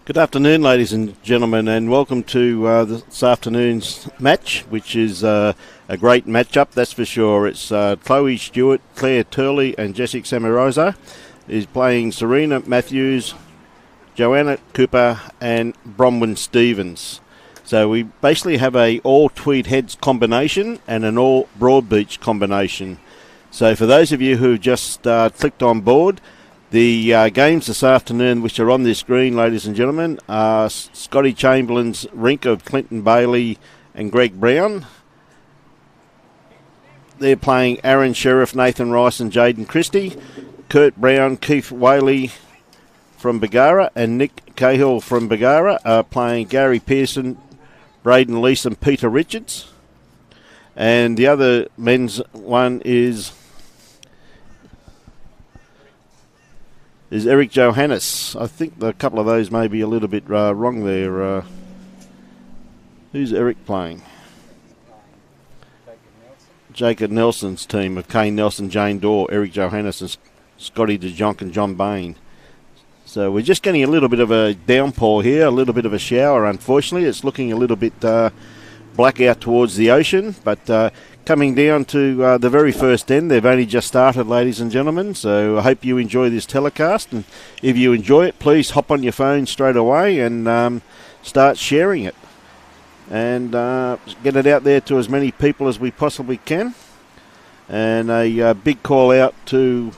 Good afternoon, ladies and gentlemen, and welcome to this afternoon's match, which is a great matchup, that's for sure. It's Chloe Stewart, Claire Turley and Jessica Samarosa is playing Serena Matthews, Joanna Cooper and Bronwyn Stevens. So we basically have a all Tweed Heads combination and an all Broadbeach combination. So for those of you who just clicked on board, the games this afternoon, which are on this screen, ladies and gentlemen, are Scotty Chamberlain's rink of Clinton Bailey and Greg Brown. They're playing Aaron Sheriff, Nathan Rice and Jaden Christie. Kurt Brown, Keith Whaley from Bagara and Nick Cahill from Bagara are playing Gary Pearson, Braden Leese and Peter Richards. And the other men's one is Eric Johannes. I think a couple of those may be a little bit wrong there. Who's Eric playing? Jacob Nelson's team of Kane Nelson, Jane Dorr, Eric Johannes and Scotty DeJonk and John Bain. So we're just getting a little bit of a downpour here, a little bit of a shower, unfortunately. It's looking a little bit black out towards the ocean, but coming down to the very first end. They've only just started, ladies and gentlemen, so I hope you enjoy this telecast, and if you enjoy it, please hop on your phone straight away and start sharing it and get it out there to as many people as we possibly can. And a big call out to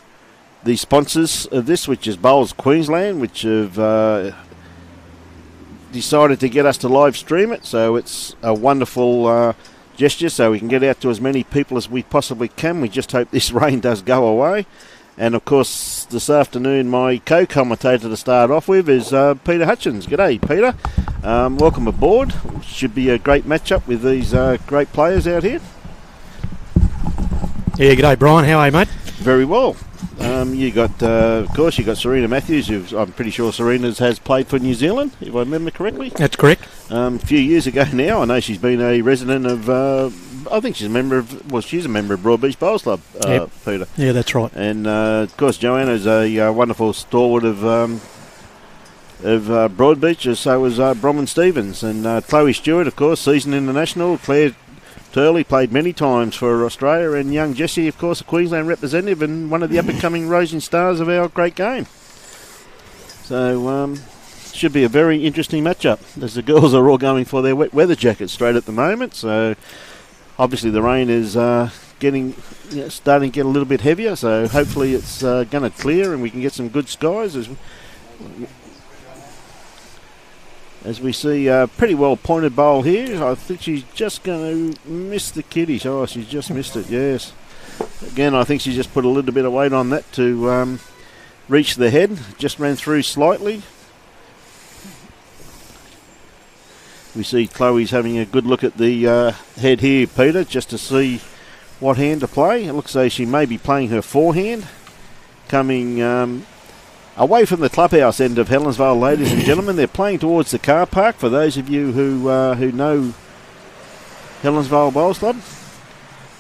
the sponsors of this, which is Bowls Queensland, which have decided to get us to live stream it, so it's a wonderful gesture, so we can get out to as many people as we possibly can. We just hope this rain does go away. And of course, this afternoon, my co-commentator to start off with is Peter Hutchins. G'day, Peter. Welcome aboard. Should be a great matchup with these great players out here. Yeah, g'day, Brian. How are you, mate? Very well. You got, of course, you got Serena Matthews, who I'm pretty sure Serena's has played for New Zealand, if I remember correctly. That's correct. A few years ago now, I know she's been a resident of, I think she's a member of, well, she's a member of Broadbeach Bowls Club, Yep. Peter. Yeah, that's right. And, of course, Joanna's a wonderful stalwart of Broadbeach, so was Bronwyn Stevens. And Chloe Stewart, of course, seasoned international. Claire Turley played many times for Australia, and young Jessie, of course, a Queensland representative and one of the up-and-coming rising stars of our great game. So, should be a very interesting matchup, as the girls are all going for their wet weather jackets straight at the moment. So, obviously, the rain is starting to get a little bit heavier. So, hopefully, it's going to clear and we can get some good skies as we see a pretty well pointed bowl here. I think she's just going to miss the kiddies. Oh, she's just missed it, yes. Again, I think she just put a little bit of weight on that to reach the head. Just ran through slightly. We see Chloe's having a good look at the head here, Peter, just to see what hand to play. It looks like she may be playing her forehand. Coming away from the clubhouse end of Helensvale, ladies and gentlemen. They're playing towards the car park, for those of you who know Helensvale Bowls Club.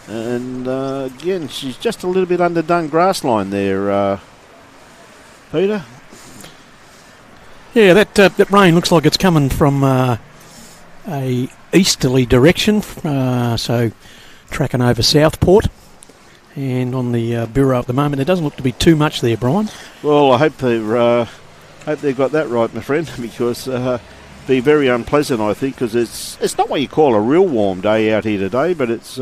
And again, she's just a little bit underdone grass line there, Peter. Yeah, that rain looks like it's coming from a easterly direction, so tracking over Southport. And on the bureau at the moment, there doesn't look to be too much there, Brian. Well, I hope they've got that right, my friend, because be very unpleasant, I think, because it's not what you call a real warm day out here today, but it's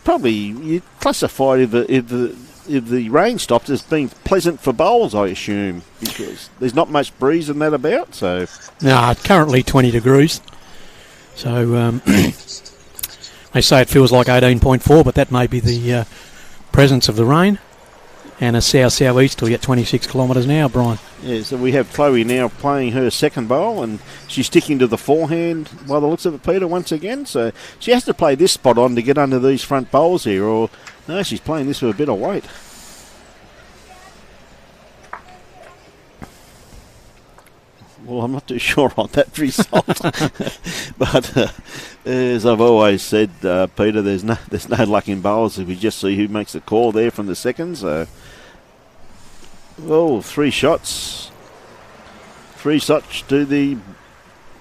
probably you classify if the rain stops as being pleasant for bowls, I assume, because there's not much breeze and that about. So no, currently 20 degrees. So they say it feels like 18.4, but that may be the presence of the rain. And a south-southeasterly at 26 kilometres an hour, Brian. Yeah, so we have Chloe now playing her second bowl, and she's sticking to the forehand by the looks of it, Peter, once again. So she has to play this spot on to get under these front bowls here, or no, she's playing this with a bit of weight. Well, I'm not too sure on that result. But as I've always said, Peter, there's no luck in bowls if we just see who makes the call there from the seconds. Well, 3 shots. 3 shots to the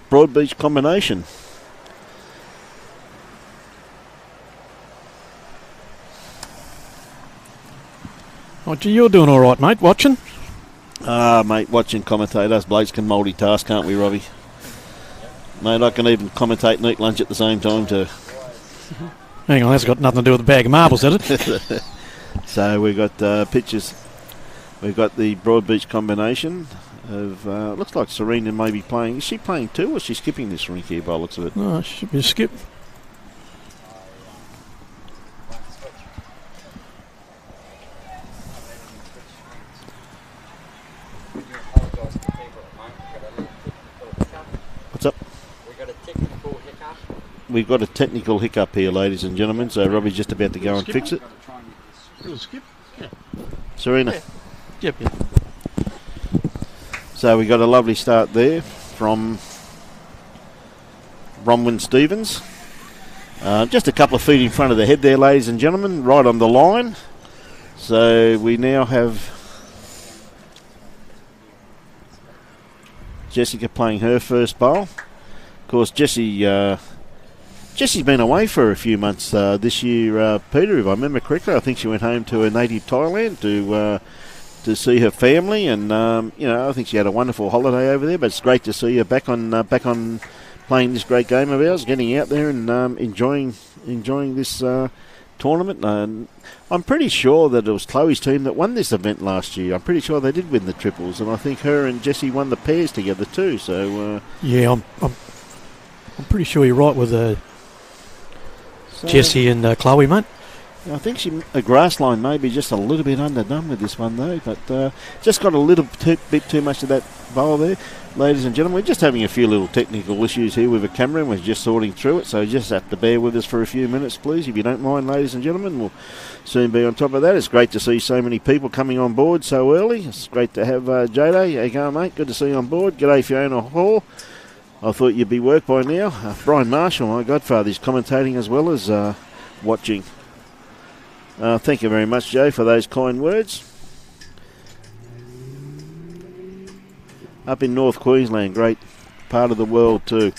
Broadbeach combination. Oh, gee, you're doing all right, mate, watching? Mate, watching commentate. Us blokes can multitask, can't we, Robbie? Mate, I can even commentate and eat lunch at the same time too. Hang on, that's got nothing to do with the bag of marbles, does it? So we've got pictures. We've got the Broadbeach combination of, looks like Serena may be playing. Is she playing too, or is she skipping this rink here by the looks of it? No, it should be a skip. What's up? We've got a technical hiccup here, ladies and gentlemen, so Robbie's just about to go and fix it. Skip? Yeah. Serena. Yep. So we got a lovely start there from Bronwyn Stevens. Just a couple of feet in front of the head there, ladies and gentlemen, right on the line. So we now have Jessica playing her first bowl. Of course, Jessie's been away for a few months this year, Peter, if I remember correctly. I think she went home to her native Thailand to see her family, and I think she had a wonderful holiday over there. But it's great to see her back on playing this great game of ours, getting out there and enjoying this tournament. And I'm pretty sure that it was Chloe's team that won this event last year. I'm pretty sure they did win the triples, and I think her and Jessie won the pairs together too. So yeah, I'm pretty sure you're right with Jessie and Chloe, mate. I think a grass line may be just a little bit underdone with this one though, but just got a little bit too much of that bowl there. Ladies and gentlemen, we're just having a few little technical issues here with the camera, and we're just sorting through it, so just have to bear with us for a few minutes, please, if you don't mind, ladies and gentlemen. We'll soon be on top of that. It's great to see so many people coming on board so early. It's great to have J-Day. How you going, mate? Good to see you on board. G'day, Fiona Hall. I thought you'd be work by now. Brian Marshall, my godfather, is commentating as well as watching. Thank you very much, Joe, for those kind words. Up in North Queensland, great part of the world too.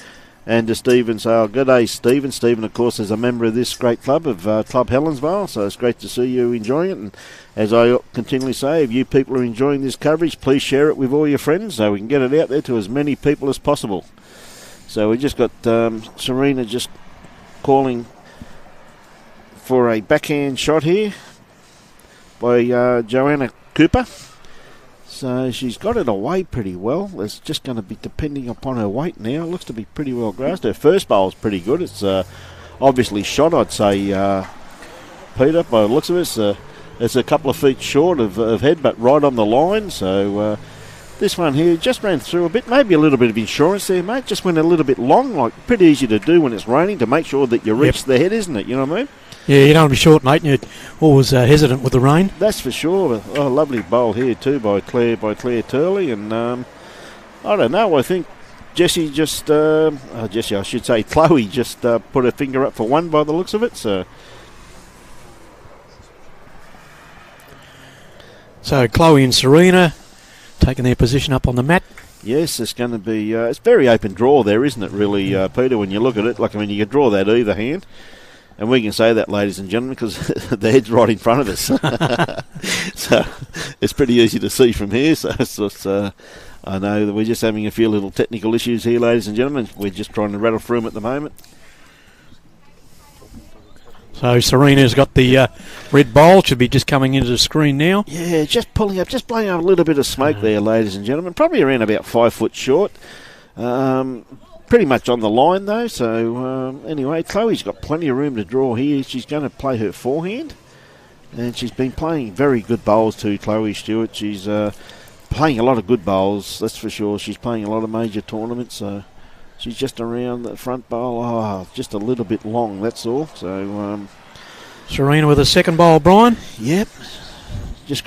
And to Stephen, so good day, Stephen. Stephen, of course, is a member of this great club of Club Helensvale, so it's great to see you enjoying it. And as I continually say, if you people are enjoying this coverage, please share it with all your friends so we can get it out there to as many people as possible. So we just got Serena just calling for a backhand shot here by Joanna Cooper. So she's got it away pretty well. It's just going to be depending upon her weight now. It looks to be pretty well grassed. Her first bowl is pretty good. It's obviously shot, I'd say, Peter, by the looks of it. It's a couple of feet short of head, but right on the line. So this one here just ran through a bit. Maybe a little bit of insurance there, mate. Just went a little bit long. Like pretty easy to do when it's raining to make sure that you reach the head, isn't it? You know what I mean? Yeah, you don't want to be short, mate. You're always hesitant with the rain. That's for sure. Oh, lovely bowl here too by Claire Turley, and I don't know. I think Jessie just Jessie, I should say Chloe just put her finger up for one by the looks of it. So Chloe and Serena taking their position up on the mat. Yes, it's going to be. It's very open draw there, isn't it? Really, Peter. When you look at it, like I mean, you can draw that either hand. And we can say that, ladies and gentlemen, because the head's right in front of us. So it's pretty easy to see from here. So I know that we're just having a few little technical issues here, ladies and gentlemen. We're just trying to rattle through them at the moment. So Serena's got the red bowl. Should be just coming into the screen now. Yeah, just blowing up a little bit of smoke there, ladies and gentlemen. Probably around about 5 foot short. Pretty much on the line though, so anyway, Chloe's got plenty of room to draw here. She's going to play her forehand, and she's been playing very good bowls too, Chloe Stewart. She's playing a lot of good bowls, that's for sure. She's playing a lot of major tournaments, so she's just around the front bowl, just a little bit long, that's all. So Serena with a second bowl, Brian. Yep, just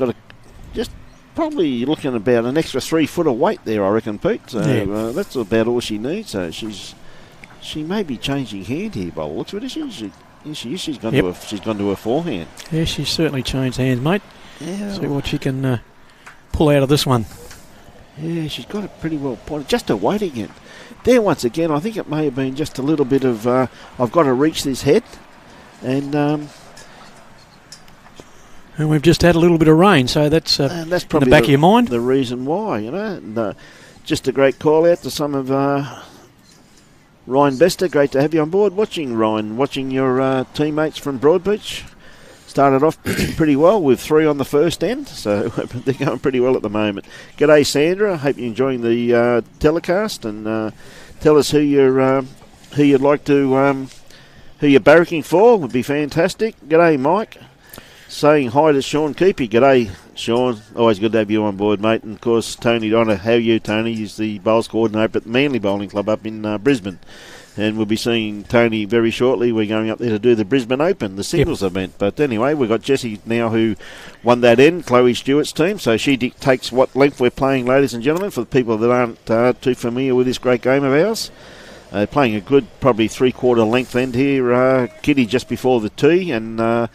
probably looking about an extra 3 foot of weight there, I reckon, Pete. So that's about all she needs. So she may be changing hand here by the looks of it. She's gone to her forehand. Yeah, she's certainly changed hands, mate. Yeah. See what she can pull out of this one. Yeah, she's got it pretty well pointed. Just a weight again. There once again, I think it may have been just a little bit of, I've got to reach this head. And we've just had a little bit of rain, so that's probably in the back of your mind. The reason why, you know. And, just a great call out to some of Ryan Bester. Great to have you on board. Ryan, watching your teammates from Broadbeach. Started off pretty well with 3 on the first end, so they're going pretty well at the moment. G'day, Sandra. Hope you're enjoying the telecast, and tell us who you'd like to who you're barracking for. Would be fantastic. G'day, Mike. Saying hi to Sean Keepy. G'day, Sean. Always good to have you on board, mate. And of course, Tony Donner. How are you, Tony? He's the bowls coordinator at the Manly Bowling Club up in Brisbane. And we'll be seeing Tony very shortly. We're going up there to do the Brisbane Open, the singles event. But anyway, we've got Jessie now who won that end, Chloe Stewart's team. So she dictates what length we're playing, ladies and gentlemen, for the people that aren't too familiar with this great game of ours. Playing a good, probably 3/4 length end here, Kitty just before the tee. And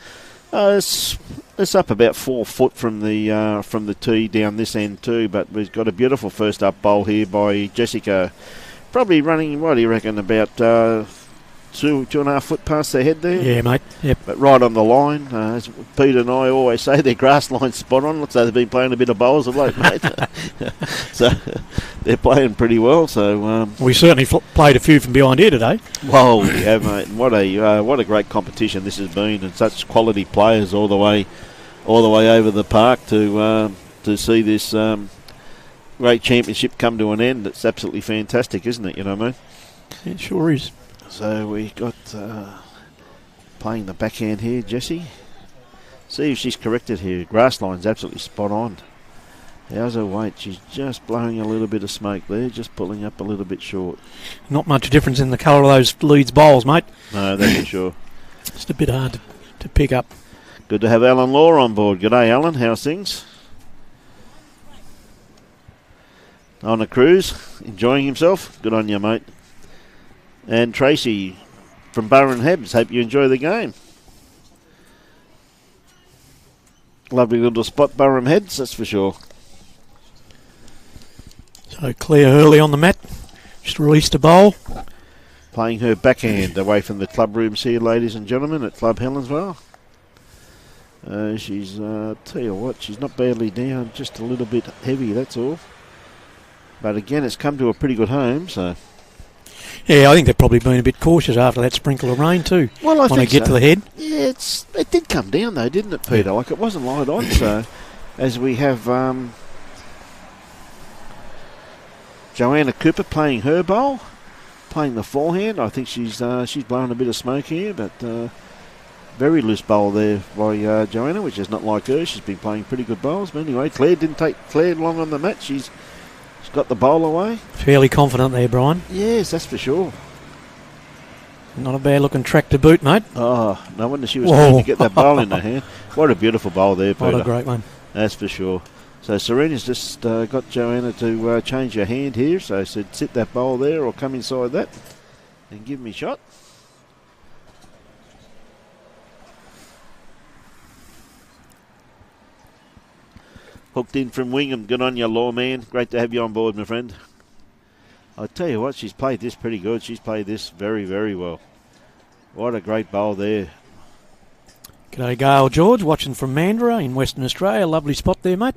it's up about 4 foot from the tee down this end too. But we've got a beautiful first up bowl here by Jessica. Probably running, what do you reckon, about 2.5 foot past their head there? Yeah, mate. Yep. But right on the line. As Peter and I always say, their grass line's spot on. Looks like they've been playing a bit of bowls of late, mate. So they're playing pretty well. So we certainly played a few from behind here today. Well, we have, mate. And what a great competition this has been, and such quality players all the way over the park to see this. Great championship come to an end. It's absolutely fantastic, isn't it? You know what I mean? It sure is. So we got playing the backhand here, Jessie. See if she's corrected here. Grass line's absolutely spot on. How's her weight? She's just blowing a little bit of smoke there, just pulling up a little bit short. Not much difference in the colour of those Leeds bowls, mate. No, that's for sure. Just a bit hard to pick up. Good to have Alan Law on board. G'day, Alan. How's things? On a cruise, enjoying himself. Good on you, mate. And Tracy from Burren Hebs. Hope you enjoy the game. Lovely little spot, Burren Heads, that's for sure. So Claire Hurley on the mat. Just released a bowl. Playing her backhand away from the club rooms here, ladies and gentlemen, at Club Helensvale. She's, tell you what, she's not badly down, just a little bit heavy, that's all. But again, it's come to a pretty good home, so. Yeah, I think they've probably been a bit cautious after that sprinkle of rain too. Well, I think when they get to the head. Yeah, it did come down though, didn't it, Peter? Like it wasn't light on. So, as we have Joanna Cooper playing her bowl, playing the forehand. I think she's blowing a bit of smoke here, but very loose bowl there by Joanna, which is not like her. She's been playing pretty good bowls. But anyway, Claire didn't take Claire long on the mat. She's got the bowl away. Fairly confident there, Brian. Yes, that's for sure. Not a bad looking track to boot, mate. Oh, no wonder she was keen to get that bowl in her hand. What a beautiful bowl there, Peter. What a great one. That's for sure. So Serena's just got Joanna to change her hand here. So I said, sit that bowl there or come inside that and give me a shot. Hooked in from Wingham. Good on you, Lawman. Great to have you on board, my friend. I'll tell you what, she's played this pretty good. She's played this very, very well. What a great bowl there. G'day, Gail George, watching from Mandurah in Western Australia. Lovely spot there, mate.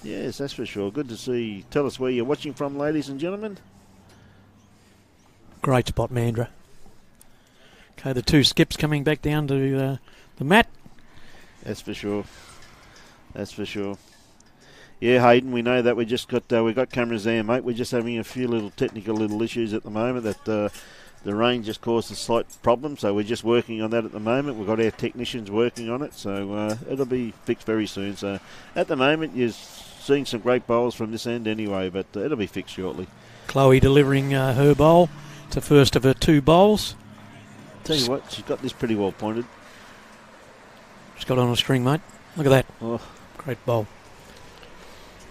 Yes, that's for sure. Good to see. Tell us where you're watching from, ladies and gentlemen. Great spot, Mandurah. Okay, the two skips coming back down to the mat. That's for sure. That's for sure. Yeah, Hayden, we know that we got cameras there, mate. We're just having a few little technical little issues at the moment that the rain just caused a slight problem, so we're just working on that at the moment. We've got our technicians working on it, so it'll be fixed very soon. So at the moment, you're seeing some great bowls from this end anyway, but it'll be fixed shortly. Chloe delivering her bowl. It's the first of her two bowls. Tell you what, she's got this pretty well pointed. She's got on a string, mate. Look at that. Oh. Great bowl.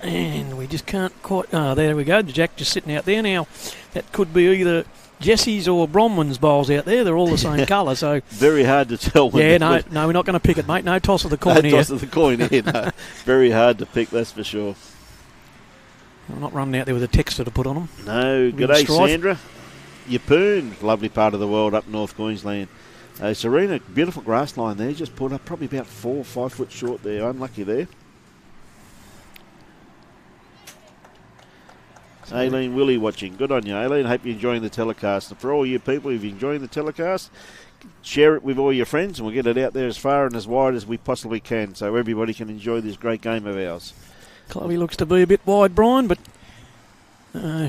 And we just can't quite... there we go. The Jack just sitting out there now. That could be either Jessie's or Bronwyn's bowls out there. They're all the same colour, so... Very hard to tell. No, we're not going to pick it, mate. No toss of the coin here. No toss of the coin here, no. Very hard to pick, that's for sure. I'm not running out there with a texter to put on them. No, g'day Sandra. Yeppoon, lovely part of the world up North Queensland. Serena, beautiful grass line there, just pulled up probably about 4 or 5 foot short there, unlucky there. Aileen Willie watching. Good on you, Aileen. Hope you're enjoying the telecast. And for all you people, if you're enjoying the telecast, share it with all your friends and we'll get it out there as far and as wide as we possibly can so everybody can enjoy this great game of ours. Chloe looks to be a bit wide, Brian, but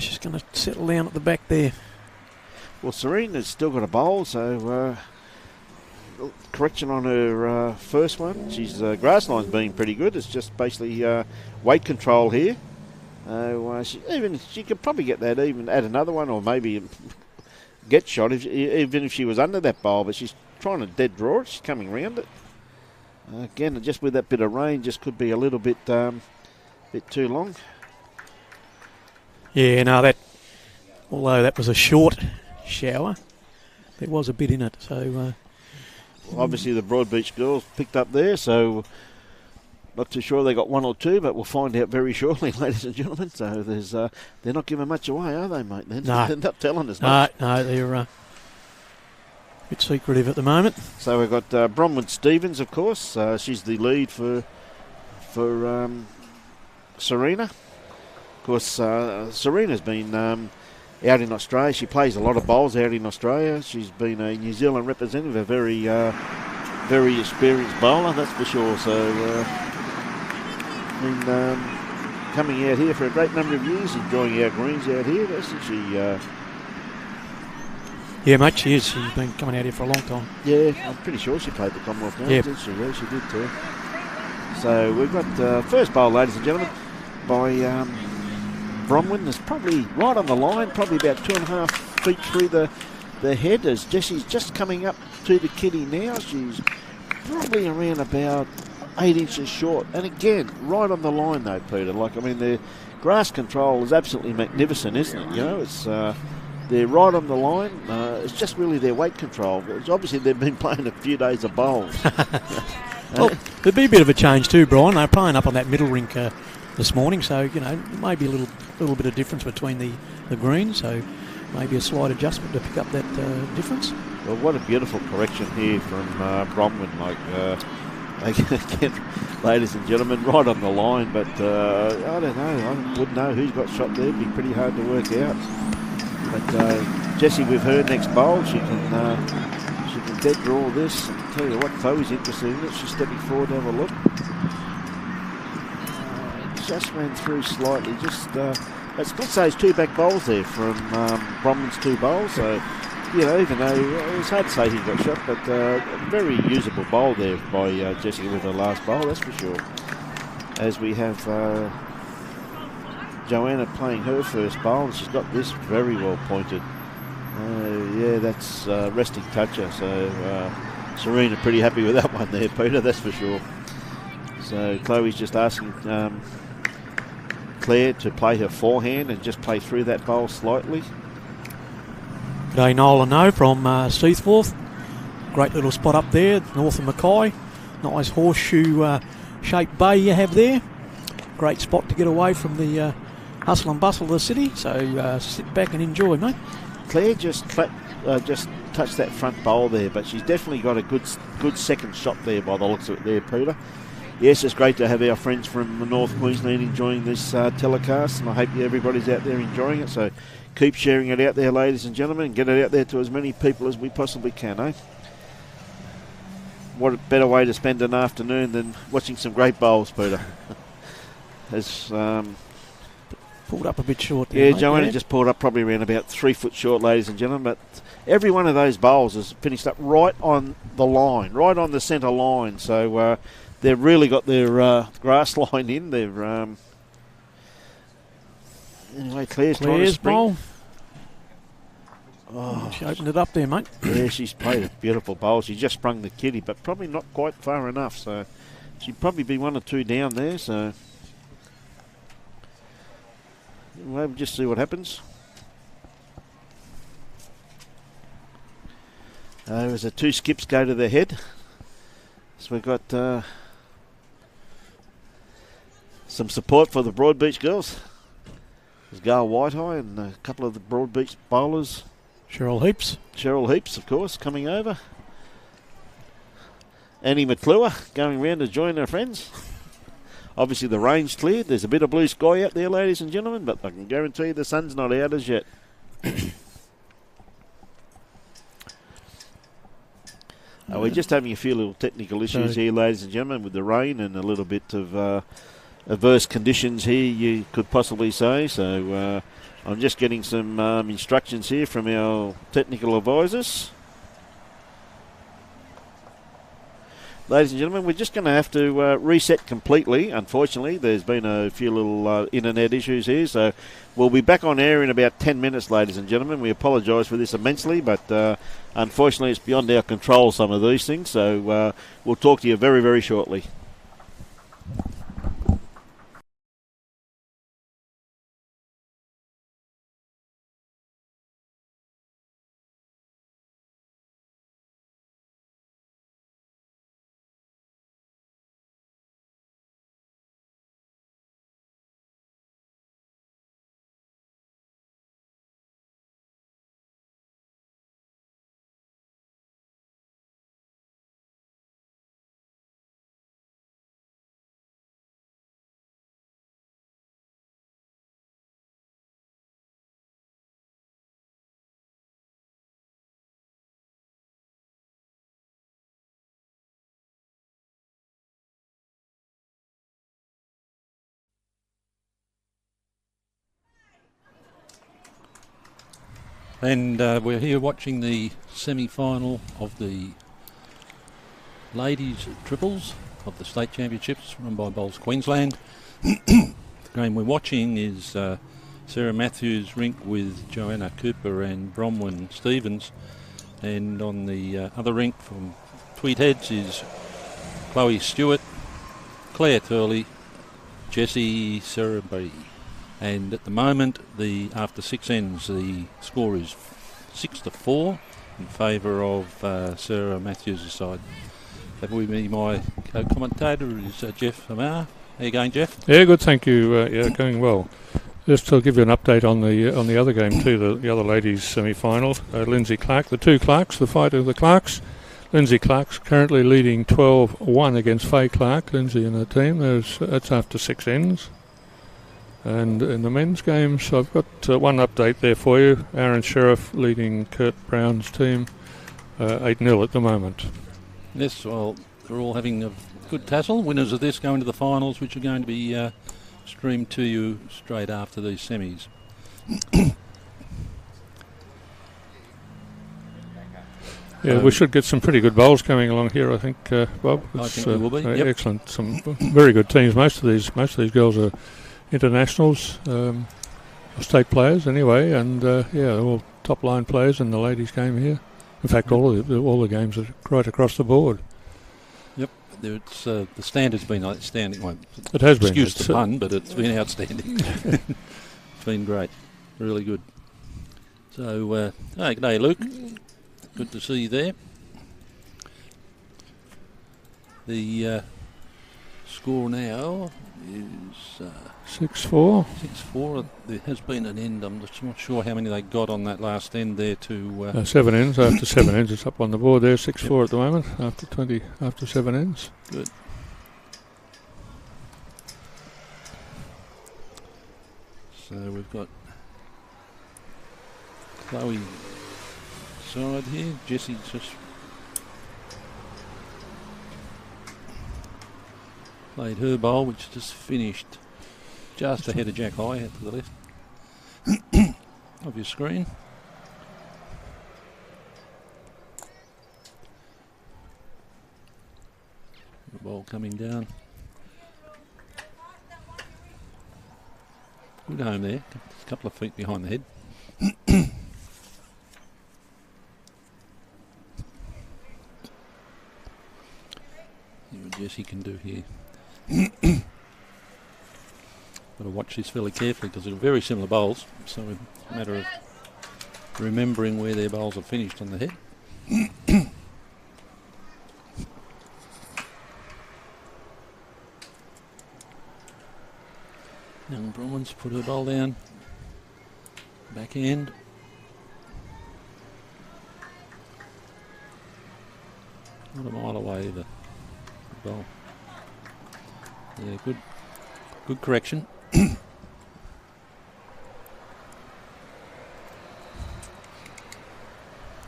she's going to settle down at the back there. Well, Serena's still got a bowl, so correction on her first one. She's grass line's been pretty good. It's just basically weight control here. She could probably get that, even add another one, or maybe get shot even if she was under that bowl. But she's trying to dead draw it. She's coming round it. Again, just with that bit of rain, just could be a little bit too long. Yeah, no, although that was a short shower, there was a bit in it. So obviously the Broadbeach girls picked up there, so. Not too sure they got 1 or 2, but we'll find out very shortly, ladies and gentlemen. So they're not giving much away, are they, mate? No. They're not telling us much. No, they're a bit secretive at the moment. So we've got Bronwyn Stevens, of course. She's the lead for Serena. Of course, Serena's been out in Australia. She plays a lot of bowls out in Australia. She's been a New Zealand representative, a very experienced bowler, that's for sure. So. Been coming out here for a great number of years, enjoying our greens out here, hasn't she? Yeah, mate, she is. She's been coming out here for a long time. Yeah, I'm pretty sure she played the Commonwealth Games, yep. didn't she? Yeah, she did too. So we've got first bowl, ladies and gentlemen, by Bronwyn. It's probably right on the line, probably about 2.5 feet through the head, as Jessie's just coming up to the kitty now. She's probably around about 8 inches short, and again, right on the line though, Peter. The grass control is absolutely magnificent, isn't it? You know, it's they're right on the line. It's just really their weight control. It's obviously they've been playing a few days of bowls. Well, there'd be a bit of a change too, Brian. They're playing up on that middle rink this morning, so you know, maybe a little bit of difference between the greens. So maybe a slight adjustment to pick up that difference. Well, what a beautiful correction here from Bronwyn. Again, ladies and gentlemen, right on the line, but I don't know. I wouldn't know who's got shot there. It'd be pretty hard to work out. But Jessie, with her next bowl, she can dead draw this. And tell you what, Chloe's interested in it. She's stepping forward to have a look. Just ran through slightly. Let's say it's 2 back bowls there from Bronwyn's 2 bowls. So. You know, even though it's hard to say he got shot, but a very usable bowl there by Jessie with her last bowl, that's for sure. As we have Joanna playing her first bowl, and she's got this very well pointed. Yeah, that's resting toucher, so Serena pretty happy with that one there, Peter, that's for sure. So Chloe's just asking Claire to play her forehand and just play through that bowl slightly. G'day, Noel and No from Seathforth. Great little spot up there, north of Mackay. Nice horseshoe-shaped bay you have there. Great spot to get away from the hustle and bustle of the city. So sit back and enjoy, mate. Claire just touched that front bowl there, but she's definitely got a good second shot there by the looks of it there, Peter. Yes, it's great to have our friends from North Queensland enjoying this telecast, and I hope everybody's out there enjoying it. So keep sharing it out there, ladies and gentlemen, and get it out there to as many people as we possibly can, eh? What a better way to spend an afternoon than watching some great bowls, Peter. As pulled up a bit short there, yeah, mate, Joanna just pulled up probably around about 3 foot short, ladies and gentlemen, but every one of those bowls is finished up right on the line, right on the centre line. So they've really got their grass line in. They've anyway, Claire's trying to spring. Bowl. Oh, she opened it up there, mate. Yeah, she's played a beautiful bowl. She just sprung the kitty, but probably not quite far enough. So she'd probably be 1 or 2 down there. So we'll just see what happens. As the 2 skips go to the head. So we've got some support for the Broadbeach girls. There's Gar Whiteye and a couple of the Broadbeach bowlers. Cheryl Heaps. Cheryl Heaps, of course, coming over. Annie McClure going round to join her friends. Obviously the rain's cleared. There's a bit of blue sky out there, ladies and gentlemen, but I can guarantee you the sun's not out as yet. We're just having a few little technical issues here, ladies and gentlemen, with the rain and a little bit of adverse conditions here, you could possibly say. So I'm just getting some instructions here from our technical advisors. Ladies and gentlemen, we're just going to have to reset completely. Unfortunately, there's been a few little internet issues here, so we'll be back on air in about 10 minutes, ladies and gentlemen. We apologise for this immensely, but unfortunately it's beyond our control, some of these things, so we'll talk to you very, very shortly. And we're here watching the semi-final of the ladies triples of the state championships run by Bowls Queensland. The game we're watching is Sarah Matthews rink with Joanna Cooper and Bronwyn Stevens, and on the other rink from Tweed Heads is Chloe Stewart, Claire Turley, Jessie Sereby. And at the moment, after 6 ends, the score is 6-4 in favour of Sarah Matthews' side. That will be my co-commentator, is Jeff Amar. How you going, Jeff? Yeah, good, thank you. Yeah, going well. Just to give you an update on the other game too, the other ladies' semi-final. Lindsay Clark, the two Clarks, the fight of the Clarks. Lindsay Clark's currently leading 12-1 against Faye Clark. Lindsay and her team. That's after 6 ends. And in the men's games, I've got one update there for you. Aaron Sheriff leading Kurt Brown's team 8-0 at the moment. Yes, well, they're all having a good tussle. Winners of this going to the finals, which are going to be streamed to you straight after these semis. Yeah, we should get some pretty good bowls coming along here, I think, Bob. I think we will be. Yep. Excellent. Some very good teams. Most of these girls are internationals, state players anyway, and they're all top line players in the ladies' game here. In fact, all the games are right across the board. Yep, it's the standard's been outstanding. Well, it has been. Excuse the pun, but it's been outstanding. It's been great, really good. So, hey, good day, Luke. Good to see you there. The score now is 6-4. 6-4. There has been an end. I'm just not sure how many they got on that last end there to 7 ends. After 7 ends, it's up on the board there. 6-4 at the moment. After 7 ends. Good. So we've got Chloe side here. Jessie's just played her bowl, which just finished just ahead of Jack High out to the left of your screen. The ball coming down. Good home there. A couple of feet behind the head. See what Jessie can do here. Got to watch this fairly carefully because they're very similar bowls, so it's a matter of remembering where their bowls are finished on the head. Young Bronwyn's put her bowl down. backhand. Not a mile away, the ball. Yeah, good correction.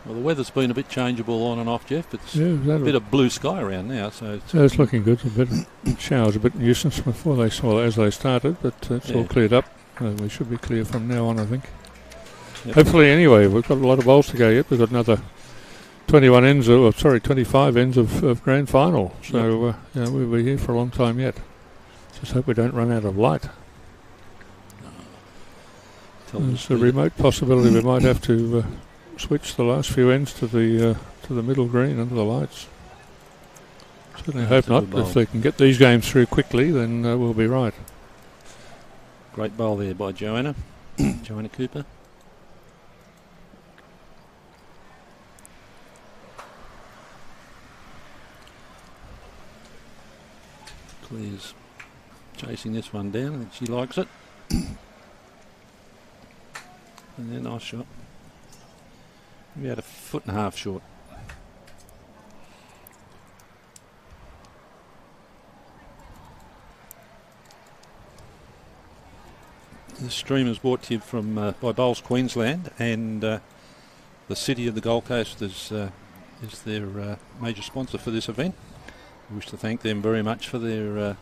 Well, the weather's been a bit changeable on and off, Jeff. It's a bit of blue sky around now, so it's looking good. A bit showers, a bit nuisance before they as they started, but it's all cleared up. We should be clear from now on, I think. Yep. Hopefully, anyway, we've got a lot of bowls to go yet. We've got another 25 ends of grand final. So we'll be here for a long time yet. Just hope we don't run out of light. There's a remote possibility we might have to switch the last few ends to the middle green under the lights. Certainly hope not. If they can get these games through quickly, then we'll be right. Great bowl there by Joanna. Joanna Cooper. Claire's chasing this one down. I think she likes it. And then nice shot. We had a 1.5 foot short. The stream is brought to you from by Bowls Queensland, and the City of the Gold Coast is their major sponsor for this event. We wish to thank them very much for their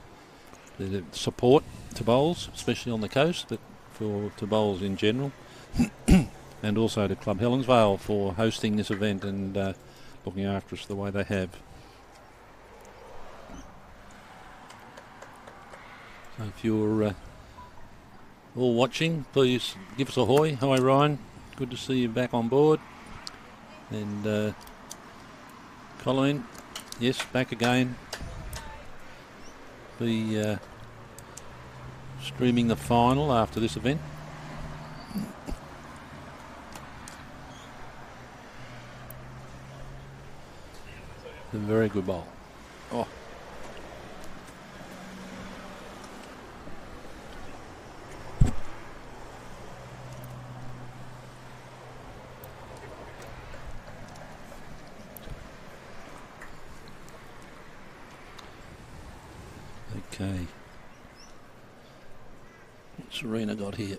support to bowls, especially on the coast, but to bowls in general. And also to Club Helensvale for hosting this event and looking after us the way they have. So if you're all watching, please give us a hoy. Hi Ryan, good to see you back on board. And Colleen, yes, back again. Be streaming the final after this event. A very good bowl. Oh. Okay. What's Serena got here?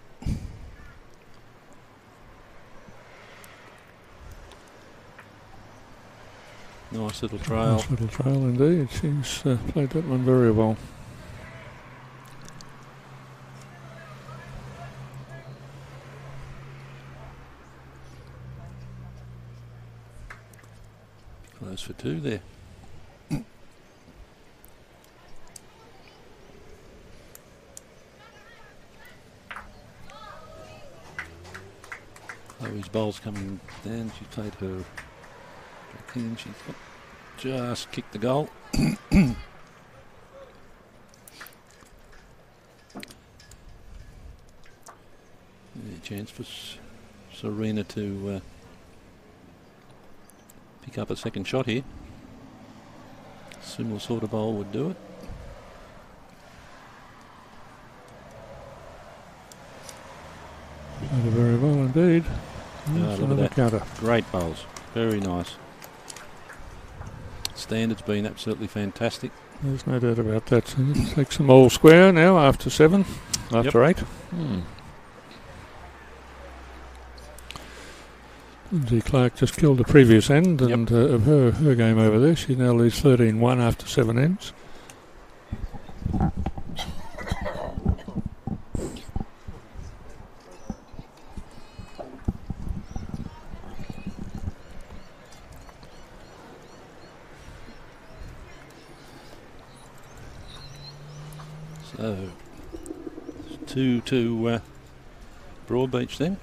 Nice little trail. Nice little trail indeed. She's played that one very well. Close for two there. Chloe's bowl's coming down. She played her in. She's just kicked the goal. Yeah, chance for Serena to pick up a second shot here. Similar sort of bowl would do it. Played it very well indeed. Look at that. Counter. Great bowls. Very nice. Standard's been absolutely fantastic. There's no doubt about that. So it takes them all square now after 7, after 8. Lindsay Clark just killed the previous end and of her game over there. She now leads 13-1 after 7 ends. So, 2 to Broadbeach then.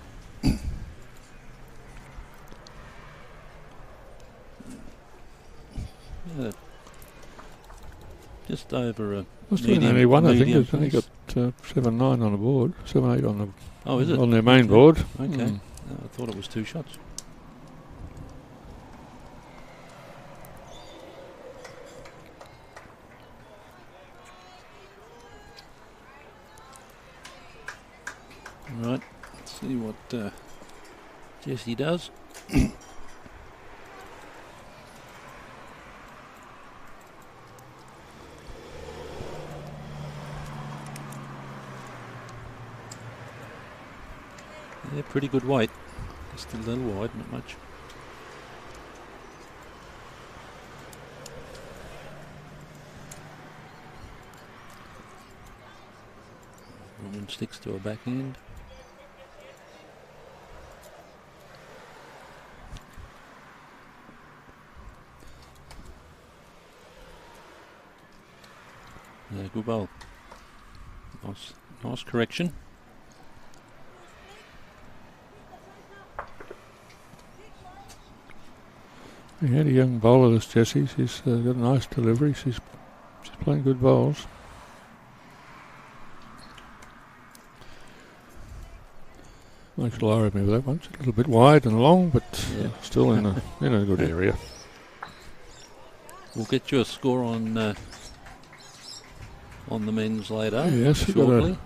Just over a must have been only one, I think. It's only got 7-9 on the board, 7-8 on the on their main board. Okay, no, I thought it was 2 shots. Right, let's see See what Jessie does. Yeah, pretty good weight. Just a little wide, not much. Woman sticks to her back end. Yeah, good bowl. Nice correction. We had a young bowler, this Jessie. She's got a nice delivery. She's playing good bowls. Makes a lie of me with that one. It's a little bit wide and long, but still in a good area. We'll get you a score on the men's later. Yes, shortly.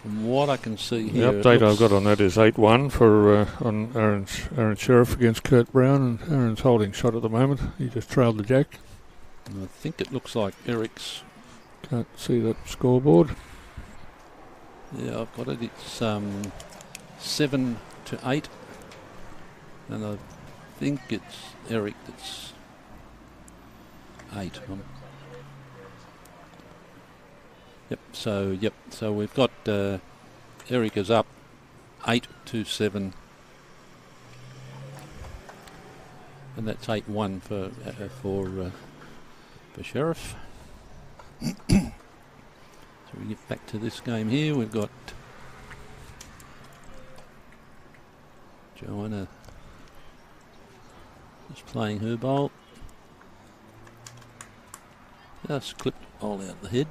From what I can see here, the update I've got on that is 8-1 for on Aaron Sheriff against Kurt Brown, and Aaron's holding shot at the moment. He just trailed the jack. And I think it looks like Eric's. Can't see that scoreboard. Yeah, I've got it. It's 7-8, and I think it's Eric that's 8. So we've got Eric is up 8-7, and that's 8-1 for Sheriff. So we get back to this game here. We've got Joanna is playing her bowl. Just clipped all out of the head.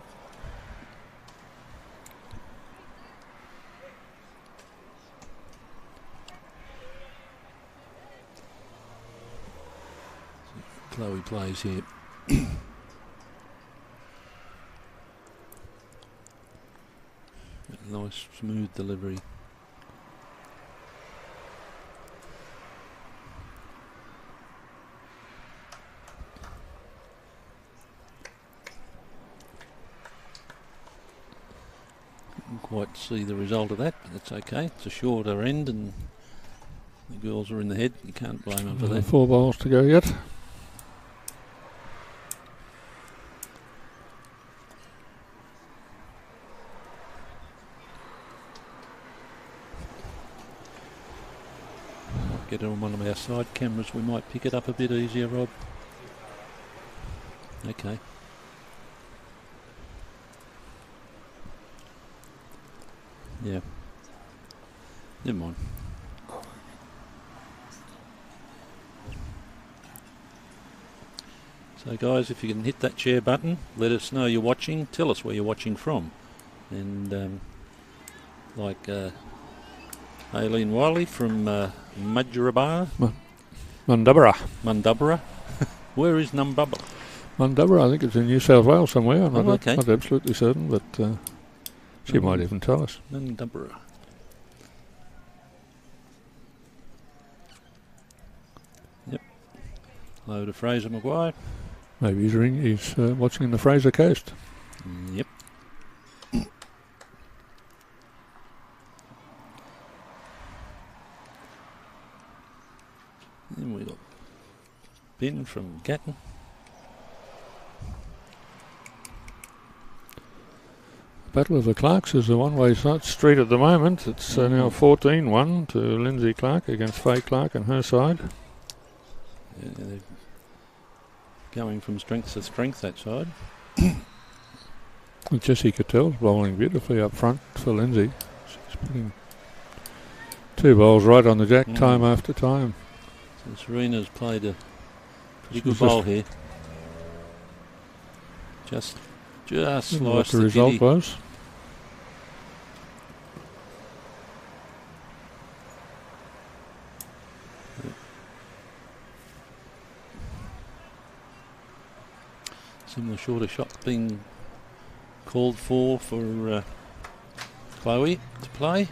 Chloe plays here. Nice smooth delivery. Didn't quite see the result of that, but that's okay. It's a shorter end and the girls are in the head. You can't blame them for that. 4 balls to go yet. Get it on one of our side cameras, we might pick it up a bit easier, Rob. Okay. Yeah. Never mind. So guys, if you can hit that share button, let us know you're watching, tell us where you're watching from. And Aileen Wiley from Mudgeeraba. Mundubra. Where is Numbubba? Mundubra, I think it's in New South Wales somewhere. I'm not okay. not absolutely certain, but she might even tell us. Mundubra. Yep. Hello to Fraser Maguire. Maybe he's watching in the Fraser Coast. Yep. Then we got Ben from Gatton. Battle of the Clarks is a one-way street at the moment. It's now 14-1 to Lindsay Clark against Faye Clark and her side. Yeah, they're going from strength to strength, that side. And Jessie Cattell's bowling beautifully up front for Lindsay. She's putting 2 balls right on the jack time after time. So Serena's played a pretty good bowl here. Just sliced what the result kitty. was. Similar shorter shot being called for Chloe to play.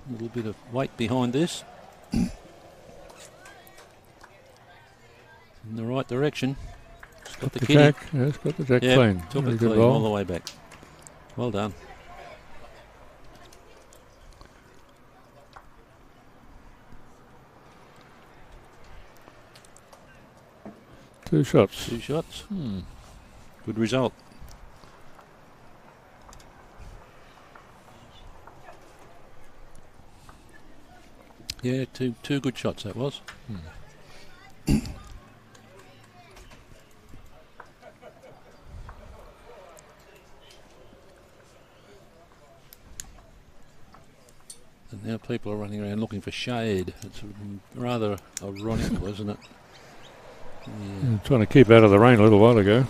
A little bit of weight behind this. In the right direction. It's got the kitty. Jack. Yeah, it's got the jack clean. Took Very it good clean roll. all the way back. Well done. Two shots. 2 shots. Good result. Yeah, two good shots that was. And now people are running around looking for shade. It's rather ironic, wasn't it? Yeah. Trying to keep out of the rain a little while ago.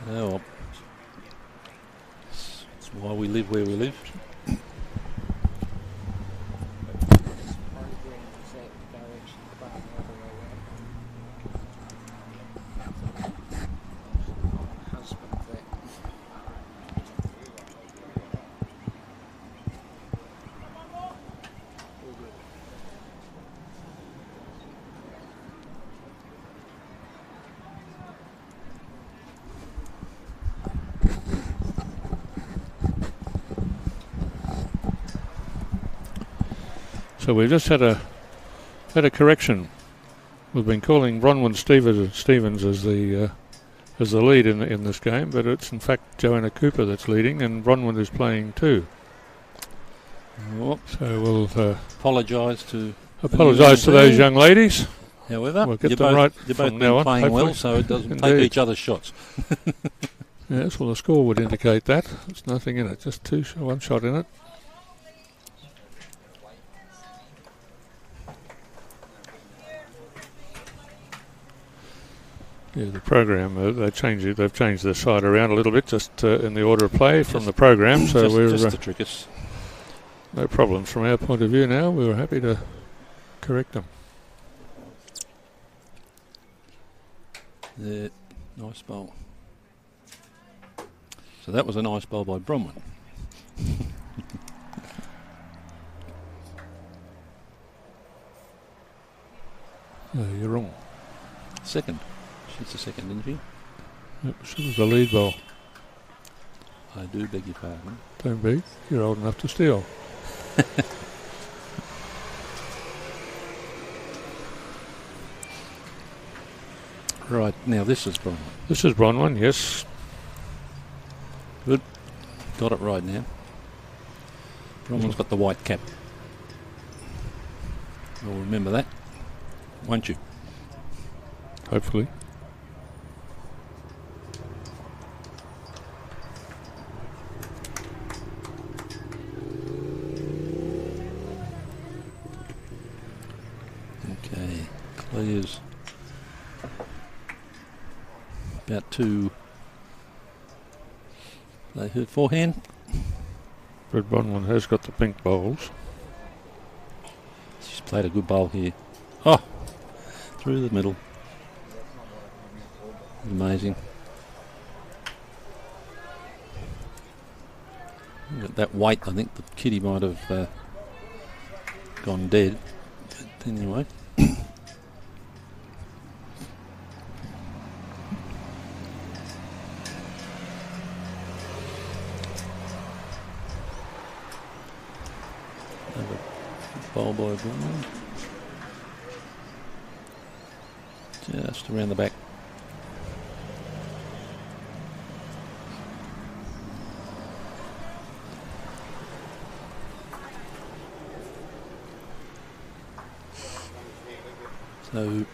Oh, well. That's why we live where we live. So we've just had a correction. We've been calling Bronwyn Stevens as the lead in this game, but it's in fact Joanna Cooper that's leading, and Bronwyn is playing too. Oh, So we'll apologise to those young ladies. However, We'll get you're them both, right you're from both now been on, playing well, hopefully. so it doesn't take Indeed. each other's shots. Yes, well the score would indicate that. There's nothing in it, just one shot in it. Yeah, the program they've changed the side around a little bit, just in the order of play from the program. So just to trick us. No problems from our point of view now. We were happy to correct them. Yeah, nice bowl. So that was a nice bowl by Bronwyn. No, you're wrong. Second. She's the second, didn't she? Yep, she was the lead bowl. I do beg your pardon. Don't be. You're old enough to steal. Right, now this is Bronwyn. This is Bronwyn, yes. Good. Got it right now. Bronwyn's got the white cap. You'll remember that, won't you? Hopefully. Okay, clears about to play her forehand. But Bronwyn has got the pink bowls. She's played a good bowl here. Oh, through the middle. Amazing. At that weight, I think the kitty might have gone dead. But anyway. Another bowl by Bronwyn. Just around the back. So,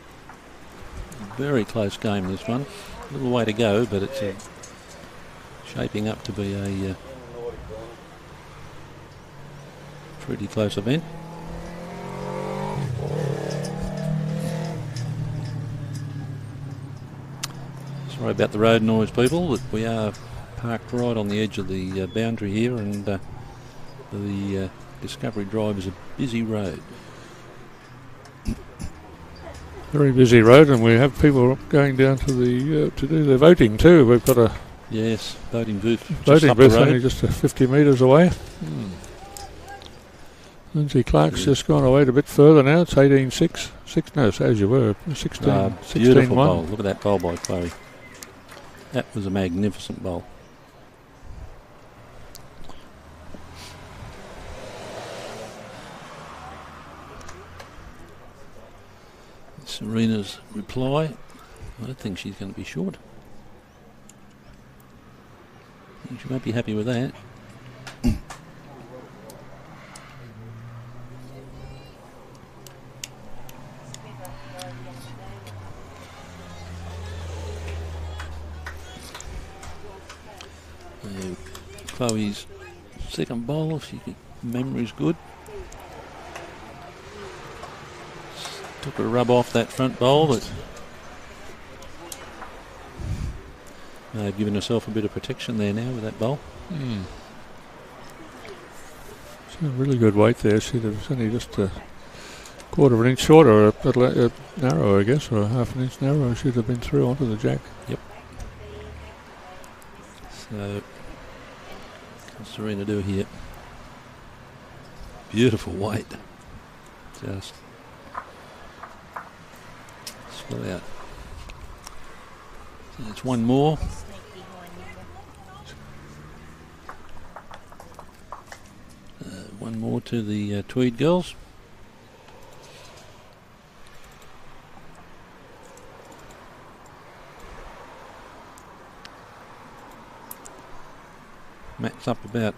very close game this one. A little way to go, but it's shaping up to be a pretty close event. Sorry about the road noise, people, but we are parked right on the edge of the boundary here, and the Discovery Drive is a busy road. Very busy road, and we have people going down to the to do their voting too. We've got a Yes, voting booth just voting up booth the road. only just 50 metres away. Lindsay Clark's just gone away a bit further now. It's 18-6. No, as you were. 16, Beautiful 16-1. bowl. Look at that bowl by Chloe. That was a magnificent bowl. Serena's reply. I don't think she's going to be short. She won't be happy with that. Chloe's second bowl, memory's good. Took a rub off that front bowl, but given herself a bit of protection there now with that bowl. She's a really good weight there. She'd have only just a quarter of an inch shorter, or narrower, I guess, or a half an inch narrower. She'd have been through onto the jack. Yep. So, what's Serena do here? Beautiful weight. Just spill out. So it's one more. One more to the Tweed girls. Matt's up about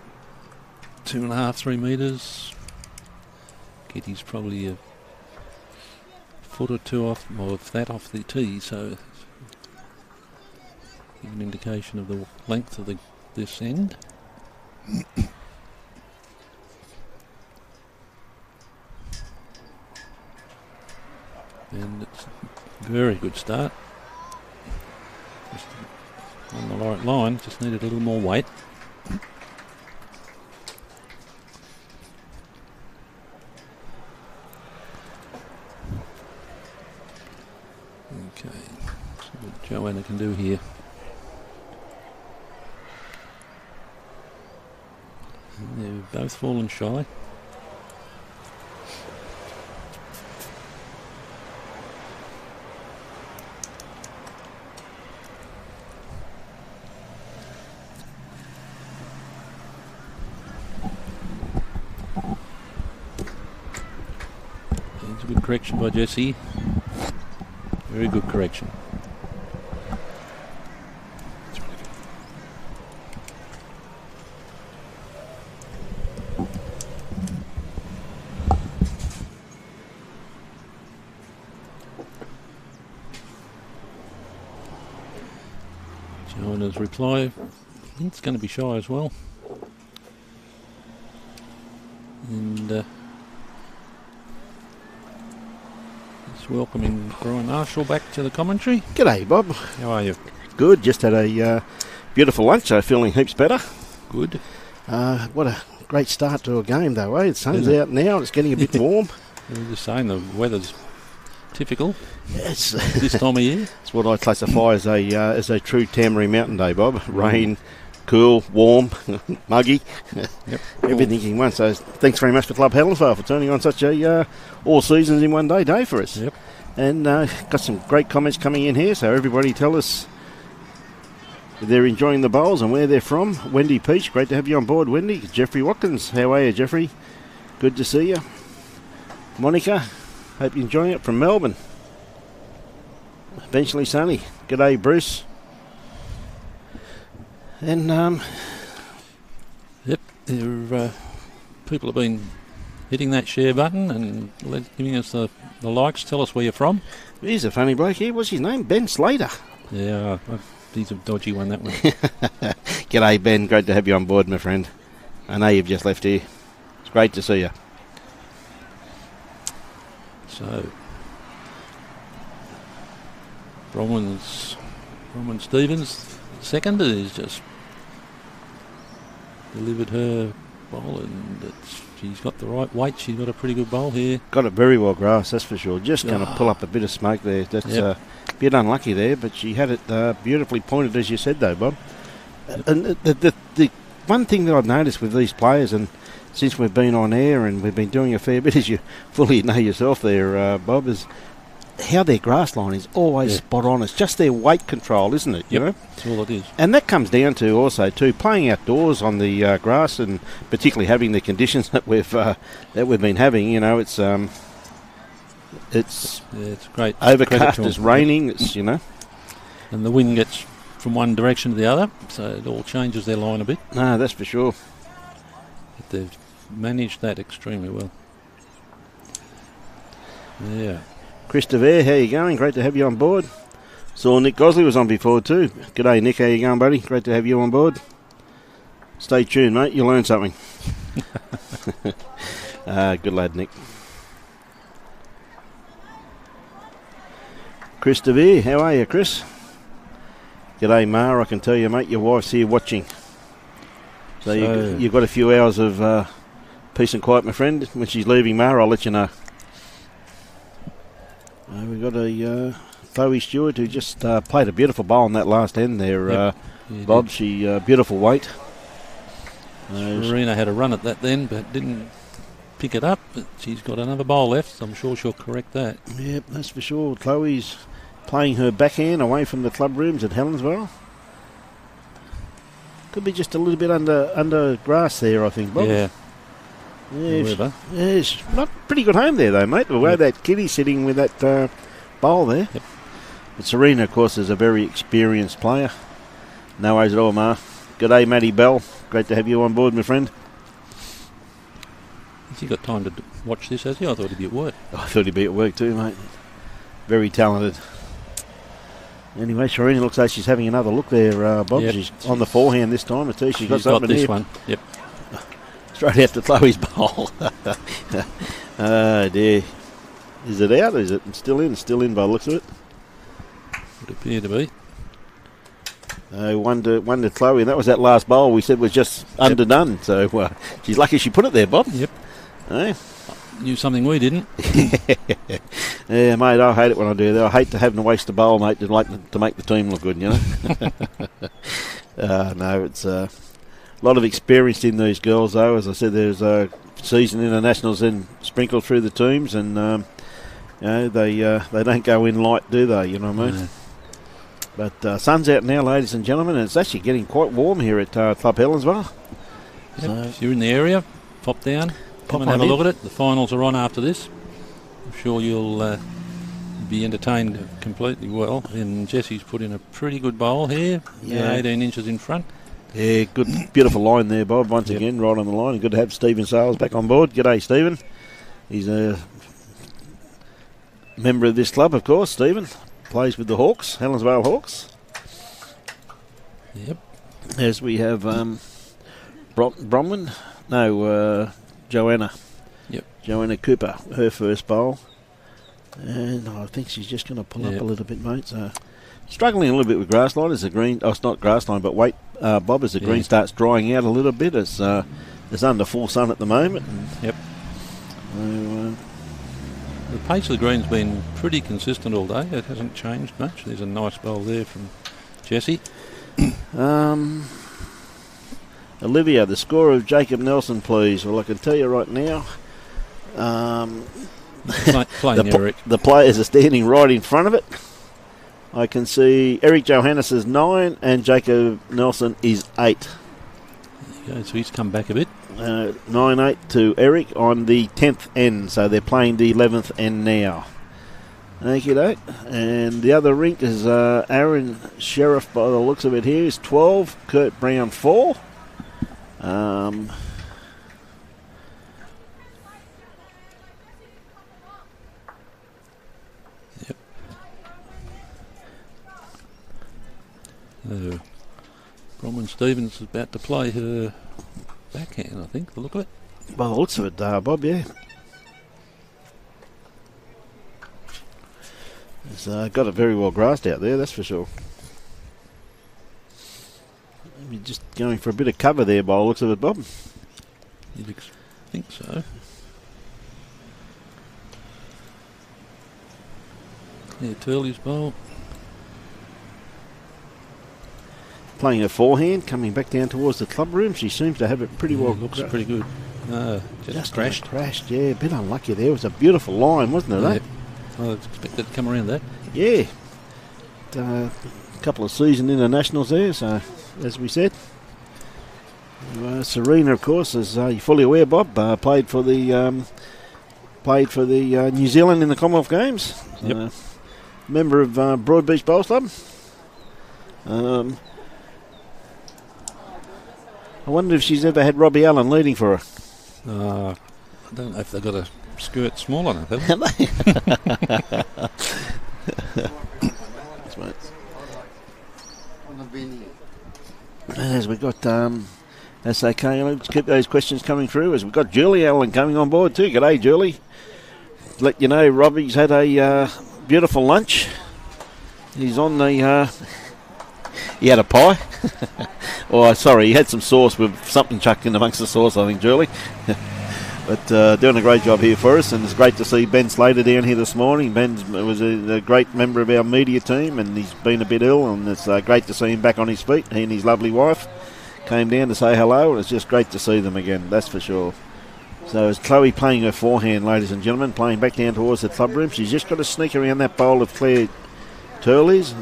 2.5, 3 metres. Kitty's probably a foot or two off, or that off the tee, so give an indication of the length of this end. And it's a very good start. Just on the right line, just needed a little more weight. Okay, see what Joanna can do here. And they've both fallen shy. It's a good correction by Jessie. Very good correction. Joanna's reply, I think it's going to be shy as well. And it's welcoming Brian Marshall back to the commentary. G'day, Bob. How are you? Good. Just had a beautiful lunch, so feeling heaps better. Good. What a great start to a game, though, eh? The sun's out now. It's getting a bit warm. We were just saying the weather's typical It's this time of year. It's what I classify as a true Tamarine Mountain day, Bob. Rain, cool, warm, muggy, Yep. everything in one. So thanks very much for Club Helensvale for turning on such a all seasons in one day for us. Yep. And got some great comments coming in here. So everybody tell us if they're enjoying the bowls and where they're from. Wendy Peach, great to have you on board, Wendy. Jeffrey Watkins, how are you, Jeffrey? Good to see you. Monica, hope you're enjoying it, from Melbourne. Eventually sunny. G'day, Bruce. And Yep. People have been hitting that share button and giving us the likes. Tell us where you're from. here's a funny bloke here. What's his name? Ben Slater. Yeah, he's a dodgy one, that one. G'day, Ben. Great to have you on board, my friend. I know you've just left here. It's great to see you. So, Bronwyn Stevens, second, has just delivered her bowl, and she's got the right weight. She's got a pretty good bowl here. Got it very well grassed, that's for sure. Just going to pull up a bit of smoke there. That's a bit unlucky there, but she had it beautifully pointed, as you said, though, Bob. And the one thing that I've noticed with these players, and since we've been on air, and we've been doing a fair bit, as you fully know yourself there, Bob, is how their grass line is always spot on. It's just their weight control, isn't it? You know, that's all it is. And that comes down to also too playing outdoors on the grass, and particularly having the conditions that we've been having. You know, it's great. Overcast, it's raining. It's and the wind gets from one direction to the other, so it all changes their line a bit. No, that's for sure. But they've managed that extremely well. Yeah. Chris DeVere, how you going? Great to have you on board. Saw Nick Gosley was on before too. G'day Nick, how you going, buddy? Great to have you on board. Stay tuned, mate. You'll learn something. Good lad, Nick. Chris DeVere, how are you, Chris? G'day, Ma. I can tell you, mate, your wife's here watching. So you've got a few hours of peace and quiet, my friend. When she's leaving, Ma, I'll let you know. We've got a Chloe Stewart who just played a beautiful bowl on that last end there, Bob. She beautiful weight. Serena had a run at that then, but didn't pick it up. But she's got another bowl left, so I'm sure she'll correct that. Yep, that's for sure. Chloe's playing her backhand away from the club rooms at Helensville. Could be just a little bit under grass there, I think, Bob. Yeah. She's not pretty good home there, though, mate. The way that kiddie's sitting with that bowl there. Yep. But Serena, of course, is a very experienced player. No worries at all, Ma. G'day, Matty Bell. Great to have you on board, my friend. Has he got time to watch this, has he? I thought he'd be at work. I thought he'd be at work too, mate. Very talented. Anyway, Serena looks like she's having another look there, Bob. Yep. She's on the forehand this time, I tell you. She's got something this here. one. Yep. Straight after Chloe's bowl. Oh, dear. Is it out? Is it still in? Still in by the looks of it. Would appear to be. One to Chloe, and that was that last bowl we said was just underdone. So she's lucky she put it there, Bob. Yep. Eh? Knew something we didn't. Yeah, mate, I hate it when I do that. I hate to have to waste a bowl, mate, to make the team look good, you know. No, it's a lot of experience in these girls, though. As I said, there's season internationals then sprinkled through the teams, and they don't go in light, do they? You know what I mean? No. But sun's out now, ladies and gentlemen, and it's actually getting quite warm here at Club Helensville. Yep. So if you're in the area, pop down, come and have a look at it. The finals are on after this. I'm sure you'll be entertained completely well. And Jesse's put in a pretty good bowl here, 18 inches in front. Yeah, good, beautiful line there, Bob, once again, right on the line. And good to have Stephen Sales back on board. G'day, Stephen. He's a member of this club, of course, Stephen. Plays with the Hawks, Helensvale Hawks. Yep. As we have Bronwyn. No, Joanna. Yep. Joanna Cooper, her first bowl. And I think she's just going to pull up a little bit, mate. So struggling a little bit with grass line as the green. Oh, it's not grass line, but weight, Bob, as the green starts drying out a little bit. It's under full sun at the moment. Yep. So, the pace of the green's been pretty consistent all day. It hasn't changed much. There's a nice bowl there from Jesse. Olivia, the score of Jacob Nelson, please. Well, I can tell you right now. Playing Eric. The players are standing right in front of it. I can see Eric Johannes is 9 and Jacob Nelson is 8. Okay, so he's come back a bit. 9-8 to Eric on the 10th end, so they're playing the 11th end now. Thank you, Doc. And the other rink is Aaron Sheriff, by the looks of it here, is 12, Kurt Brown 4. Yep. Bronwyn Stevens is about to play her backhand, I think, the look of it. By the looks of it, Bob, yeah. It's got it very well grassed out there, that's for sure. You're just going for a bit of cover there by the looks of it, Bob. You'd think so. Yeah, Turley's bowl. Playing her forehand, coming back down towards the club room. She seems to have it pretty well. Looks pretty good. Just crashed. Crashed, yeah. A bit unlucky there. It was a beautiful line, wasn't it? Yeah. Eh? I was expected to come around that. Yeah. A couple of seasoned internationals there, so as we said. Serena, of course, as you're fully aware, Bob, played for the New Zealand in the Commonwealth Games. Yep. Member of Broadbeach Bowls Club. I wonder if she's ever had Robbie Allen leading for her. I don't know if they've got a skirt small enough, have Have they? As we've got, that's okay, let's keep those questions coming through. As we've got Julie Allen coming on board too. G'day, Julie. Let you know, Robbie's had a beautiful lunch. He's on the. He had a pie. Oh, sorry, he had some sauce with something chucked in amongst the sauce, I think, Julie. But doing a great job here for us, and it's great to see Ben Slater down here this morning. Ben was a great member of our media team, and he's been a bit ill, and it's great to see him back on his feet. He and his lovely wife came down to say hello, and it's just great to see them again, that's for sure. So it's Chloe playing her forehand, ladies and gentlemen, playing back down towards the club room. She's just got to sneak around that bowl of Claire Turley's.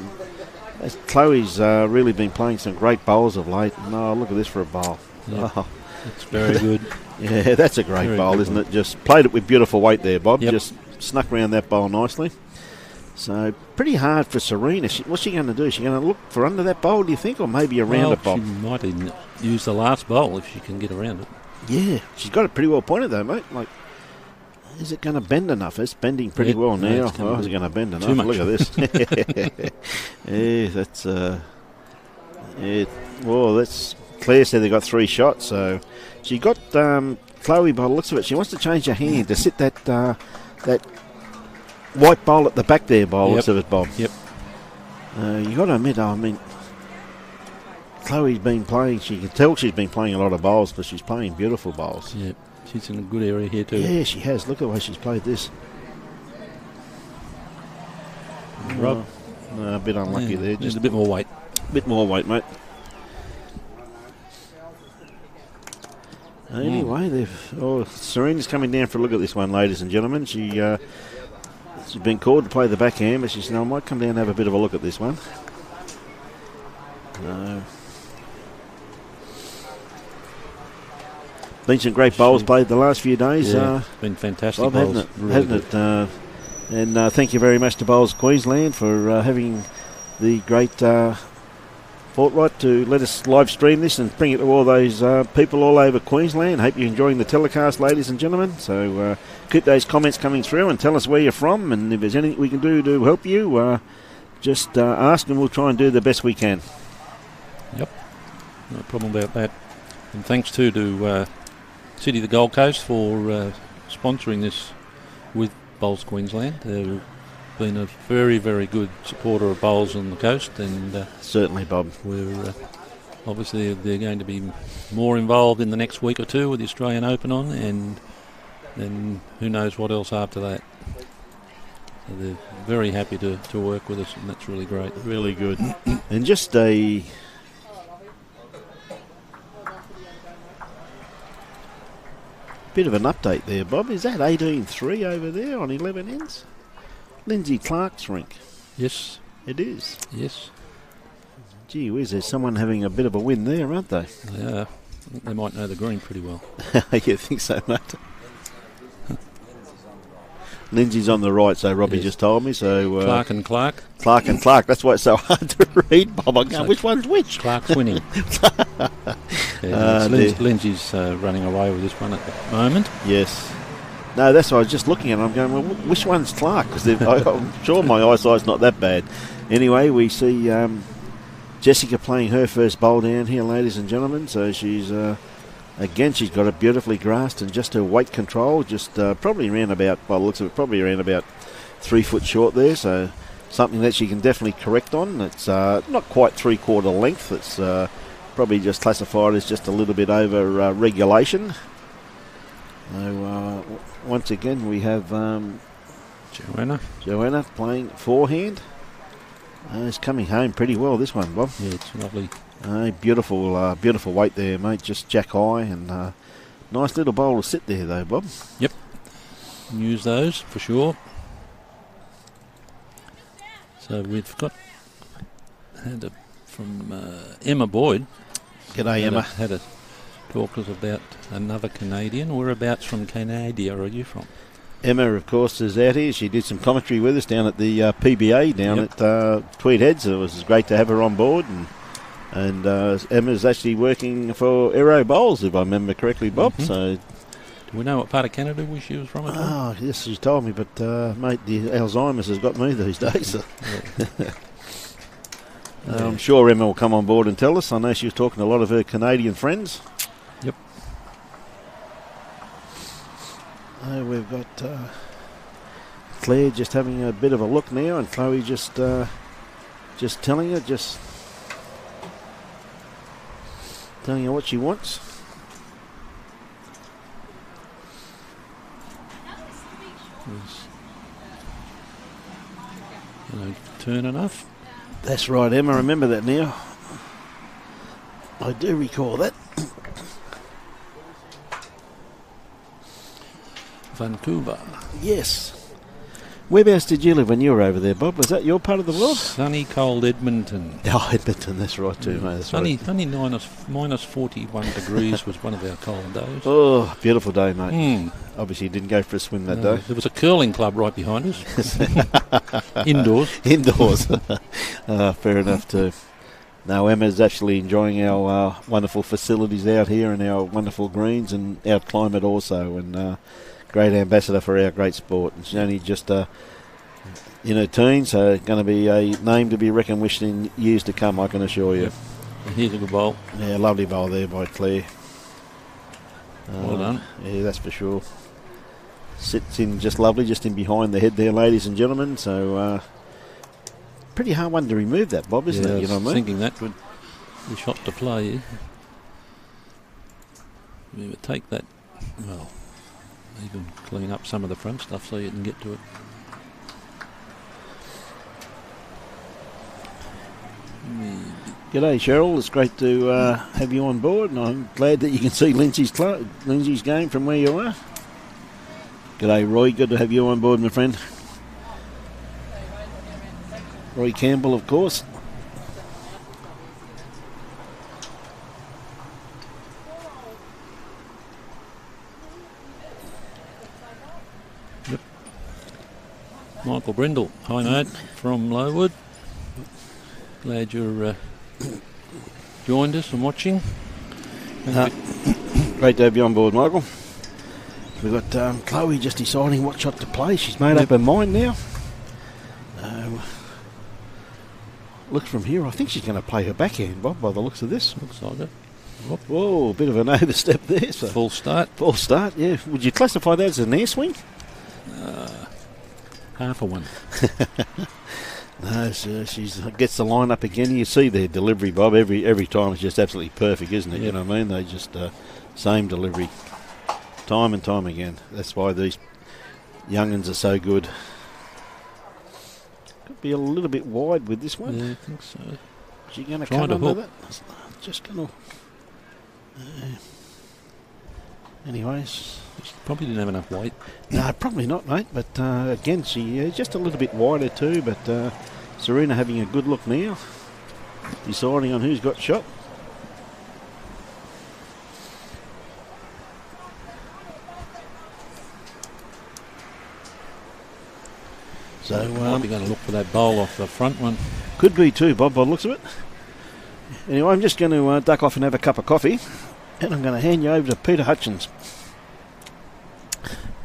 Chloe's really been playing some great bowls of late. No, look at this for a bowl. Yep. Oh. It's very good. Yeah, that's a great Very bowl, good isn't one. it? Just played it with beautiful weight there, Bob. Yep. Just snuck around that bowl nicely. So pretty hard for Serena. What's she going to do? Is she going to look for under that bowl, do you think, or maybe around it, Bob? She might even use the last bowl if she can get around it. Yeah, she's got it pretty well pointed though, mate. Like, is it going to bend enough? It's bending pretty Yeah, well no, now. it's gonna Is it going to bend enough? too much. Look at this. Yeah, that's. Yeah, well, that's. Claire said they got 3 shots, so she got Chloe by the looks of it. She wants to change her hand to sit that that white bowl at the back there by the looks of it, Bob. Yep. You got to admit, I mean, Chloe's been playing. She can tell she's been playing a lot of bowls, but she's playing beautiful bowls. Yeah, she's in a good area here too. Yeah, she has. Look at the way she's played this. Rob, A bit unlucky yeah, there. just a bit more weight. Bit more weight, mate. Anyway, Serena's coming down for a look at this one, ladies and gentlemen. She's been called to play the backhand, but she said, I might come down and have a bit of a look at this one. Been some great bowls played the last few days. Yeah, been fantastic Bob, bowls. hasn't it? Really Hasn't good. it? And thank you very much to Bowls Queensland for having the great forthright to let us live stream this and bring it to all those people all over Queensland. Hope you're enjoying the telecast, ladies and gentlemen. So keep those comments coming through and tell us where you're from, and if there's anything we can do to help you, just ask and we'll try and do the best we can. Yep, no problem about that. And thanks too to City of the Gold Coast for sponsoring this with Bowls Queensland. They've been a very, very good supporter of bowls on the coast, and Certainly, Bob. we're obviously they're going to be more involved in the next week or two with the Australian Open on, and then who knows what else after that. So they're very happy to work with us, and that's really great. Really good. And just a bit of an update there, Bob. Is that 18-3 over there on 11 ends? Lindsay Clark's rink. Yes, It is. yes, Gee whiz, there's someone having a bit of a win there, aren't they? they are. I think they might know the green pretty well. You think so, mate? Lindsay's on the right, so Robbie Yes. just told me. So Clark and Clark. Clark and Clark. That's why it's so hard to read, Bob. I'm going, So- which one's which? Clark's winning. Yeah, there. Lindsay's running away with this one at the moment. Yes. No, that's what I was just looking at. I'm going, well, which one's Clark? Because I'm sure my eyesight's not that bad. Anyway, we see Jessica playing her first bowl down here, ladies and gentlemen. So she's, again, she's got it beautifully grasped, and just her weight control, just probably around about, by the looks of it, probably around about 3 foot short there. So something that she can definitely correct on. It's not quite 3/4 length. It's probably just classified as just a little bit over regulation. So once again we have Joanna. playing forehand. It's coming home pretty well, this one, Bob. Yeah, it's lovely. Beautiful weight there, mate. Just jack high and Nice little bowl to sit there, though, Bob. Use those for sure. So we've had from Emma Boyd. G'day, Emma. Had a talk about another Canadian. Whereabouts from Canada are you from? Emma, of course, is out here. She did some commentary with us down at the PBA down at Tweed Heads. It was great to have her on board. And Emma's actually working for Aero Bowls, if I remember correctly, Bob. Mm-hmm. So, do we know what part of Canada she was from at all? oh, yes, she told me, but mate, the Alzheimer's has got me these days. So. I'm sure Emma will come on board and tell us. I know she was talking to a lot of her Canadian friends. Yep. We've got Claire just having a bit of a look now, and Chloe just telling her, telling her what she wants. Turn enough. That's right, Emma. Remember that now. I do recall that. Vancouver. Yes. Whereabouts did you live when you were over there, Bob? Was that your part of the world? Sunny, cold Edmonton. Oh, Edmonton, that's right too, mate. That's Sunny, right. only minus 41 degrees was one of our cold days. Oh, beautiful day, mate. Obviously, you didn't go for a swim that day. There was a curling club right behind us. Indoors. Indoors. Fair enough too. No, Emma's actually enjoying our wonderful facilities out here and our wonderful greens and our climate also, and great ambassador for our great sport. And she's only just in her teens, so going to be a name to be reckoned with in years to come, I can assure you. Yep. And here's a good bowl. Yeah, lovely bowl there by Claire. Well done. Yeah, that's for sure. Sits in just lovely, just in behind the head there, ladies and gentlemen. So pretty hard one to remove that, Bob, isn't it? You know what I mean? Thinking that would be shot to play. We would take that, well, even clean up some of the front stuff so you can get to it. G'day, Cheryl. It's great to have you on board, and I'm glad that you can see Lindsay's game from where you are. G'day, Roy. Good to have you on board, my friend. Roy Campbell, of course. Yep. Michael Brindle, hi mate, from Lowood. Glad you're joined us and watching. Great to have you on board, Michael. We've got Chloe just deciding what shot to play. She's made up her mind now. Looks from here, I think she's going to play her backhand, Bob, by the looks of this. Looks like it. Whoa, a bit of an overstep there. So. Full start. Full start, yeah. Would you classify that as an air swing? Half a one. No, so she gets the line up again. You see their delivery, Bob. Every time it's just absolutely perfect, isn't it? Yep. You know what I mean? They just same delivery, time and time again. That's why these young'uns are so good. Could be a little bit wide with this one. Yeah, I think so. Is she going to come under that? Just going to. Anyways. She probably didn't have enough weight. No, probably not, mate. But again, she just a little bit wider too. But Serena having a good look now, deciding on who's got shot. So might be going to look for that bowl off the front one. Could be too, Bob, by the looks of it. Anyway, I'm just going to duck off and have a cup of coffee, and I'm going to hand you over to Peter Hutchins.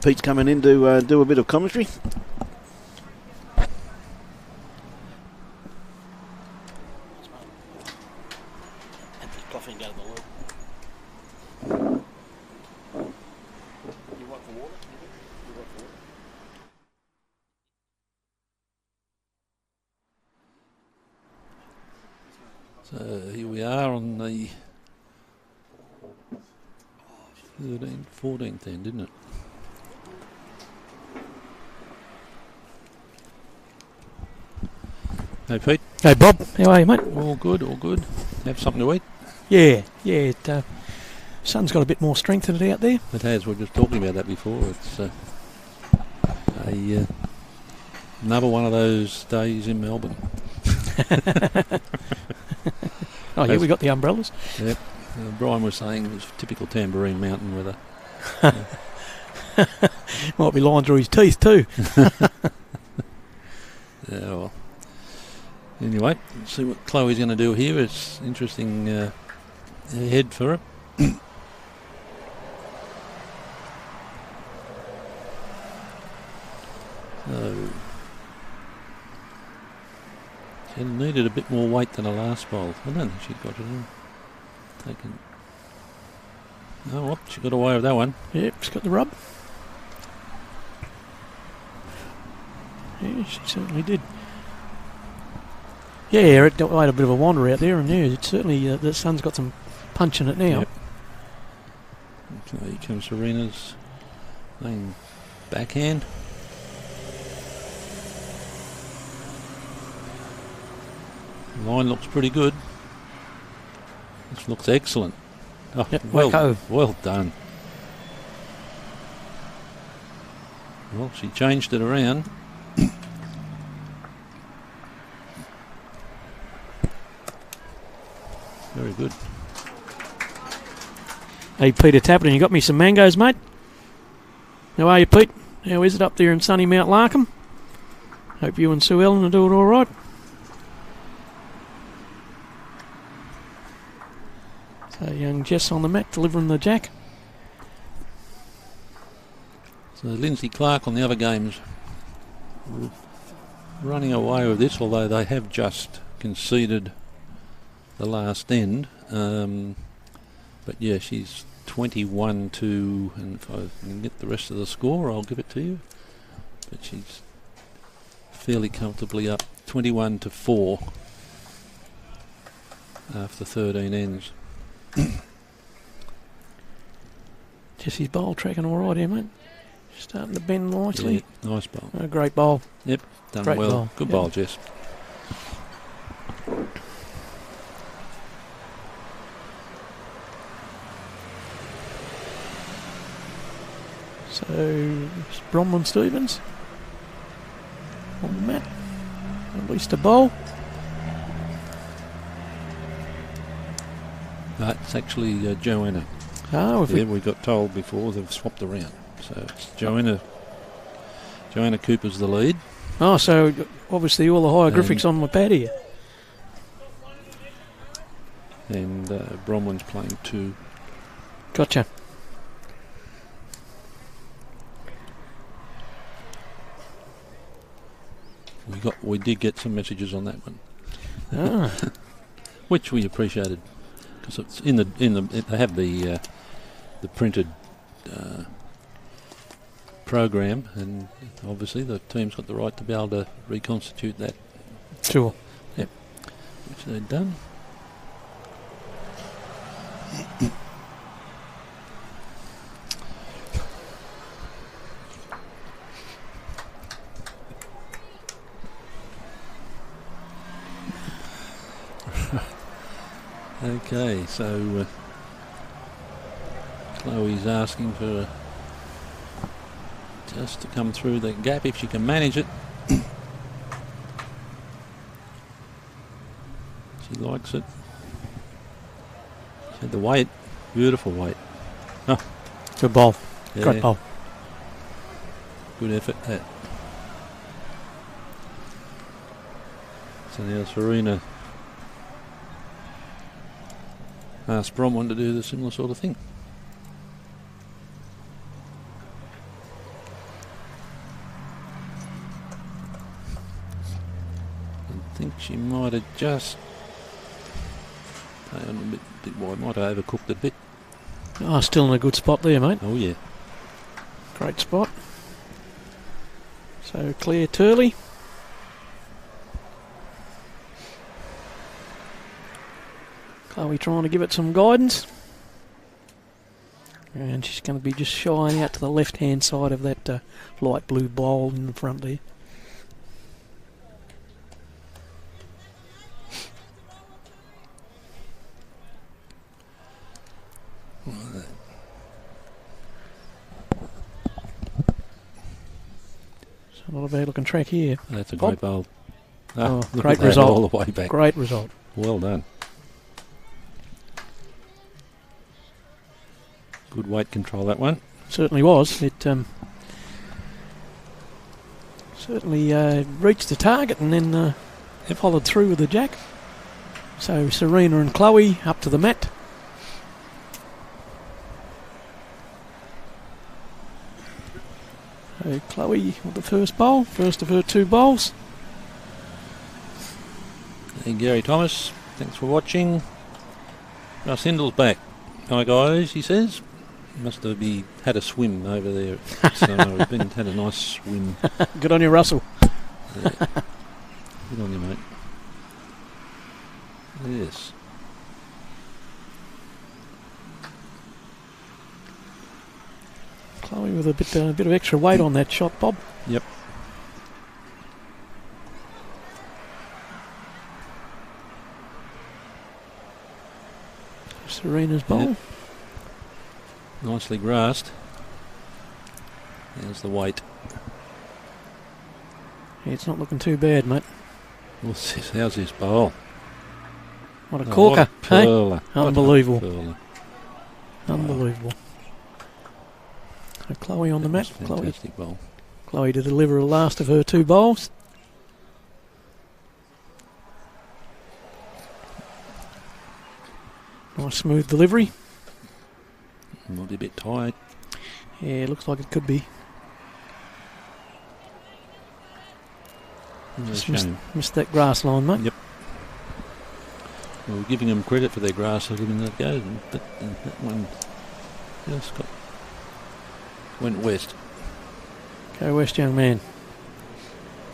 Pete's coming in to do a bit of commentary. So here we are on the 14th end, didn't it? Hey Pete. Hey Bob, how are you, mate? All good, all good. Have something to eat? Yeah. Sun's got a bit more strength in it out there. It has. We were just talking about that before. It's another one of those days in Melbourne. Oh, yeah, we got the umbrellas. Yep. Brian was saying it was typical Tambourine Mountain weather. Might be lying through his teeth too. Yeah, well. Anyway, let's see what Chloe's going to do here. It's interesting head for her. So, she needed a bit more weight than her last bowl. I don't think she got it all taken. Oh, well, she got away with that one. Yep, she's got the rub. Yeah, she certainly did. Yeah, it had a bit of a wander out there, and yeah, it certainly the Sun's got some punch in it now. Yep. So here comes Serena's playing backhand. Line looks pretty good. This looks excellent. Oh, Yep, well done. Well, she changed it around. Very good. Hey, Peter Tapperton, you got me some mangoes, mate? How are you, Pete? How is it up there in sunny Mount Larkham? Hope you and Sue Ellen are doing all right. So young Jess on the mat delivering the jack. So Lindsay Clark on the other games running away with this, although they have just conceded the last end. But yeah, she's 21-2, and if I can get the rest of the score, I'll give it to you. But she's fairly comfortably up 21-4 after 13 ends. Jessie's bowl tracking all right here, mate. Starting to bend nicely. Yeah, nice bowl. A great bowl. Yep, done Great well. bowl. Good Yep. bowl, Jess. So, it's Bronwyn Stevens on the mat. At least a bowl. It's actually Joanna. Oh, if Yeah, we got told before they've swapped around. So it's Joanna. Joanna Cooper's the lead. Oh, so obviously all the hieroglyphics on my pad here. And Bronwyn's playing 2. Gotcha. We did get some messages on that one, Ah, which we appreciated, because it's in the they have the printed program, and obviously the team's got the right to be able to reconstitute that, sure. which they've done. Okay, so Chloe's asking for just to come through the gap if she can manage it. She likes it. She had the weight, beautiful weight. Good bowl. Yeah, Great bowl. good effort that. So now Serena asked Bronwyn to do the similar sort of thing. I think she might have just played on a bit wide, might have overcooked it a bit. Oh, still in a good spot there, mate. Oh yeah. Great spot. So Claire Turley. Chloe trying to give it some guidance. And she's going to be just shying out to the left-hand side of that light blue bowl in the front there. It's not a bad looking track here. That's a great bowl. Oh, Look great at that, result. all the way back. Great result. Well done. Good weight control, that one. Certainly was. It certainly reached the target and then followed through with the jack. So Serena and Chloe up to the mat. So Chloe with the first bowl, first of her 2 bowls. And Gary Thomas, thanks for watching. Russ Hindle's back. Hi guys, he says. Must have had a swim over there. So we've had a nice swim. Good on you, Russell. Yeah. Good on you, mate. Yes. Chloe with a bit of extra weight on that shot, Bob. Yep. Serena's bowl. Yep. Nicely grassed. There's the weight. Yeah, it's not looking too bad, mate. What's this? How's this bowl? What a Oh, corker, what a hey? perler. What a Unbelievable. perler. Unbelievable. So Chloe on the mat. That's a fantastic bowl. Chloe to deliver the last of her 2 bowls. Nice smooth delivery. Might be a bit tired. Yeah, looks like it could be. Just missed that grass line, mate. Yep. We were giving them credit for their grass, so giving that go, but that one just went west. Go west, young man.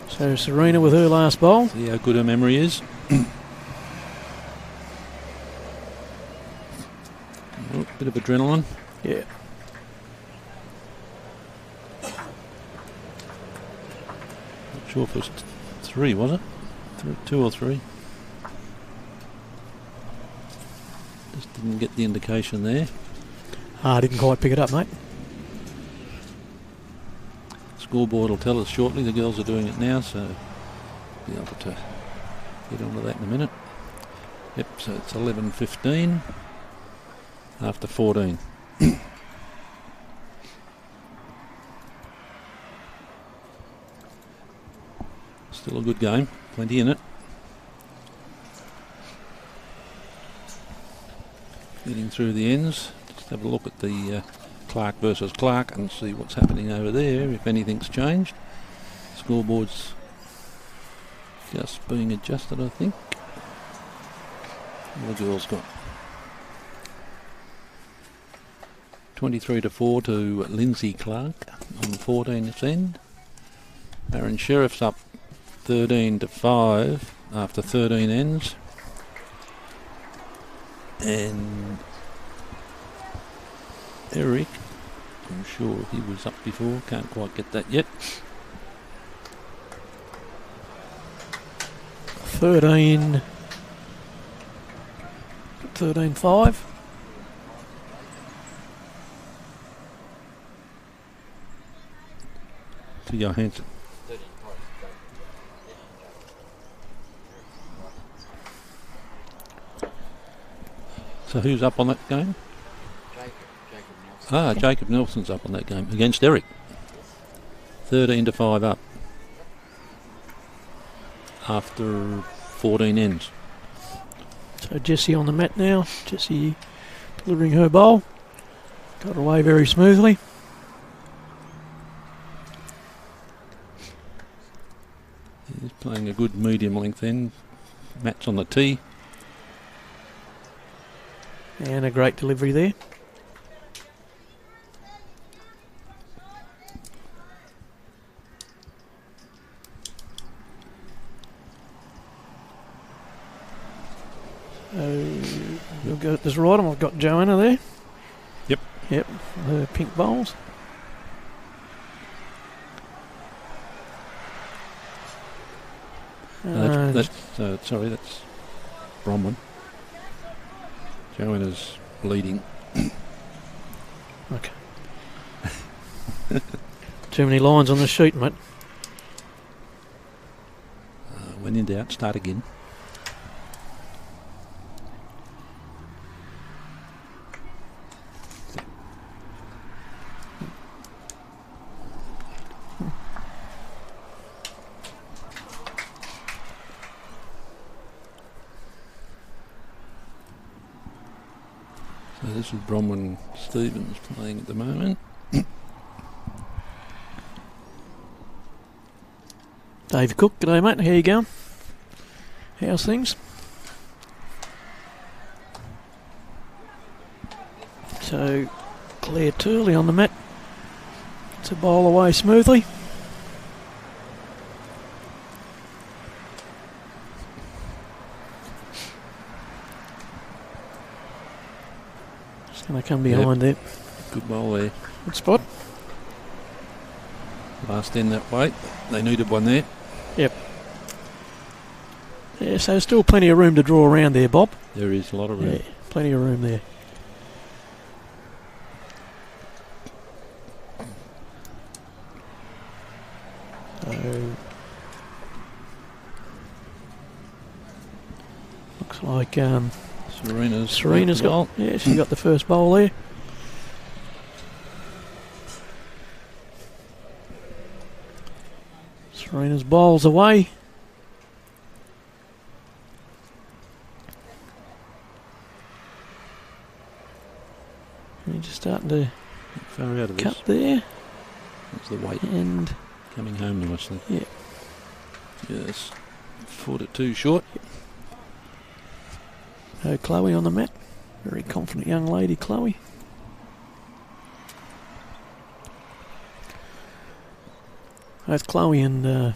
So Serena with her last bowl. See how good her memory is. Oh, bit of adrenaline. Yeah. Not sure if it was 3, was it? 2 or 3. Just didn't get the indication there. I didn't quite pick it up, mate. Scoreboard will tell us shortly. The girls are doing it now, so be able to get onto that in a minute. Yep, so it's 11:15 after 14. Still a good game, plenty in it. Getting through the ends. Just have a look at the Clark versus Clark and see what's happening over there, if anything's changed. Scoreboard's just being adjusted, I think. What the girls got? 23-4 to Lindsay Clark on 14th end. Aaron Sheriff's up 13-5 after 13 ends. And Eric, I'm sure he was up before, can't quite get that yet. 13-5. To Johansson. So who's up on that game? Jacob Nelson's up on that game against Eric. 13-5 up after 14 ends. So Jessie on the mat now. Jessie delivering her bowl. Got away very smoothly. He's playing a good medium length end. Matt's on the tee. And a great delivery there. We'll go this right, and I've got Joanna there. Yep, her pink bowls. That's Bromwell. Joanna's bleeding. Okay. Too many lines on the sheet, mate. When in doubt, start again. So this is Bronwyn Stevens playing at the moment. Dave Cook, g'day mate, how you going? How's things? So, Claire Turley on the mat. To bowl away smoothly. Just going to come behind there. Good bowl there. Good spot. Last end that way. They needed one there. Yep. Yeah, so still plenty of room to draw around there, Bob. There is a lot of room. Yeah, plenty of room there. So, looks like Serena's got. Yeah, she got the first bowl there. Serena's bowls away. And just starting to Far out of cut this. there. That's the weight And coming home nicely. yeah. Yes. Fought it too short. Chloe on the mat. Very confident young lady, Chloe. Both Chloe and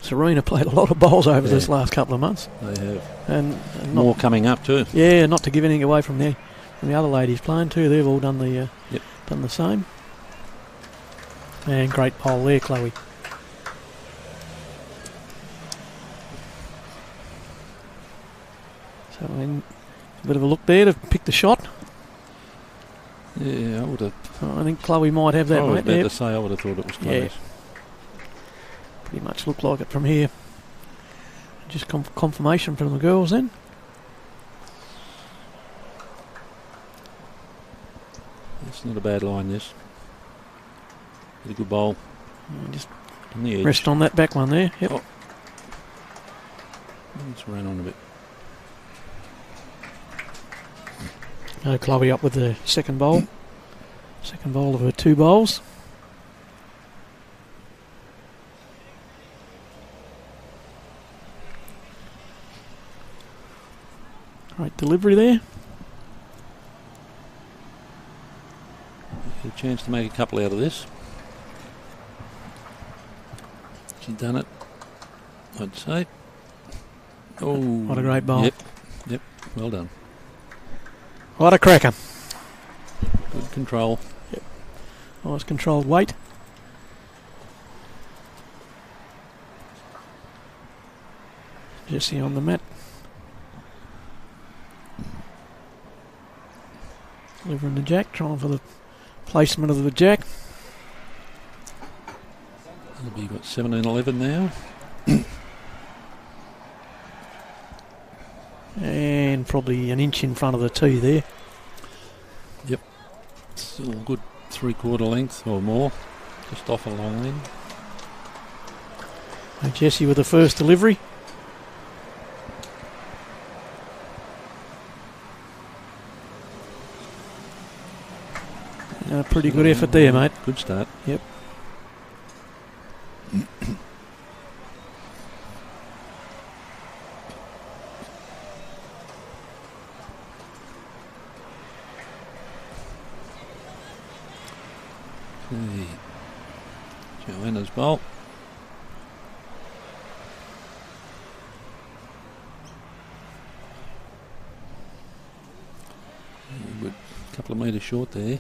Serena played a lot of bowls over this last couple of months. They have. And More coming up too. yeah, not to give anything away from the other ladies playing too. They've all done the done the same. And great bowl there, Chloe. So a bit of a look there to pick the shot. Yeah, I would have. I think Chloe might have that, I was mate. about Yep. to say I would have thought it was close. Yeah. Pretty much looked like it from here. Just confirmation from the girls then. It's not a bad line, this. Pretty good bowl. Just On the edge. rest on that back one there. Yep. Oh. Let's run on a bit. Chloe up with the second bowl. Second bowl of her two bowls. Great delivery there. A chance to make a couple out of this. She's done it, I'd say. Oh, What a great bowl. Yep, well done. What a cracker. Good control. Nice controlled weight. Jessie on the mat. Delivering the jack, trying for the placement of the jack. It'll be, what, 17-11 now? And probably an inch in front of the tee there. Yep. Still a good 3/4 length or more. Just off a long end. Jessie with the first delivery. Pretty good effort there, mate. Good start. Yep. Okay. Joanna's bowl. Good. Couple of metres short there.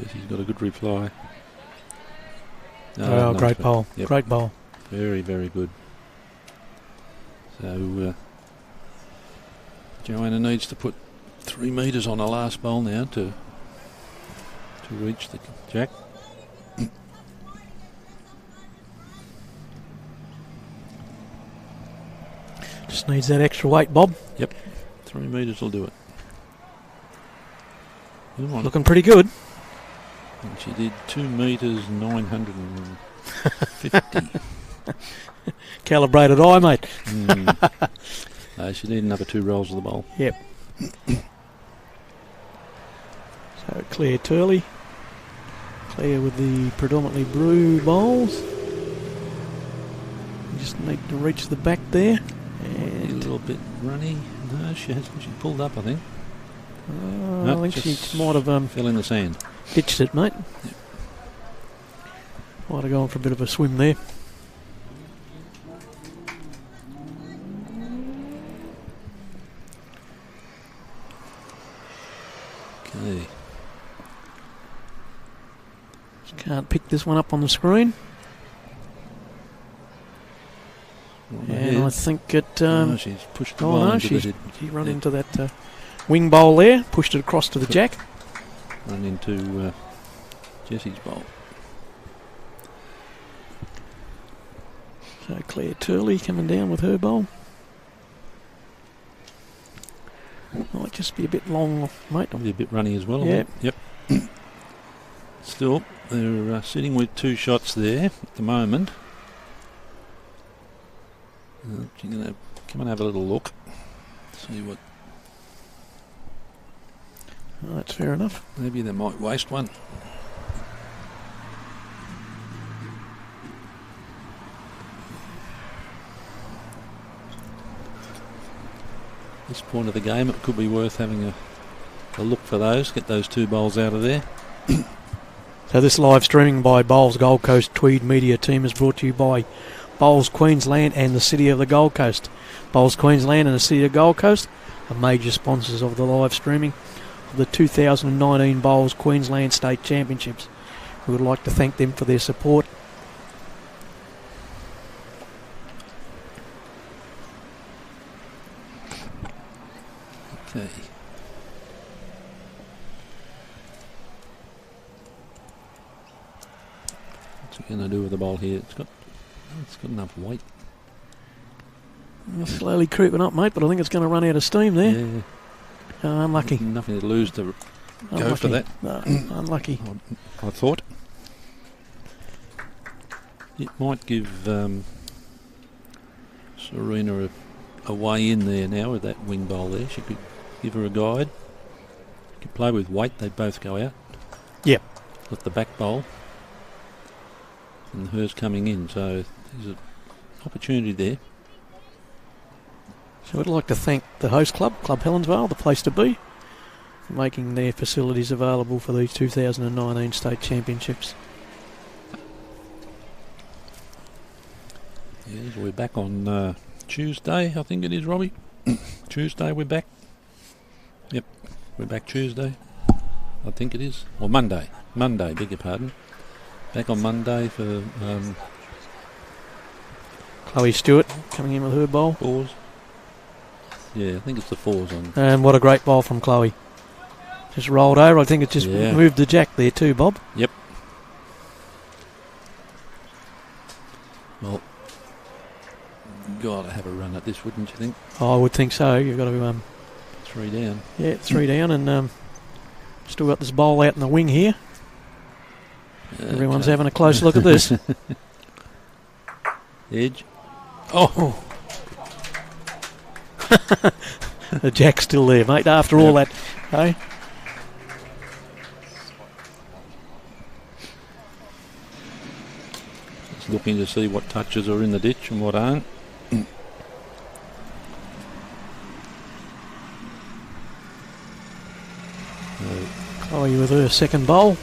Yes, he's got a good reply. Oh, great bowl. Yep. Great bowl. Very, very good. So Joanna needs to put 3 metres on the last bowl now to reach the jack. Just needs that extra weight, Bob. Yep, 3 metres will do it. Come on. Looking pretty good. And she did 2 metres 950. Calibrated eye, mate. No, she needed another 2 rolls of the bowl. Yep. So Claire Turley. Claire with the predominantly blue bowls. You just need to reach the back there. And a little bit runny. No, she pulled up, I think. I think she might have fell in the sand. ditched it, mate. Yep. Might have gone for a bit of a swim there. Okay. Just can't pick this one up on the screen. And I think it... she's pushed the ball into the head. She run into that wing bowl there, pushed it across to the jack. Run into Jessie's bowl. So Claire Turley coming down with her bowl. Might just be a bit long, mate. Probably a bit runny as well. Yeah. Yep. Still, they're sitting with 2 shots there at the moment. She's going to come and have a little look. See what... Oh, that's fair enough. Maybe they might waste one. This point of the game, it could be worth having a look for those. Get those 2 bowls out of there. So this live streaming by Bowls Gold Coast Tweed Media Team is brought to you by Bowls Queensland and the City of the Gold Coast. Bowls Queensland and the City of Gold Coast are major sponsors of the live streaming of the 2019 Bowls Queensland State Championships. We would like to thank them for their support. Okay. What's it going to do with the bowl here? It's got enough weight. Slowly creeping up, mate, but I think it's going to run out of steam there. Yeah. Unlucky. Nothing to lose to go for that. No, unlucky. I thought. It might give Serena a way in there now with that wing bowl there. She could give her a guide. She could play with weight. They'd both go out. Yep. With the back bowl. And hers coming in. So there's an opportunity there. So I'd like to thank the host club, Club Helensvale, the place to be, for making their facilities available for these 2019 State Championships. Yes, we're back on Tuesday, I think it is, Robbie. Tuesday we're back. Yep, we're back Tuesday. I think it is. Or Monday. Monday, beg your pardon. Back on Monday for Chloe Stewart coming in with her bowl. 4s. Yeah, I think it's the 4s on. And what a great bowl from Chloe. Just rolled over. I think it just moved the jack there too, Bob. Yep. Well, you've got to have a run at this, wouldn't you think? Oh, I would think so. You've got to... 3 down. Yeah, 3 down, and still got this bowl out in the wing here. Everyone's having a close look at this. Edge. Oh! The jack's still there, mate, after all that. Hey? Just looking to see what touches are in the ditch and what aren't. Chloe with her second bowl.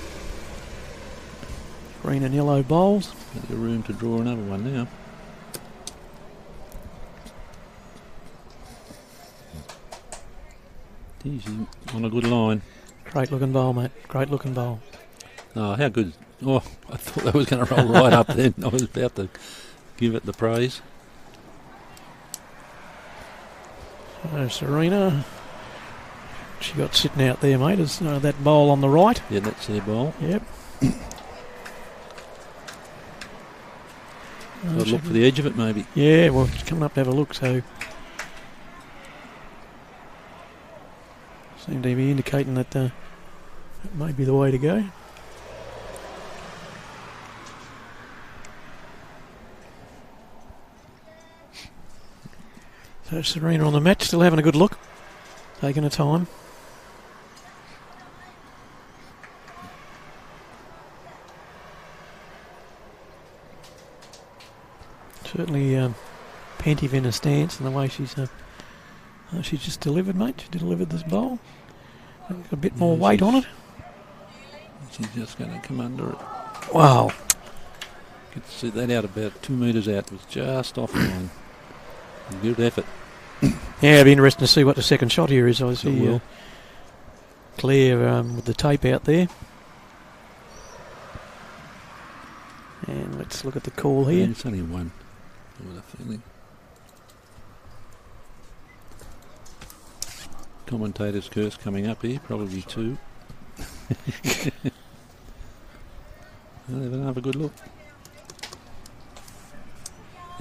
Green and yellow bowls. Plenty of room to draw another one now. He's on a good line. Great looking bowl, mate. Great looking bowl. Oh, how good. Oh, I thought that was going to roll right up then. I was about to give it the praise. So Serena, she got sitting out there, mate, is that bowl on the right. Yeah, that's their bowl. Yep. I'd look for the edge of it, maybe. Yeah, well, she's coming up to have a look, so seem to be indicating that that may be the way to go. So Serena on the mat, still having a good look, taking her time. Certainly pensive in her stance and the way she's just delivered, mate. She delivered this bowl. A bit more weight on it. She's just going to come under it. Wow. Get to see that out about 2 metres out. It was just off the line. Good effort. Yeah, it'll be interesting to see what the second shot here is. I see will. Claire with the tape out there. And let's look at the call here. Yeah, it's only one. With a feeling. Commentator's curse coming up here, probably 2. Well, they'll have a good look.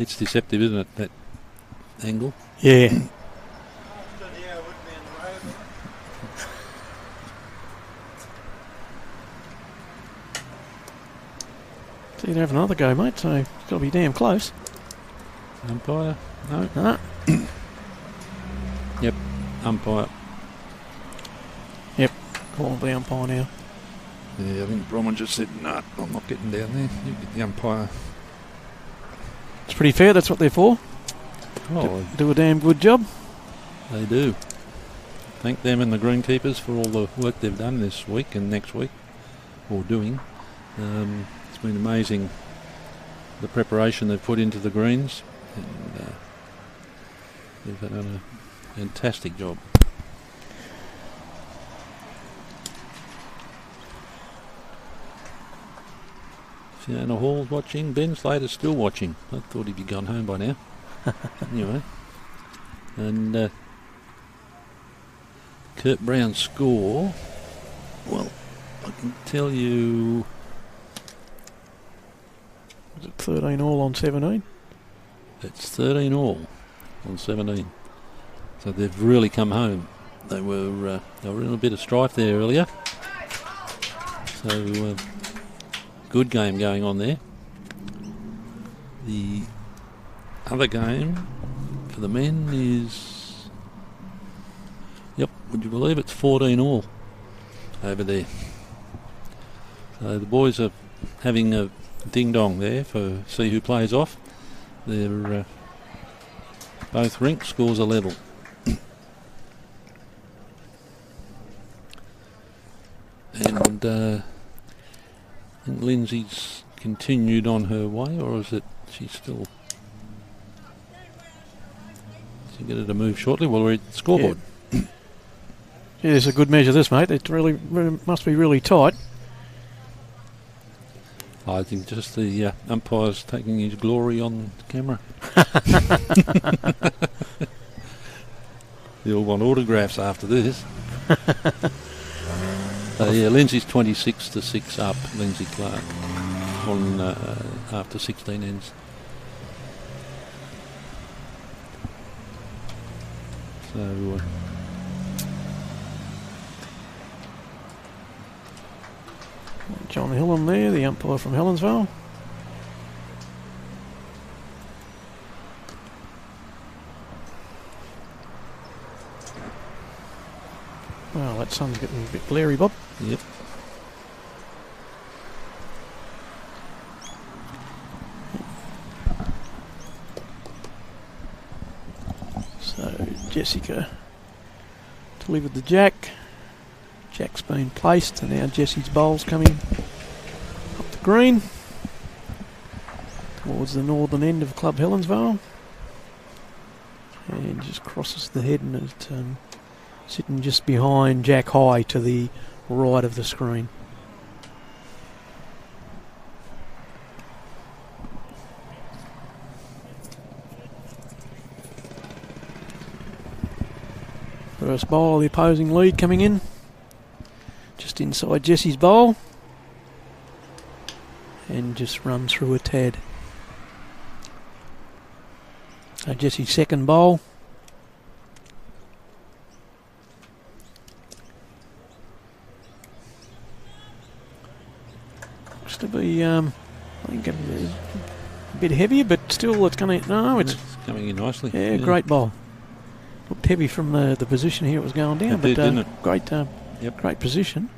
It's deceptive, isn't it, that angle? Yeah. So you'd have another go, mate, so it's got to be damn close. Umpire? No. No. Yep, umpire. Yep, call the umpire now. Yeah, I think Bromwich just said, no, I'm not getting down there. You get the umpire. It's pretty fair, that's what they're for. Oh, Do a damn good job. they do. Thank them and the greenkeepers for all the work they've done this week and next week, or doing. It's been amazing, the preparation they've put into the greens, and they've done a fantastic job. Fiona Hall's watching. Ben Slater's still watching. I thought he'd be gone home by now. Anyway. And Kurt Brown's score, well, I can tell you... Was it 13 all on 17? It's 13 all on 17. So they've really come home. They were in a bit of strife there earlier. So good game going on there. The other game for the men is, yep, would you believe it's 14 all over there. So the boys are having a ding-dong there for see who plays off. They're both rink scores are level. And I think Lindsay's continued on her way, or is it she's still... She get her to move shortly? We'll read the scoreboard. Yeah, it's a good measure this, mate. It really must be really tight. I think just the umpire's taking his glory on camera. You'll want autographs after this. Yeah, Lindsay's 26-6 up, Lindsay Clark, on after 16 ends. So John Hillam there, the umpire from Helensville. Well, that sun's getting a bit glary, Bob. yep. So Jessica delivered the jack. Jack's been placed, and now Jesse's bowl's coming up the green towards the northern end of Club Helensvale, and just crosses the head, and it's sitting just behind Jack High to the right of the screen. First bowl, the opposing lead coming in. Just inside Jesse's bowl. And just run through a tad. So Jesse's second bowl. Looks to be, I think, a bit heavier, but still it's going to... No, it's coming in nicely. Yeah, great bowl. Looked heavy from the position here it was going down, but didn't it? Great position.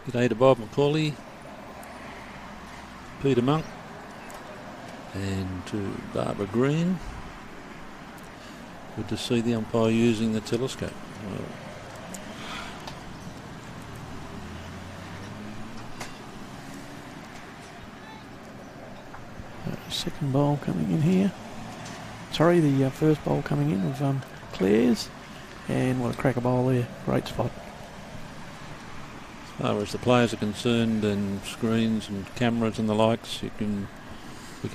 G'day to Bob McCauley, Peter Monk, and to Barbara Green. Good to see the umpire using the telescope. Well, second bowl coming in here. Sorry, the first bowl coming in of Claire's. And what a cracker bowl there. Great spot. As far as the players are concerned and screens and cameras and the likes, we can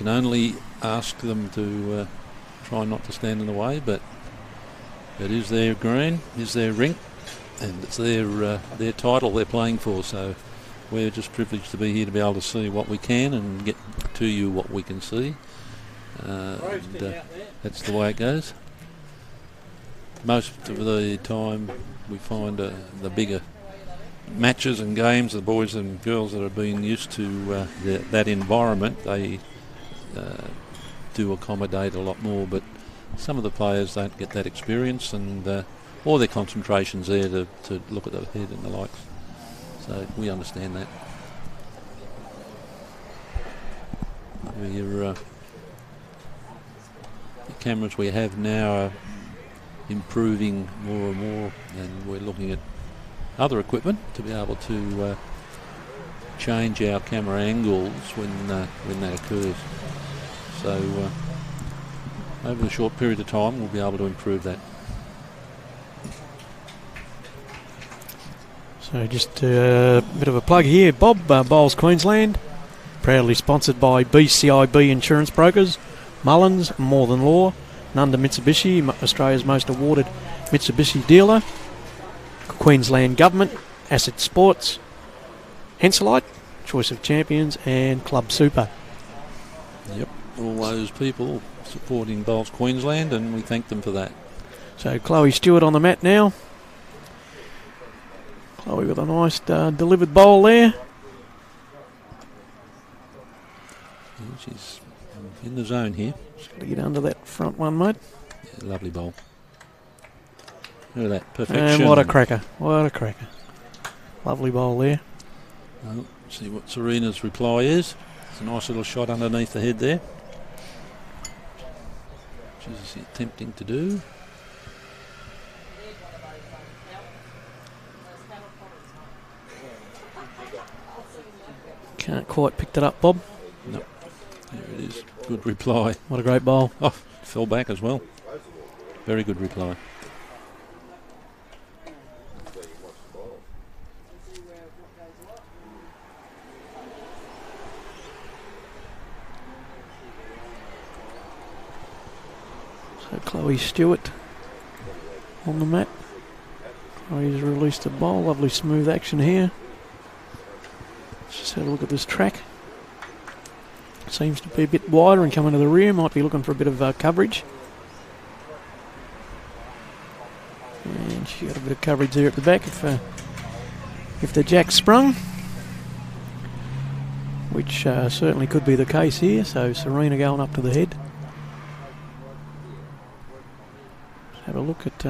only ask them to try not to stand in the way, but it is their green, is their rink, and it's their title they're playing for, so we're just privileged to be here to be able to see what we can and get to you what we can see. That's the way it goes. Most of the time we find the bigger matches and games, the boys and girls that have been used to that environment, they do accommodate a lot more, but some of the players don't get that experience, and or their concentration's there to look at the head and the likes. So we understand that. The cameras we have now are improving more and more, and we're looking at other equipment to be able to change our camera angles when that occurs. So over a short period of time we'll be able to improve that. So just a bit of a plug here. Bob, Bowls Queensland, proudly sponsored by BCIB Insurance Brokers, Mullins, More Than Law, Nunda Mitsubishi, Australia's most awarded Mitsubishi dealer, Queensland Government, Asset Sports, Henselite, Choice of Champions, and Club Super. Yep, all those people supporting Bowls Queensland, and we thank them for that. So Chloe Stewart on the mat now. Chloe with a nice delivered bowl there. Yeah, she's in the zone here. Just got to get under that front one, mate. Yeah, lovely bowl. Look at that, perfection. And what a cracker, what a cracker. Lovely bowl there. Well, see what Serena's reply is. It's a nice little shot underneath the head there. She's attempting to do. Can't quite pick that up, Bob. No, there it is. Good reply. What a great bowl. Oh, fell back as well. Very good reply. So Chloe Stewart on the mat. Chloe's released the bowl. Lovely smooth action here. Let's just have a look at this track. Seems to be a bit wider and coming to the rear. Might be looking for a bit of coverage. And she got a bit of coverage there at the back if the jack sprung, which certainly could be the case here. So Serena going up to the head. Let's have a look at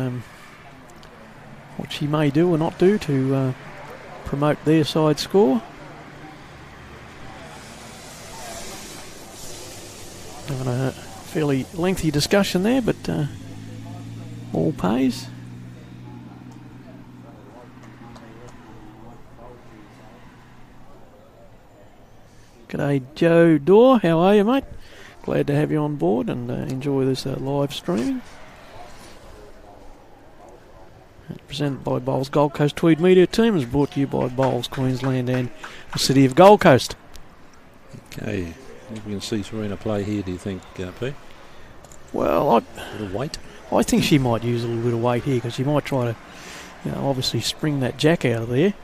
what she may do or not do to promote their side score. Having a fairly lengthy discussion there, but all pays. G'day Joe Dorr, how are you, mate? Glad to have you on board and enjoy this live streaming. Presented by Bowls Gold Coast Tweed Media Team, is brought to you by Bowls Queensland and the City of Gold Coast. Okay. If we can see Serena play here, do you think, Pete? Well, A little weight? I think she might use a little bit of weight here because she might try to, obviously spring that jack out of there.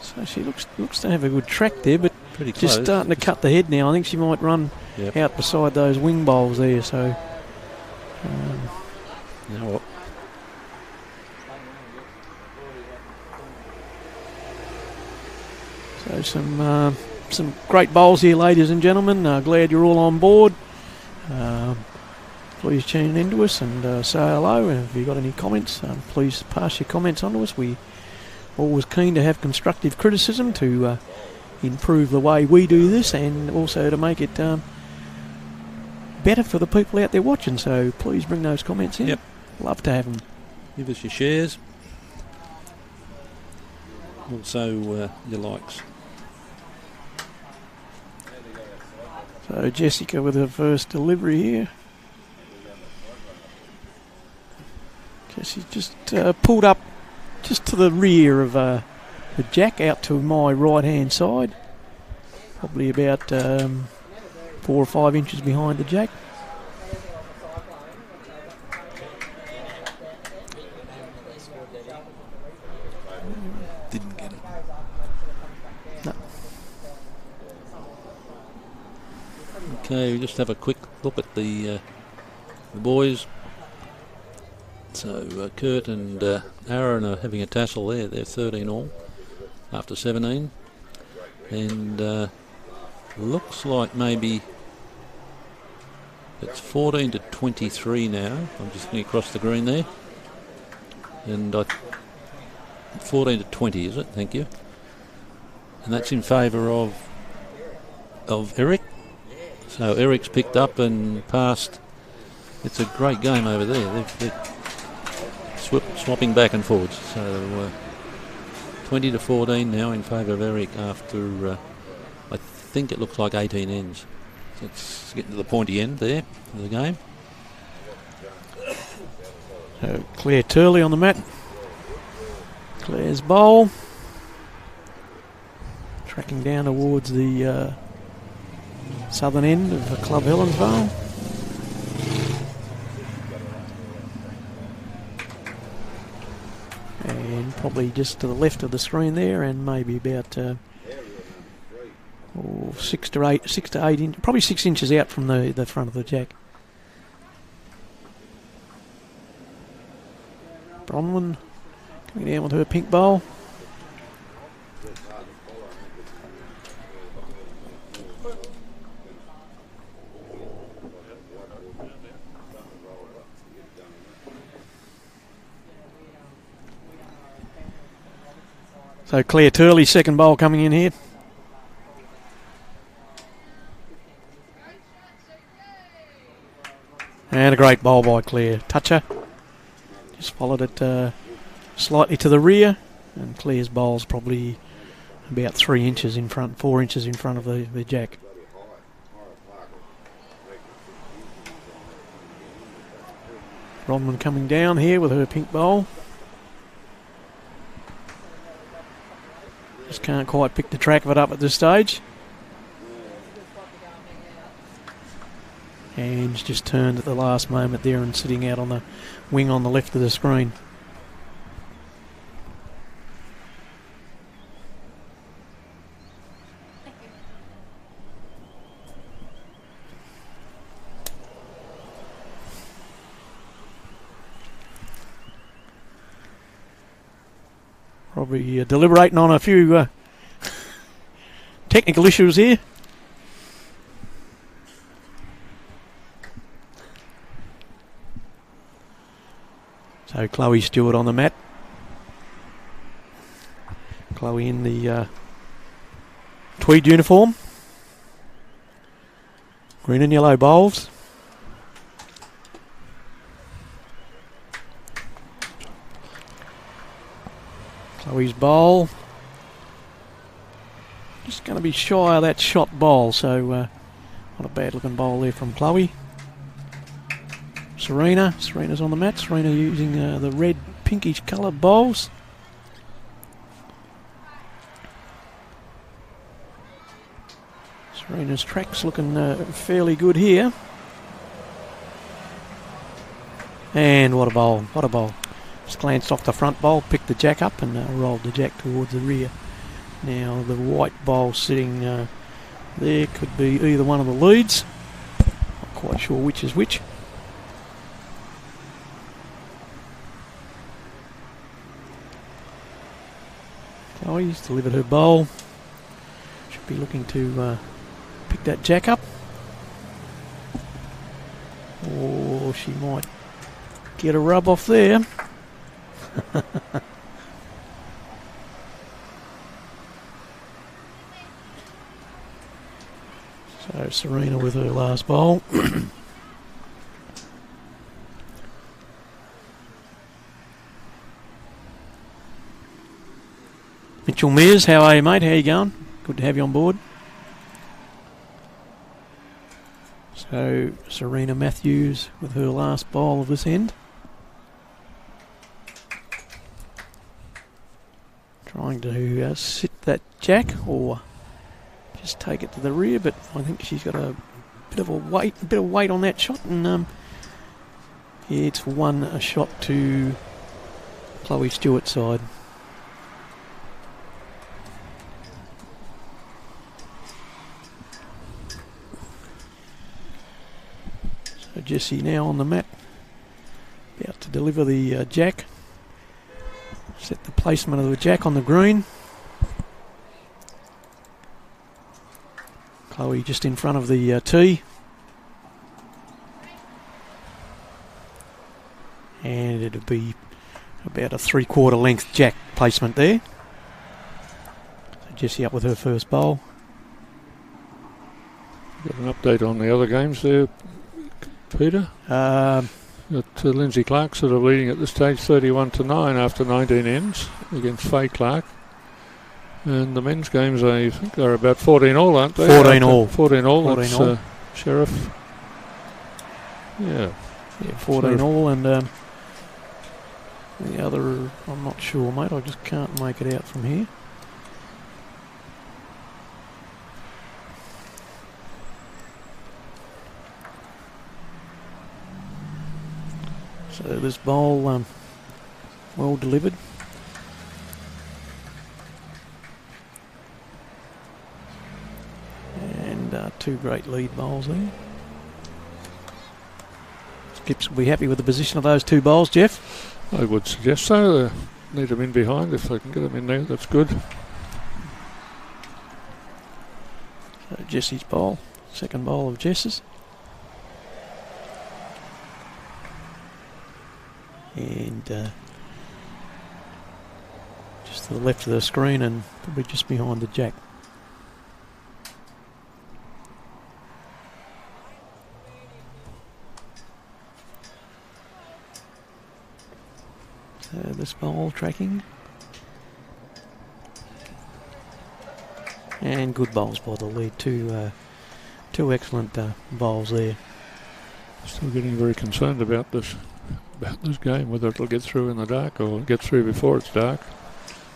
So she looks to have a good track there, but Pretty close. just starting to cut the head now. I think she might run out beside those wing bowls there. So, You know what? so some great bowls here, ladies and gentlemen. Glad you're all on board. Please tune in to us and say hello. And if you've got any comments, please pass your comments on to us. We always keen to have constructive criticism to improve the way we do this and also to make it better for the people out there watching. So please bring those comments in. Yep. Love to have them. Give us your shares. Also, your likes. So Jessica with her first delivery here. She's just pulled up just to the rear of the jack, out to my right hand side, probably about 4 or 5 inches behind the jack. Didn't get it. No. Okay, we just have a quick look at the boys. So Kurt and Aaron are having a tassel there. They're 13 all after 17. And looks like maybe it's 14 to 23 now. I'm just going across the green there. And 14 to 20, is it? Thank you. And that's in favour of Eric. So Eric's picked up and passed. It's a great game over there. They're swapping back and forwards. So 20 to 14 now in favour of Eric after I think it looks like 18 ends. So it's getting to the pointy end there of the game. So Claire Turley on the mat. Claire's bowl. Tracking down towards the southern end of the Club Helensvale. And probably just to the left of the screen there, and maybe about 6 to 8 inches, probably 6 inches out from the front of the jack. Bronwyn coming down with her pink bowl. So Claire Turley, second bowl coming in here. And a great bowl by Claire. Toucher. Just followed it slightly to the rear. And Claire's bowl's probably about 3 inches in front, 4 inches in front of the jack. Rodman coming down here with her pink bowl. Just can't quite pick the track of it up at this stage. And just turned at the last moment there and sitting out on the wing on the left of the screen. Probably deliberating on a few technical issues here. So Chloe Stewart on the mat. Chloe in the tweed uniform. Green and yellow bowls. Chloe's bowl. Just going to be shy of that shot bowl, so not a bad looking bowl there from Chloe. Serena's on the mat. Serena using the red pinkish coloured bowls. Serena's track's looking fairly good here. And what a bowl, what a bowl. Just glanced off the front bowl, picked the jack up and rolled the jack towards the rear. Now the white bowl sitting there could be either one of the leads. Not quite sure which is which. Chloe's delivered her bowl. Should be looking to pick that jack up. Or she might get a rub off there. So Serena with her last bowl. Mitchell Mears, how are you, mate? How you going? Good to have you on board. So Serena Matthews with her last bowl of this end. Trying to sit that jack or just take it to the rear, but I think she's got a bit of weight on that shot, and yeah, it's a shot to Chloe Stewart's side. So Jessie now on the mat, about to deliver the jack. Set the placement of the jack on the green. Chloe just in front of the tee. And it'll be about a 3/4 length jack placement there. So Jessie up with her first bowl. Got an update on the other games there, Peter? Got Lindsay Clark sort of leading at this stage 31-9 after 19 ends against Faye Clark. And the men's games, I think, are about 14 all, aren't they? 14 all. 14 all. 14 That's all. Sheriff. Yeah. Yeah, 14 all, and the other, I'm not sure, mate. I just can't make it out from here. So this bowl, well delivered. And two great lead bowls there. Skips will be happy with the position of those two bowls, Jeff. I would suggest so. Need them in behind if they can get them in there. That's good. So Jessie's bowl, second bowl of Jess's. And just to the left of the screen and probably just behind the jack. So this bowl tracking. And good bowls by the lead. Two excellent bowls there. Still getting very concerned about this game, whether it'll get through in the dark or get through before it's dark.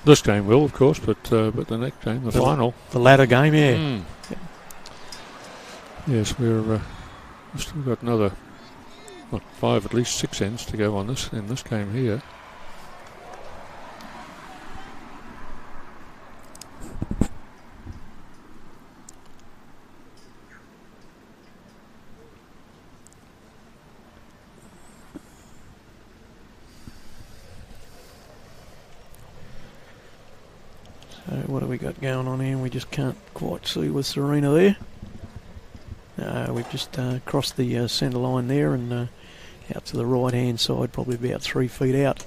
This game will, of course, but the next game, the final. The latter game, yeah. Yep. Yes, we've still got another, what, 5, at least 6 ends to go on this in this game here. So what have we got going on here? We just can't quite see with Serena there. We've just crossed the centre line there and out to the right hand side, probably about 3 feet out.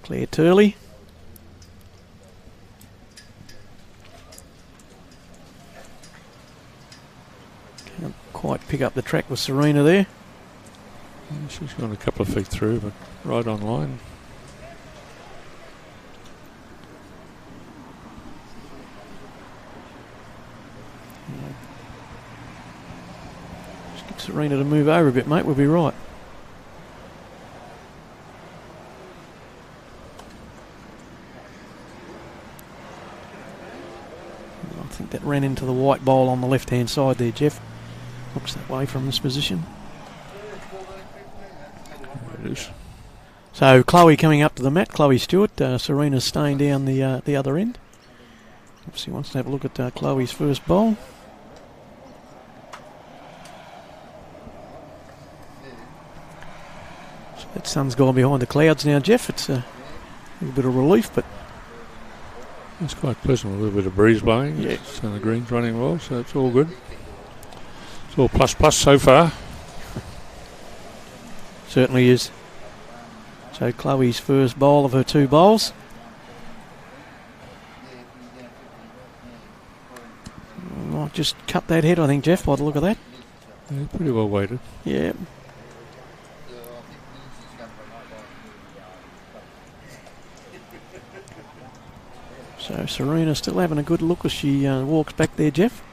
Claire Turley. Can't quite pick up the track with Serena there. Yeah, she's gone a couple of feet through, but right on line. Just get Serena to move over a bit, mate. We'll be right. think that ran into the white bowl on the left-hand side there, Jeff. Looks that way from this position. There it is. So Chloe coming up to the mat. Chloe Stewart. Serena's staying down the other end. Obviously wants to have a look at Chloe's first bowl. So that sun's gone behind the clouds now, Jeff. It's a little bit of relief, but It's quite pleasant, a little bit of breeze blowing. Yeah. So the green's running well, so it's all good. It's all plus so far. certainly is. So Chloe's first bowl of her 2 bowls. Might just cut that head, I think, Jeff, by the look of that. Yeah, pretty well weighted. Yeah. So Serena still having a good look as she walks back there, Jeff.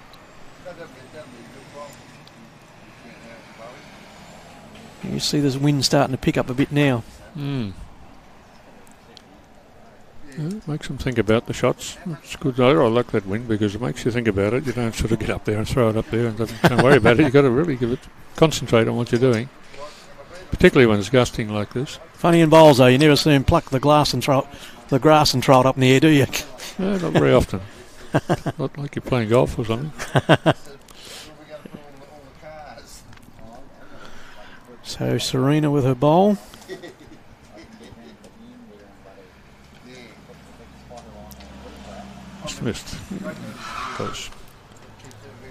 You see this wind starting to pick up a bit now. Yeah, it makes them think about the shots. It's good. I like that wind because it makes you think about it. You don't sort of get up there and throw it up there and don't worry about it. You've got to really concentrate on what you're doing, particularly when it's gusting like this. Funny in bowls though, you never see them pluck the grass and throw it up in the air, do you? No, not very often. Not like you're playing golf or something. So Serena with her bowl. Just missed. Close.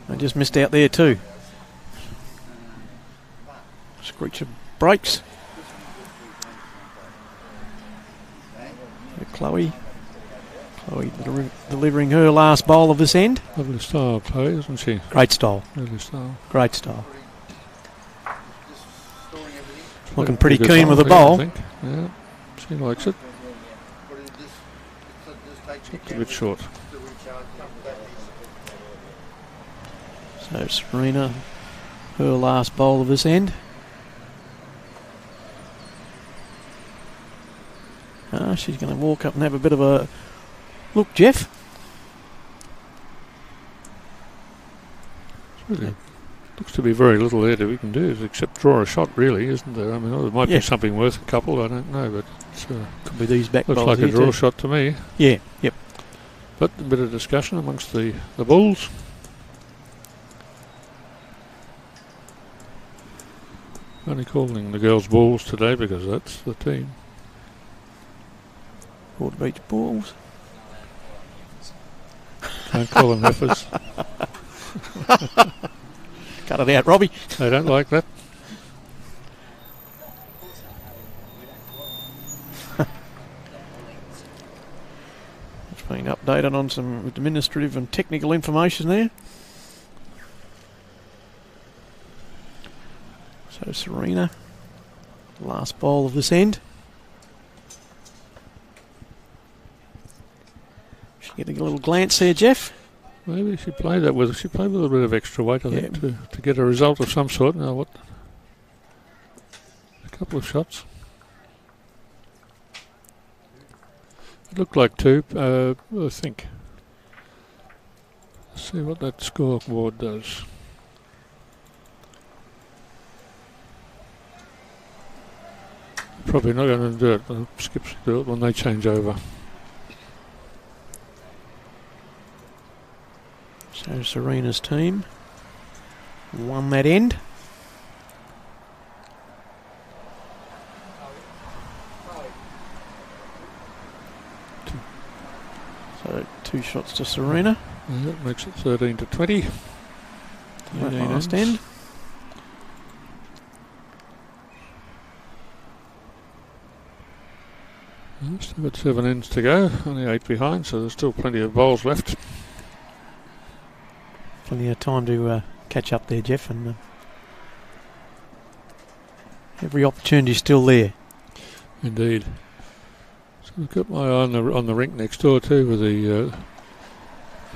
I just missed out there too. Screecher breaks. Chloe delivering her last bowl of this end. Lovely style play, isn't she? Great style. Lovely style. Great style. Looking pretty Good keen style, with the I bowl. think. Yeah, she likes it. It's a bit short. So Serena, her last bowl of this end. She's going to walk up and have a bit of a look, Jeff. Really looks to be very little there that we can do except draw a shot, really, isn't there? I mean, there might be something worth a couple, I don't know, but it's, could be these back looks bowls like a here draw too. shot to me. Yeah, yep. But a bit of discussion amongst the bulls. Only calling the girls bulls today because that's the team. Water Beach Bulls. Don't call them heifers. Cut it out, Robbie. They don't like that. It's been updated on some administrative and technical information there. So Serena, last bowl of this end. She's getting a little glance there, Jeff. Maybe she played that with. She played with a bit of extra weight, I think, to get a result of some sort. Now what? A couple of shots. It looked like 2. I think. Let's see what that scoreboard does. Probably not going to do it. The skips do it when they change over. So Serena's team won that end. So 2 shots to Serena. And that makes it 13 to 20. That last end. Still got 7 ends to go, only 8 behind, so there's still plenty of bowls left. Plenty of time to catch up there, Jeff, and every opportunity still there. Indeed. So I've got my eye on the rink next door too with the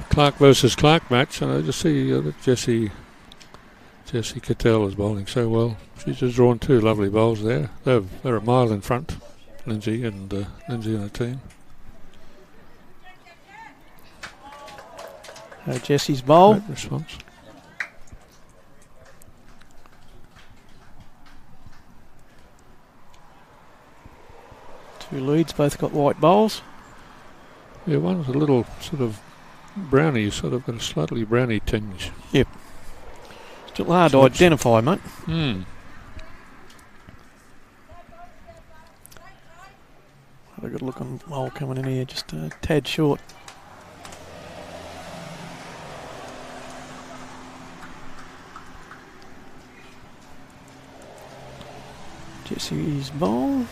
Clark versus Clark match, and I just see that Jessie Cattell is bowling so well. She's just drawn 2 lovely bowls there. They're a mile in front, Lindsay and her team. Jesse's bowl. Great response. Two leads, both got white bowls. Yeah, one's a little sort of brownie, sort of got a slightly brownie tinge. Still hard So to it's- identify, mate. Had a good looking bowl coming in here, just a tad short. Jesse's bowl.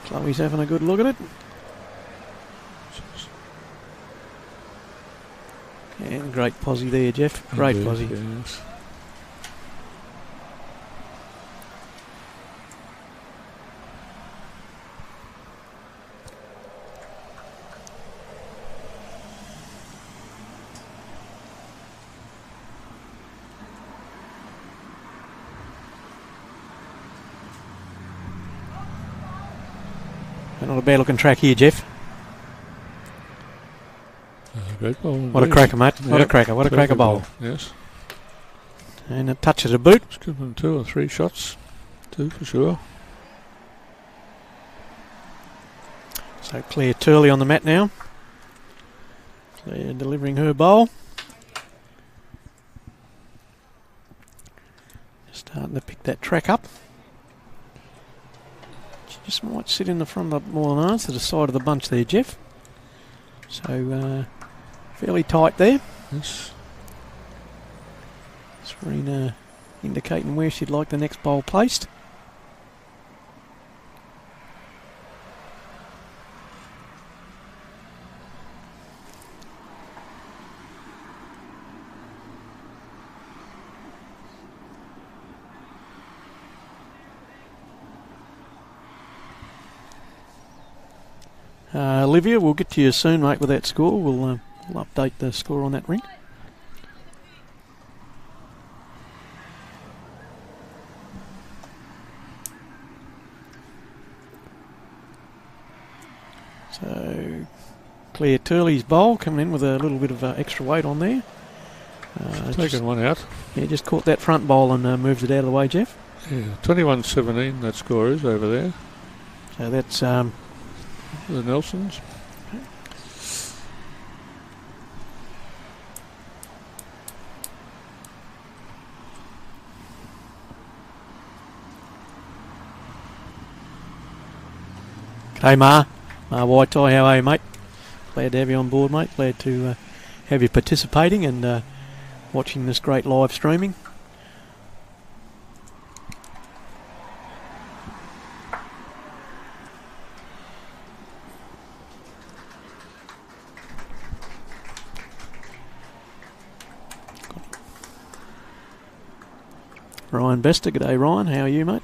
Chloe's having a good look at it. And great posie there, Jeff. Great Indeed, posie. yes. Not a bad looking track here, Jeff. Great bowl. What a indeed. cracker, mate. What a Yep, cracker. What a cracker terrific bowl. Yes. And a touch of the boot. Let's give them 2 or 3 shots. 2 for sure. So Claire Turley on the mat now. Claire delivering her bowl. Starting to pick that track up. She just might sit in the front of the more than ours, to the side of the bunch there, Jeff. So fairly tight there. Yes. Serena indicating where she'd like the next bowl placed. Olivia, we'll get to you soon, mate, with that score. We'll update the score on that ring. So Claire Turley's bowl coming in with a little bit of extra weight on there. Taking one out. Yeah, just caught that front bowl and moved it out of the way, Jeff. Yeah, 21-17 that score is over there. So that's The Nelsons. G'day, Ma. Ma White Tie, how are you, mate? Glad to have you on board, mate. Glad to have you participating and watching this great live streaming. Ryan Bester, g'day Ryan, how are you, mate?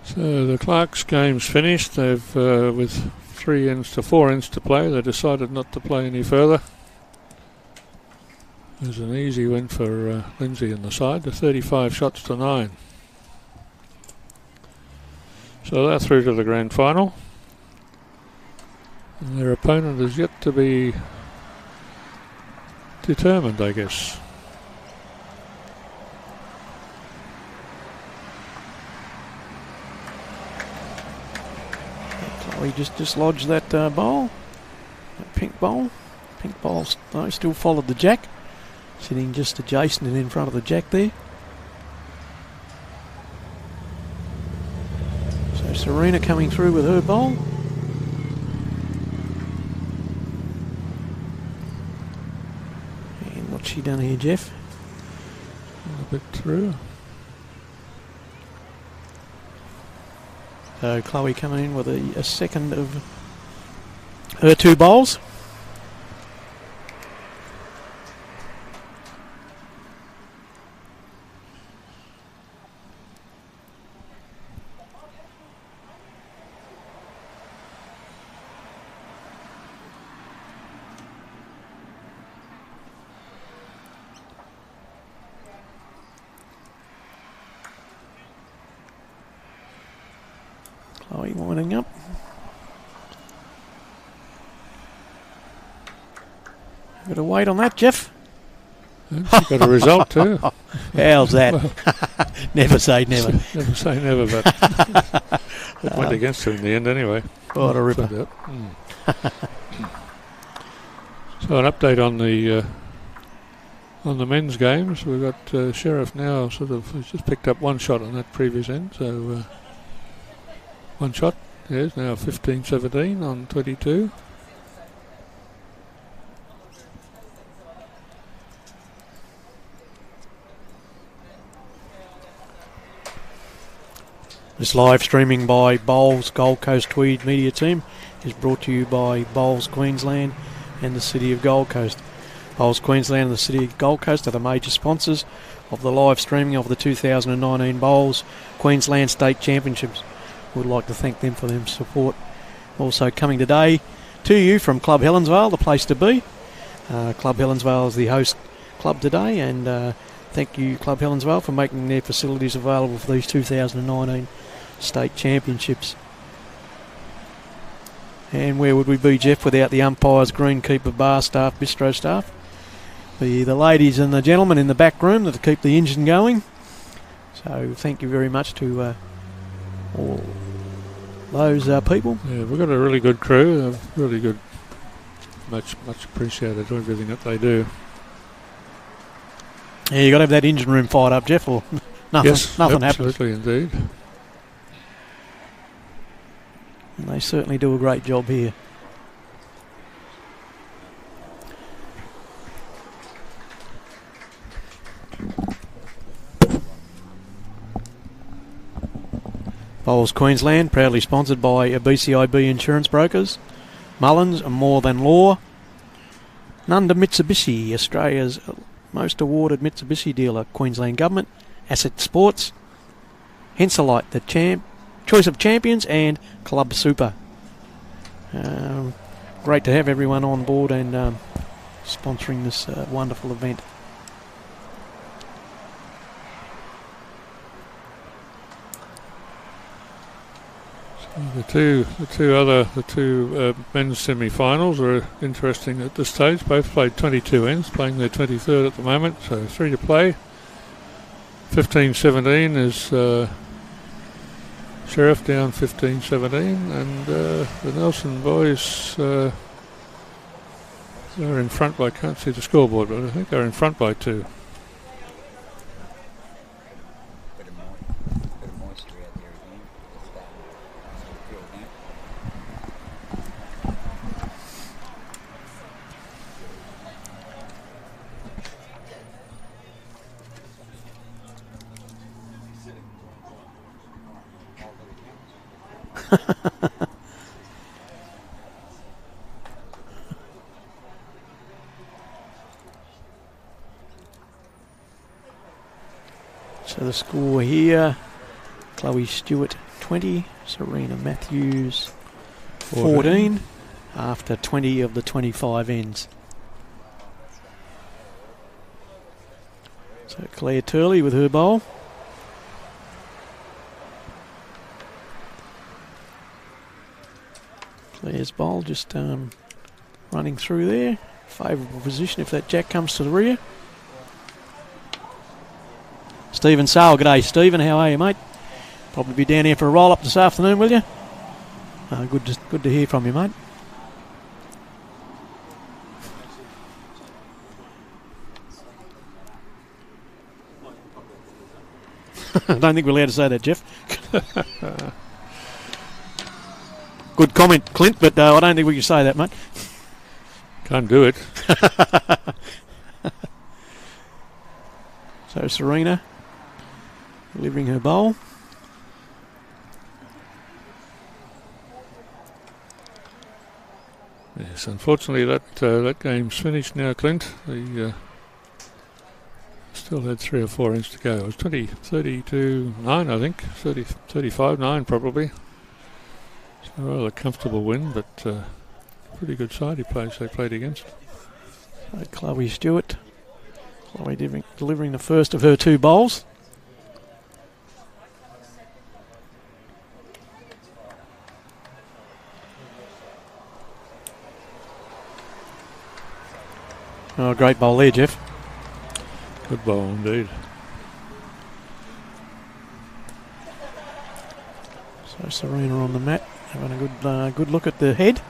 So the Clarks game's finished. They've, with 4 ends to play, they decided not to play any further. It was an easy win for Lindsay and the side, to 35 shots to 9. So they're through to the grand final. And their opponent is yet to be determined, I guess. We just lodged that bowl, that pink bowl. Pink bowl still followed the jack, sitting just adjacent and in front of the jack there. So Serena coming through with her bowl. And what's she done here, Jeff? A bit through. So Chloe coming in with a second of her 2 bowls. Chloe winding up. A bit of weight on that, Jeff. And she got a result too. How's that? Never say never. Never say never, but it went against her in the end anyway. What a ripper. So an update on the men's games. We've got Sheriff now he's just picked up one shot on that previous end. So one shot. Yes, now 15-17 on 22. This live streaming by Bowls Gold Coast Tweed Media Team is brought to you by Bowls Queensland and the City of Gold Coast. Bowls Queensland and the City of Gold Coast are the major sponsors of the live streaming of the 2019 Bowls Queensland State Championships. We'd like to thank them for their support. Also coming today to you from Club Helensvale, the place to be. Club Helensvale is the host club today, and thank you Club Helensvale for making their facilities available for these 2019 State Championships. And where would we be, Jeff, without the umpires, greenkeeper, bar staff, bistro staff? The ladies and the gentlemen in the back room that keep the engine going. So thank you very much to all those people. Yeah, we've got a really good crew. Really good. Much appreciated everything that they do. Yeah, you got to have that engine room fired up, Jeff, or nothing happens. Absolutely, indeed. And they certainly do a great job here. Bowls Queensland, proudly sponsored by BCIB Insurance Brokers, Mullins and More Than Law, Nunda Mitsubishi, Australia's most awarded Mitsubishi dealer, Queensland Government, Asset Sports, Henselite, the Choice of Champions, and Club Super. Great to have everyone on board and sponsoring this wonderful event. The two men's semi-finals are interesting at this stage. Both played 22 ends, playing their 23rd at the moment, so 3 to play. 15-17 is Sheriff down 15-17, and the Nelson boys are in front by, I can't see the scoreboard, but I think they're in front by 2. So the score here, Chloe Stewart 20, Serena Matthews 14 after 20 of the 25 ends. So Claire Turley with her bowl. Claire's bowl just running through there. Favourable position if that jack comes to the rear. Stephen Sale, g'day Stephen, how are you mate? Probably be down here for a roll up this afternoon, will you? Good to hear from you mate. I don't think we're allowed to say that, Jeff. Good comment, Clint, but I don't think we can say that, mate. Can't do it. So Serena delivering her bowl. Yes, unfortunately that game's finished now, Clint. They still had 3 or 4 ends to go. It was 32-9, I think. 35-9 probably. So a rather comfortable win, but pretty good side they played against. Chloe Stewart. Chloe delivering the first of her 2 bowls. Oh, great bowl there, Jeff. Good bowl indeed. So Serena on the mat, having a good look at the head.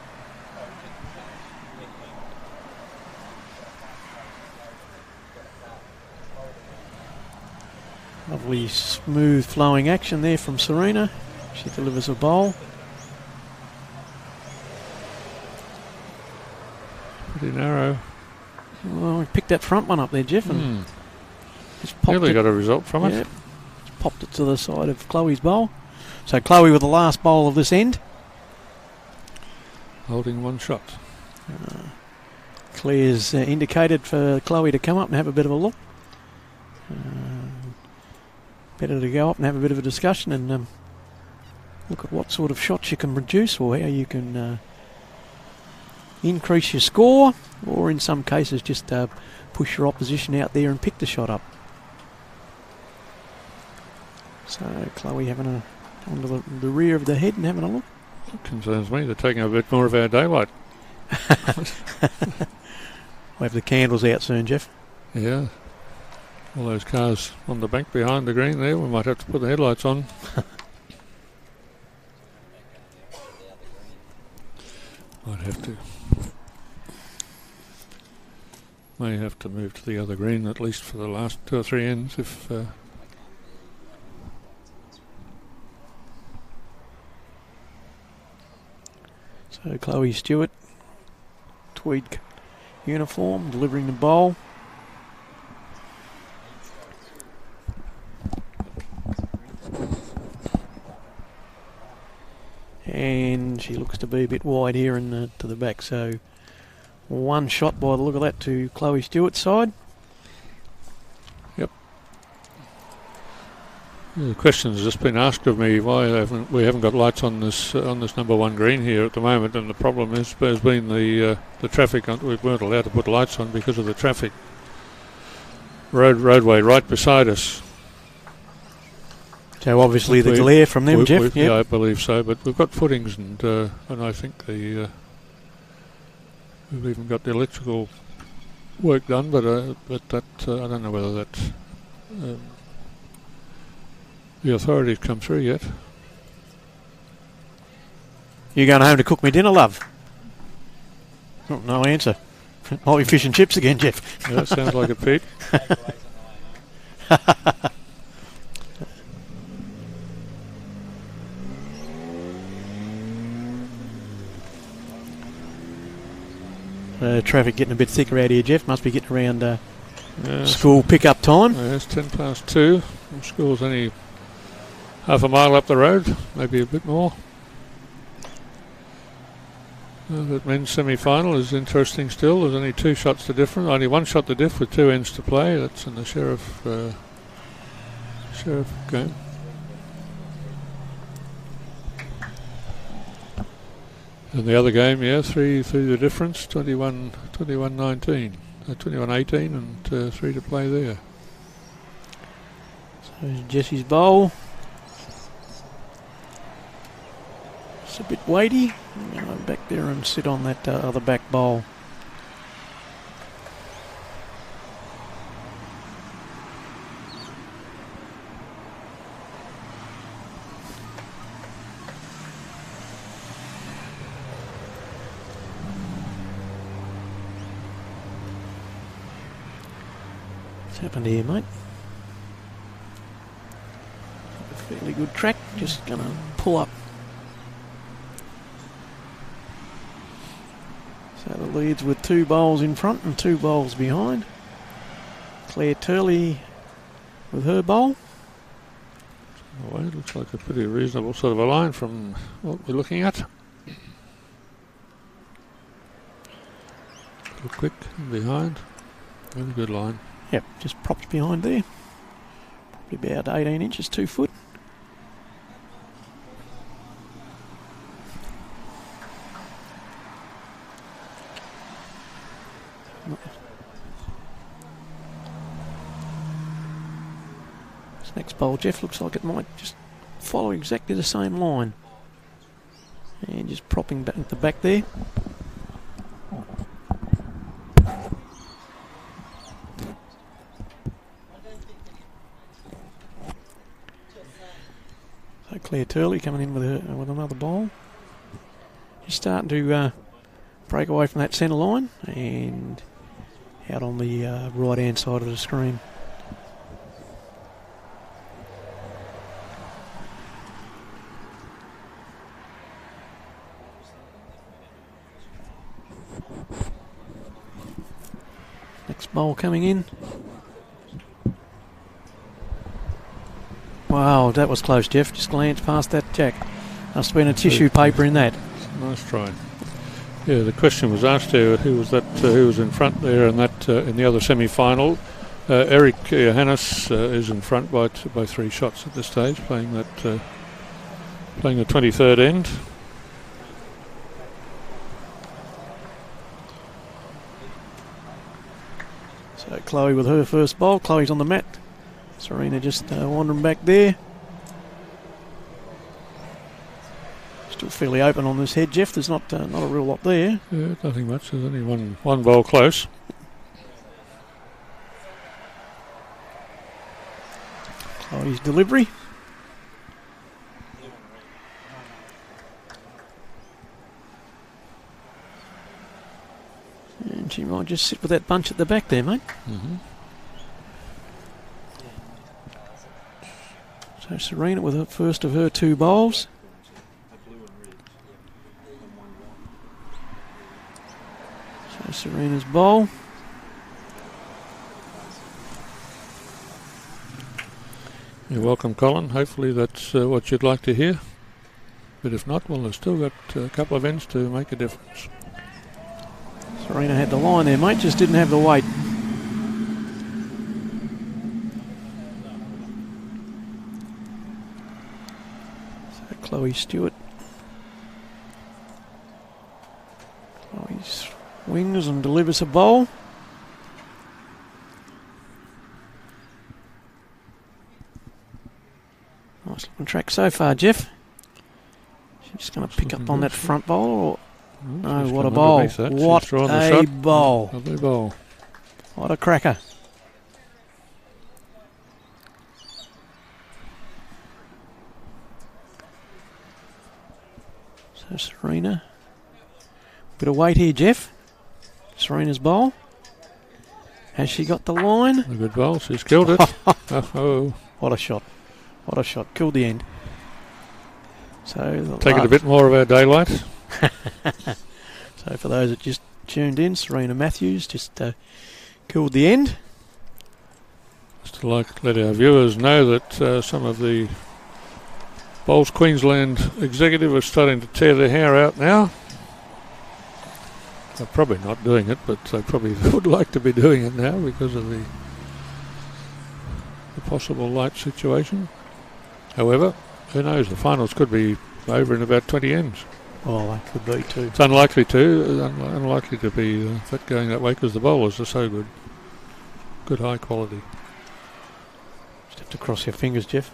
Lovely smooth flowing action there from Serena. She delivers a bowl. Pretty narrow. Well, we picked that front one up there, Jeff, and just popped Nearly it. got a result from it. Just popped it to the side of Chloe's bowl. So Chloe with the last bowl of this end. Holding one shot. Claire's indicated for Chloe to come up and have a bit of a look. Better to go up and have a bit of a discussion and look at what sort of shots you can produce or how you can increase your score, or in some cases just push your opposition out there and pick the shot up. So Chloe having a onto the rear of the head and having a look. That concerns me. They're taking a bit more of our daylight. We'll have the candles out soon, Jeff. Yeah. All those cars on the bank behind the green there, we might have to put the headlights on. Might have to. May have to move to the other green at least for the last 2 or 3 ends if... So Chloe Stewart, tweed uniform, delivering the bowl. And she looks to be a bit wide here and to the back. So one shot by the look of that to Chloe Stewart's side. Yep. The question has just been asked of me why we haven't got lights on this number 1 green here at the moment, and the problem has been the traffic. We weren't allowed to put lights on because of the traffic. Roadway right beside us. So obviously the glare from them, Jeff. Yep. Yeah, I believe so. But we've got footings, and I think we've even got the electrical work done. But that I don't know whether that's the authorities come through yet. You going home to cook me dinner, love? Oh, no answer. Might be fish and chips again, Jeff. Yeah, that sounds like it, Pete. Traffic getting a bit thicker out here, Jeff. Must be getting around school pick-up time. Yeah, it's 2:10. School's only half a mile up the road, maybe a bit more. The men's semi-final is interesting still. There's only 2 shots to difference. Only 1 shot to diff with 2 ends to play. That's in the Sheriff game. And the other game, 3 the difference, 21-19, 21-18, and 3 to play there. So Jesse's bowl. It's a bit weighty. Go back there and sit on that other back bowl. What's happened here, mate? A fairly good track. Just going to pull up. So the leads with 2 bowls in front and 2 bowls behind. Claire Turley with her bowl. Well, it looks like a pretty reasonable sort of a line from what we're looking at. A little quick behind. Very good line. Yep, just propped behind there. Probably about 18 inches, 2 foot. This next bowl, Jeff, looks like it might just follow exactly the same line. And just propping back at the back there. Claire Turley coming in with another bowl. She's starting to break away from that centre line and out on the right hand side of the screen. Next bowl coming in. Wow, that was close, Jeff. Just glanced past that jack. Must have been a tissue paper in that. Nice try. Yeah, the question was asked who was that? Who was in front there in that in the other semi-final? Eric Johannes is in front by 3 shots at this stage, playing the 23rd end. So Chloe with her first bowl. Chloe's on the mat. Serena just wandering back there. Still fairly open on this head, Jeff. There's not a real lot there. Yeah, nothing much. There's only one bowl close. Chloe's delivery. And she might just sit with that bunch at the back there, mate. Mm-hmm. So Serena with her first of her 2 bowls. So Serena's bowl. You're welcome, Colin. Hopefully that's what you'd like to hear. But if not, well, they've still got a couple of ends to make a difference. Serena had the line there, mate, just didn't have the weight. So Chloe Stewart. Chloe swings and delivers a bowl. Nice looking track so far, Jeff. She's going to pick up on that front bowl. Or no, what a bowl. What a bowl. Lovely bowl. What a cracker. So Serena. Bit of weight here, Jeff. Serena's bowl. Has she got the line? A good bowl. She's killed it. Oh. What a shot. What a shot. Killed the end. So taking a bit more of our daylight. So for those that just tuned in, Serena Matthews just killed the end. Just to let our viewers know that some of the Bowls Queensland executive are starting to tear their hair out now. They're probably not doing it, but they probably would like to be doing it now because of the possible light situation. However, who knows, the finals could be over in about 20 ends. Oh, they could be too. It's unlikely to be that going that way because the bowlers are so good. Good high quality. Just have to cross your fingers, Jeff.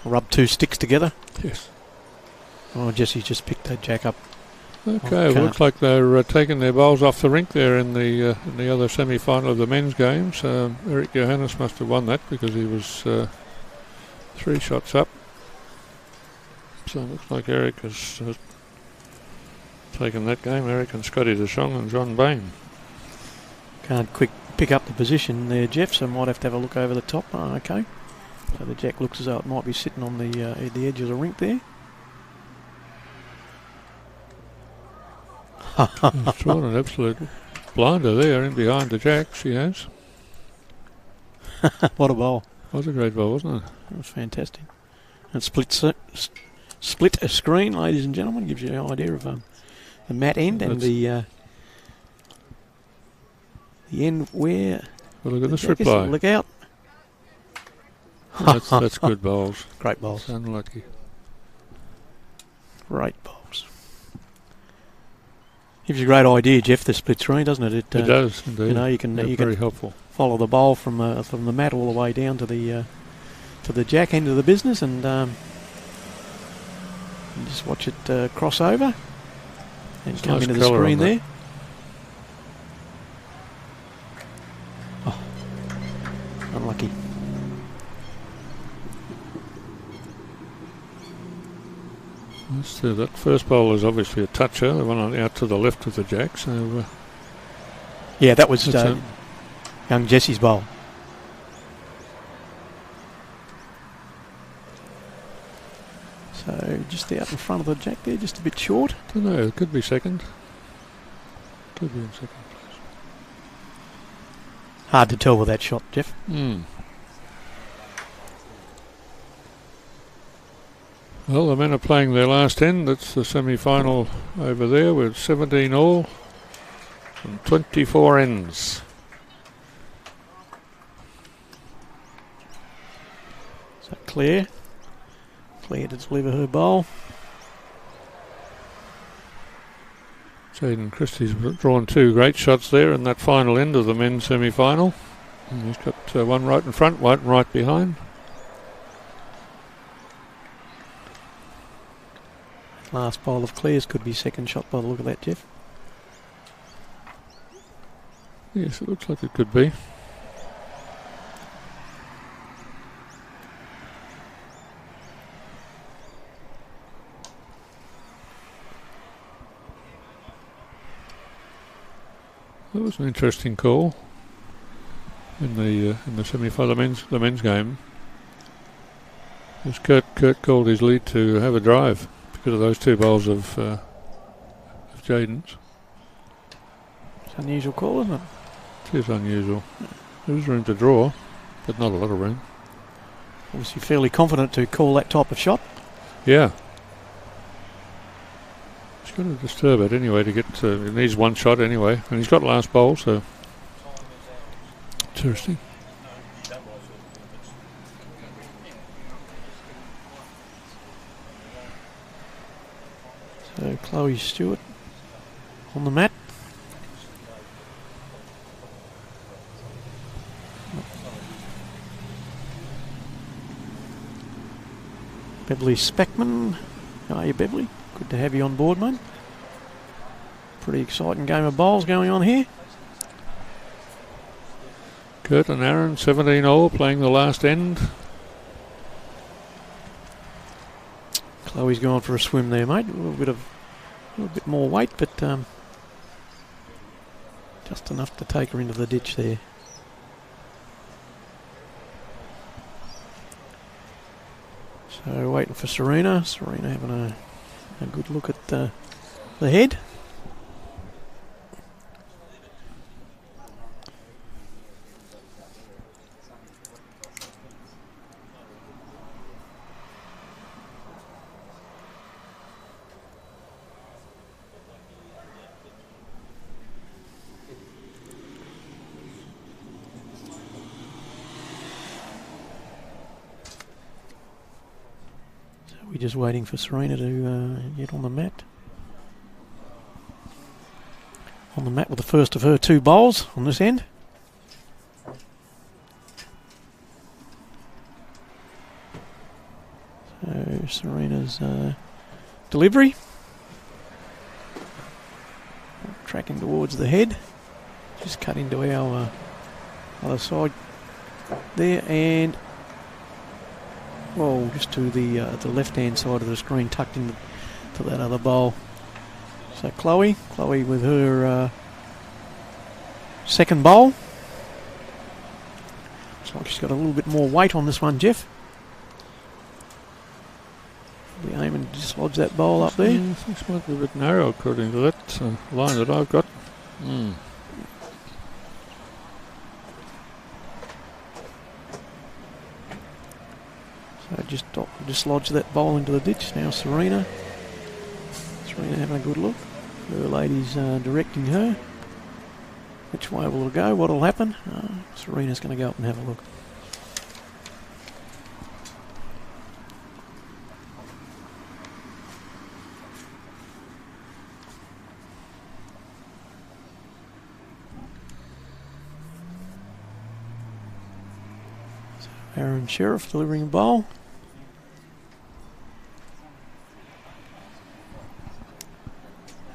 Rub 2 sticks together. Yes. Oh, Jesse's just picked that jack up. Okay, well, looks like they're taking their bowls off the rink there in the other semi-final of the men's games. Eric Johannes must have won that because he was 3 shots up. So it looks like Eric has taken that game. Eric and Scotty DeShong and John Bain. Can't quick pick up the position there, Jeff, so might have to have a look over the top. Oh, okay. So the jack looks as though it might be sitting on the edge of the rink there. She's drawn an absolute blinder there in behind the jack, she has. What a bowl. That was a great bowl, wasn't it? That was fantastic. And split a screen, ladies and gentlemen, gives you an idea of the mat end and the end where. Well, look at this reply. Look out. That's good bowls. Great bowls. It's unlucky. Great bowls. Gives you a great idea, Jeff, the split screen, doesn't it? It does, indeed. You know, you can very helpful. Follow the bowl from the mat all the way down to the jack end of the business, and just watch it cross over and come nice into the screen there. Oh, unlucky. So that first bowl is obviously a toucher, the one out to the left of the jack. So Yeah, that was That's young Jesse's bowl. So just out in front of the jack there, just a bit short. I don't know, it could be second. Could be in second place. Hard to tell with that shot, Jeff. Well, the men are playing their last end. That's the semi-final over there with 17 all and 24 ends. So Claire to deliver her bowl. Jaden Christie's drawn 2 great shots there in that final end of the men's semi-final. And he's got one right in front, one right behind. Last bowl of Claire's could be second shot by the look of that, Jeff. Yes, it looks like it could be. That was an interesting call in the semi-final, the men's game. As Kurt called his lead to have a drive because of those 2 bowls of Jaden's. It's an unusual call, isn't it? It is unusual. There is room to draw, but not a lot of room. Obviously fairly confident to call that type of shot. Yeah. He's got to disturb it anyway to get he needs one shot anyway, and he's got last bowl, so interesting. So Chloe Stewart on the mat. Beverly Speckman. How are you, Beverly? Good to have you on board, mate. Pretty exciting game of bowls going on here. Kurt and Aaron, 17 all, playing the last end. Chloe's gone for a swim there, mate. A little bit more weight, but just enough to take her into the ditch there. So waiting for Serena. Serena having a good look at the head. We're just waiting for Serena to get on the mat. On the mat with the first of her 2 bowls on this end. So Serena's delivery. Tracking towards the head. Just cut into our other side there, and well, just to the left-hand side of the screen, tucked into that other bowl. So Chloe with her second bowl. Looks like she's got a little bit more weight on this one, Jeff. Be aiming to dislodge that bowl up there. This might be a bit narrow according to that line that I've got. So just dislodge that bowl into the ditch. Now Serena having a good look. Her ladies directing her. Which way will it go? What will happen? Serena's going to go up and have a look. So Aaron Sheriff delivering a bowl.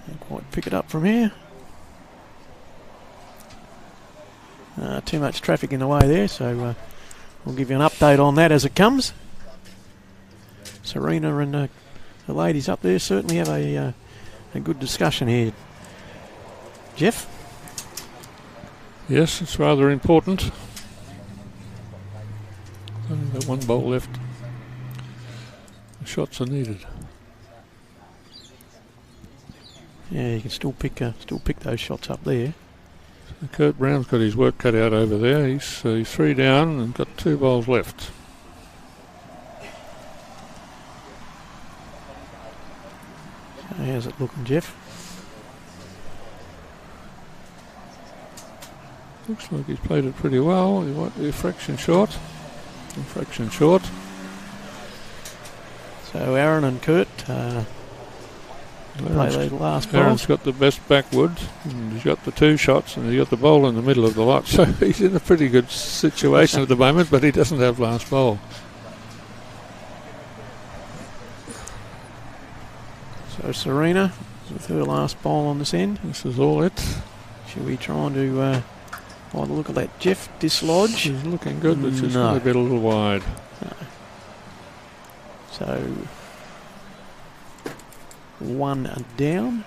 Can't quite pick it up from here. Too much traffic in the way there, so we'll give you an update on that as it comes. Serena and the ladies up there certainly have a good discussion here. Jeff? Yes, it's rather important. Only got one bowl left. The shots are needed. Yeah, you can still pick those shots up there. So Kurt Brown's got his work cut out over there. He's 3 down and got 2 bowls left. So how's it looking, Jeff? Looks like he's played it pretty well. He might be a fraction short. So Aaron and Kurt play the last ball. Aaron's got the best backwood, and he's got the 2 shots, and he's got the bowl in the middle of the lot. So he's in a pretty good situation at the moment, but he doesn't have last bowl. So Serena with her last bowl on this end. This is all it. Should we try and do... by the look of that, Jeff dislodge. He's looking good, but just a bit a little wide. No. So 1 down.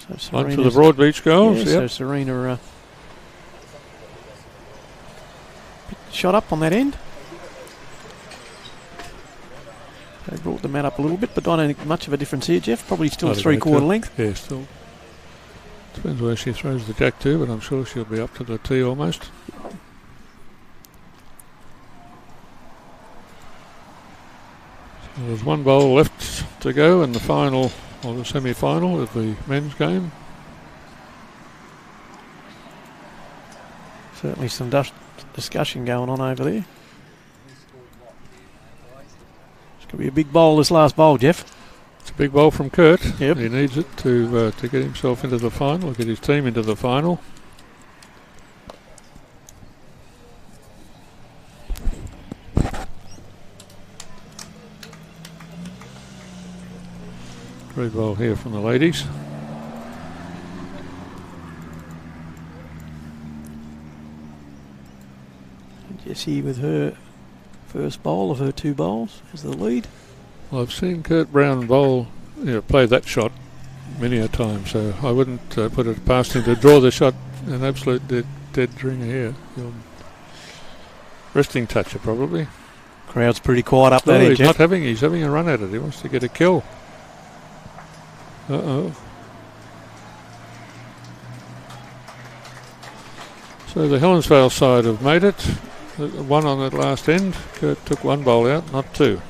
So One for the Broadbeach girls. Yeah, yep. So Serena shot up on that end. They brought the mat up a little bit, but I don't think much of a difference here, Jeff. Probably still Not a a 3/4 great length. Yeah, still. Depends where she throws the jack to, but I'm sure she'll be up to the tee almost. So there's 1 bowl left to go in the final, or the semi-final of the men's game. Certainly some discussion going on over there. It's going to be a big bowl, this last bowl, Jeff. It's a big bowl from Kurt. Yep. He needs it to get himself into the final, get his team into the final. Great bowl here from the ladies. Jessie with her first bowl of her 2 bowls as the lead. Well, I've seen Kurt Brown bowl, play that shot many a time, so I wouldn't put it past him to draw the shot an absolute dead ringer here. Resting toucher probably. Crowd's pretty quiet up No, there, he's Jeff. he's having a run at it. He wants to get a kill. Uh-oh. So the Helensvale side have made it. 1 on that last end. Kurt took 1 bowl out, not 2.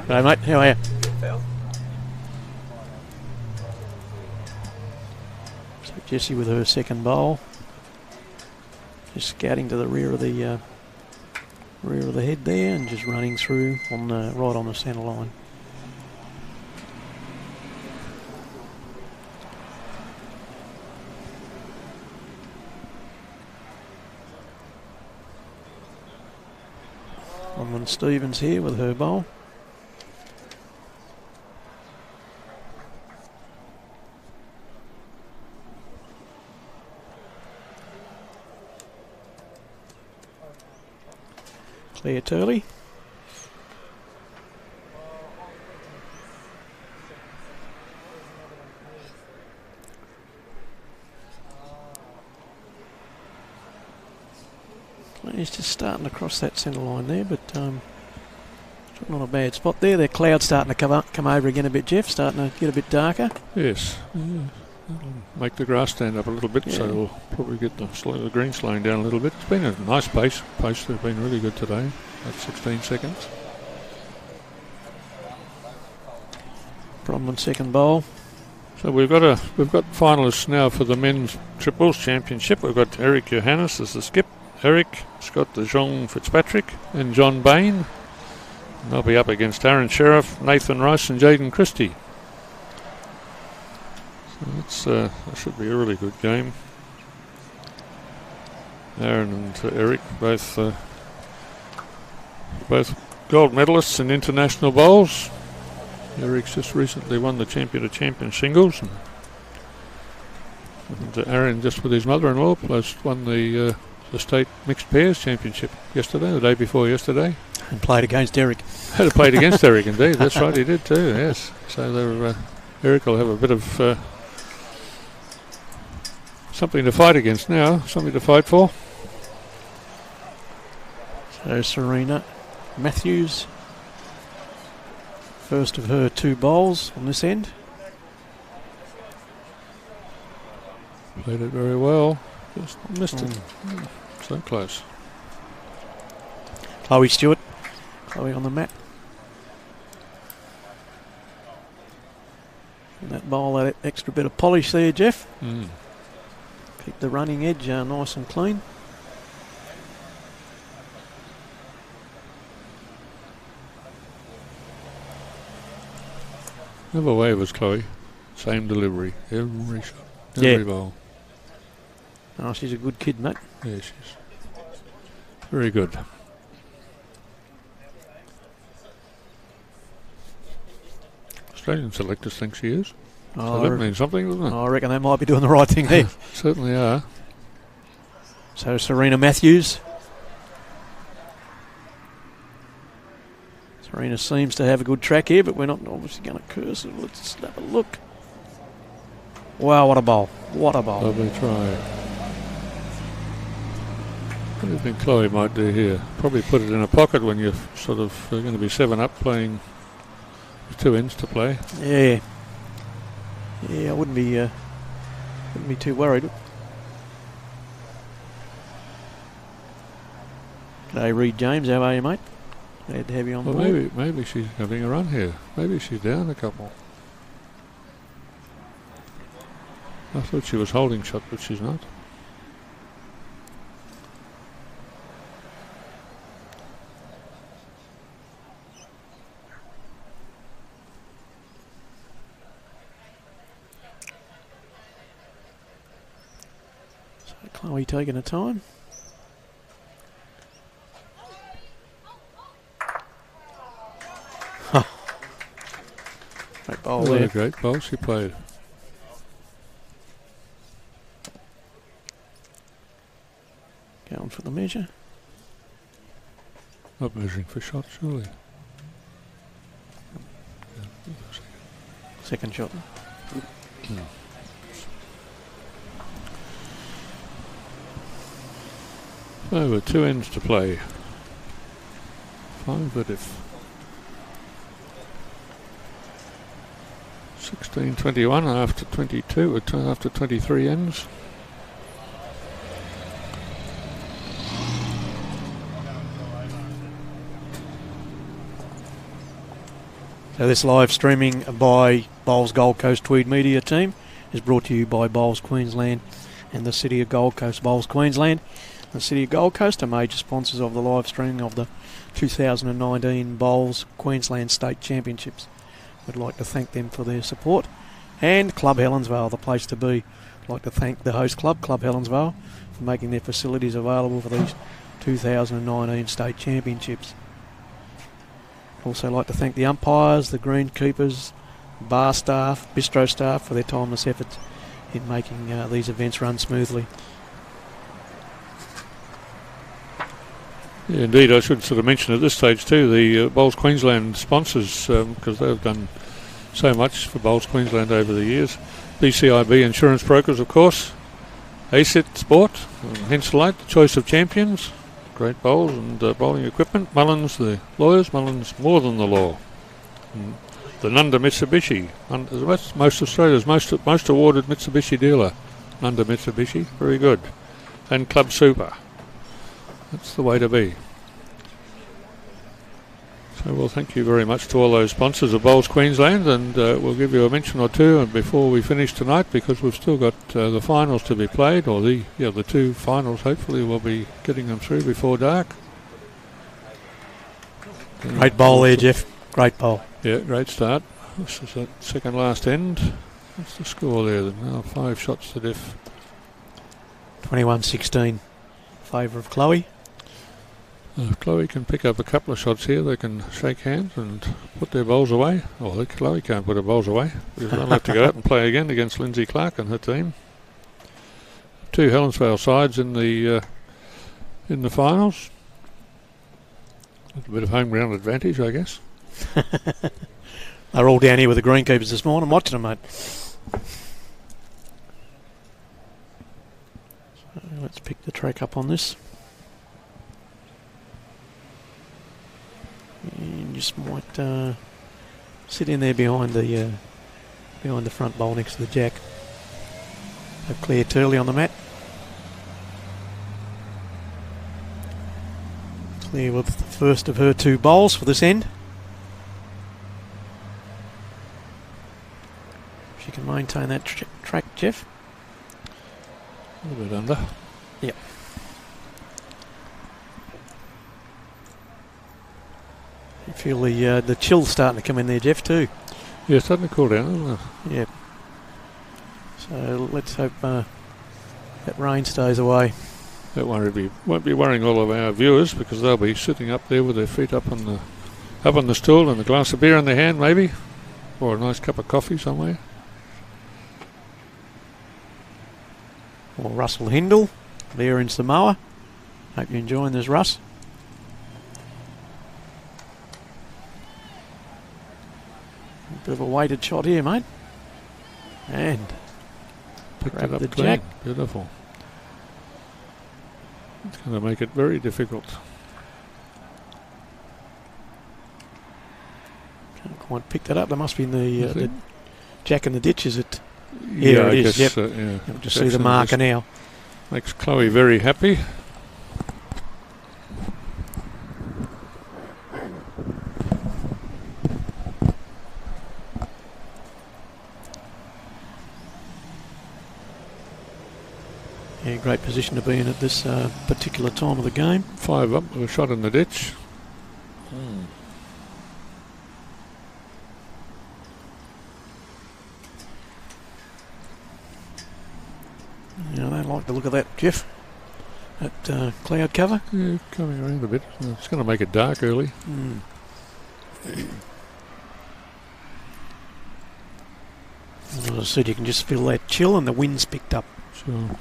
Hello, mate. How are you? So Jessie with her second bowl, just scouting to the rear of the head there, and just running through on the right on the centre line. Bronwyn Stevens here with her bowl. Claire Turley. Claire's just starting to cross that centre line there, but not a bad spot there. The cloud's starting to come over again a bit, Jeff, starting to get a bit darker. Yes. That'll make the grass stand up a little bit, so we'll probably get the green slowing down a little bit. It's been a nice pace. Pace has been really good today. At 16 seconds. Bronwyn second bowl. So we've got finalists now for the men's triples championship. We've got Eric Johannes as the skip. Eric, Scott de Jong Fitzpatrick, and John Bain. And they'll be up against Aaron Sheriff, Nathan Rice, and Jaden Christie. So that should be a really good game. Aaron and Eric both gold medalists in international bowls. Eric's just recently won the Champion of Champions singles, and Aaron, just with his mother-in-law, plus won the the state mixed pairs championship yesterday, the day before yesterday. And played against Eric. Had played against Eric, indeed. That's right, he did too. Yes. So Eric will have a bit of something to fight against now, something to fight for. So Serena Matthews, first of her 2 bowls on this end. Played it very well. Just missed it. So close. Chloe Stewart. Chloe on the mat. And that bowl, that extra bit of polish there, Jeff. Keep the running edge nice and clean. Never wavers, Chloe. Same delivery. Every shot. Every bowl. Oh, she's a good kid, mate. Yeah, she's very good. Australian selectors think she is. So that means something, doesn't it? I reckon they might be doing the right thing there. Certainly are. So Serena Matthews. Serena seems to have a good track here, but we're not obviously going to curse it. Let's just have a look. Wow, what a bowl. What a bowl. Lovely try. What do you think Chloe might do here? Probably put it in a pocket when you're sort of going to be 7 up playing with 2 ends to play. Yeah. Yeah, I wouldn't be too worried. G'day, Reed James. How are you, mate? Glad to have you on board. Maybe she's having a run here. Maybe she's down a couple. I thought she was holding shot, but she's not. So Chloe taking her time. Great bowl there. A great bowl she played. Going for the measure. Not measuring for shots, surely. Second shot. So with 2 ends to play. 5 but if. 16-21 after 22, after 23 ends. So this live streaming by Bowls Gold Coast Tweed Media team is brought to you by Bowls Queensland and the City of Gold Coast. Bowls Queensland and the City of Gold Coast are major sponsors of the live streaming of the 2019 Bowls Queensland State Championships. We'd like to thank them for their support. And Club Helensvale, the place to be. I'd like to thank the host club, Club Helensvale, for making their facilities available for these 2019 State Championships. Also like to thank the umpires, the greenkeepers, bar staff, bistro staff for their timeless efforts in making these events run smoothly. Yeah, indeed, I should sort of mention at this stage too the Bowls Queensland sponsors, because they've done so much for Bowls Queensland over the years. BCIB Insurance Brokers, of course, ASIT Sport, Henselite, the Choice of Champions, great bowls and bowling equipment. Mullins, the lawyers, Mullins more than the law. And the Nunda Mitsubishi, most Australia's most awarded Mitsubishi dealer. Nunda Mitsubishi, very good. And Club Super. That's the way to be. So well, thank you very much to all those sponsors of Bowls Queensland, and we'll give you a mention or two before we finish tonight, because we've still got the finals to be played, or the 2 finals. Hopefully we'll be getting them through before dark. Great bowl there, Jeff. Great bowl. Yeah, great start. This is that second last end. What's the score there then? Now 5 shots to diff. 21-16. Favour of Chloe. If Chloe can pick up a couple of shots here, they can shake hands and put their bowls away. Well, Chloe can't put her bowls away, because they'll have to go out and play again against Lindsay Clark and her team. 2 Helensvale sides in the in the finals. A bit of home ground advantage, I guess. They're all down here with the greenkeepers this morning watching them, mate. So let's pick the track up on this. And just might sit in there behind the front bowl next to the jack. Have Claire Turley on the mat. Claire with the first of her 2 bowls for this end. If she can maintain that track, Jeff. A little bit under. Yep. You feel the chill starting to come in there, Jeff, too. Yeah, it's starting to cool down, isn't it? Yeah. So let's hope that rain stays away. That won't be worrying all of our viewers, because they'll be sitting up there with their feet up on the stool and a glass of beer in their hand, maybe, or a nice cup of coffee somewhere. Or Russell Hindle there in Samoa. Hope you're enjoying this, Russ. A bit of a weighted shot here, mate. And Picked grab it up the clean. jack. Beautiful. It's going to make it very difficult. Can't quite pick that up. There must be in the jack in the ditch, is it? Yeah, it I is. guess, Yep. yeah. You'll just see the marker now. Makes Chloe very happy. Yeah, great position to be in at this particular time of the game. 5 up with a shot in the ditch. You know, they like the look of that, Jeff. That cloud cover. Yeah, coming around a bit. It's going to make it dark early. As I said, you can just feel that chill and the wind's picked up. So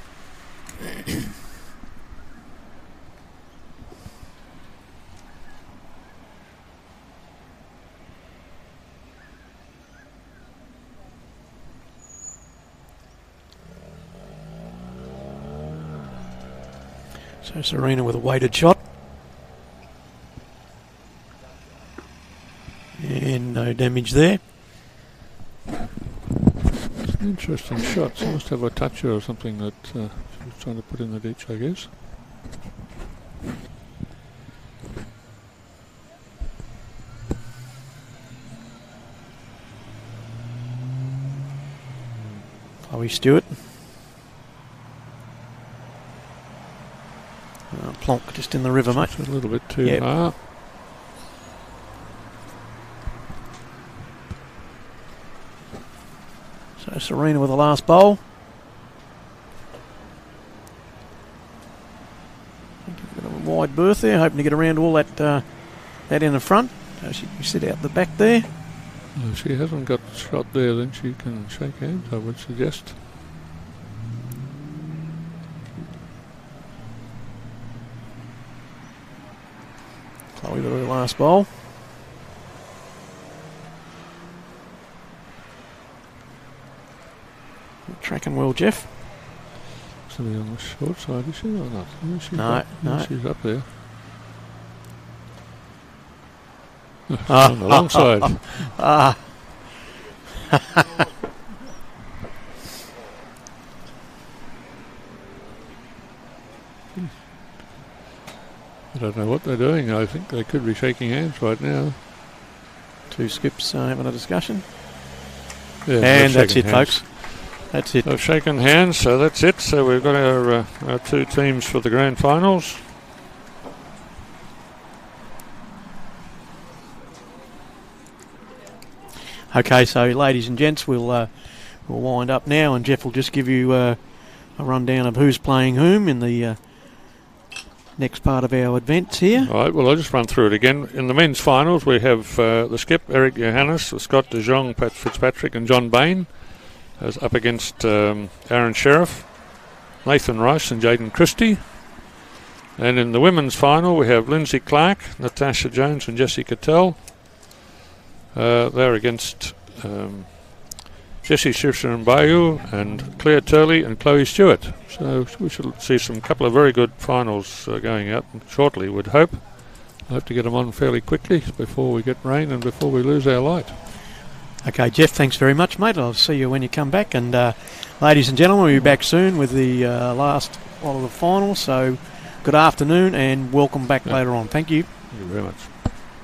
So Serena with a weighted shot. And no damage there. it's an interesting shot. She must have a toucher or something that she was trying to put in the ditch, I guess. Chloe Stewart. Plonk just in the river, mate. It's a little bit too Yep. far. So Serena with the last bowl. A bit of a wide berth there, hoping to get around all that in the front. So she can sit out the back there. If she hasn't got the shot there, then she can shake hands, I would suggest. Chloe with her last bowl. Tracking well, Jeff. She's on the short side, is she, or not? Yeah, she's No, no. She's up there. On the long side. I don't know what they're doing. I think they could be shaking hands right now. Two skips having a discussion. Yeah, And they've that's it, shaken hands. folks. That's it. They've shaken hands, so that's it. So we've got our 2 teams for the grand finals. Okay, so ladies and gents, we'll wind up now, and Jeff will just give you a rundown of who's playing whom in the next part of our events here. All right, well, I'll just run through it again. In the men's finals, we have the skip, Eric Johannes, Scott de Jong, Pat Fitzpatrick and John Bain, as up against Aaron Sheriff, Nathan Rice and Jaden Christie. And in the women's final, we have Lindsay Clark, Natasha Jones and Jessica Tell. They're against Jessie Shifsher and Claire Turley and Chloe Stewart. So we should see some couple of very good finals going out shortly, we'd hope. I hope to get them on fairly quickly before we get rain and before we lose our light. Okay, Jeff, thanks very much, mate. I'll see you when you come back. And ladies and gentlemen, we'll be back soon with the last lot of the finals. So good afternoon and welcome back later on. Thank you. Thank you very much.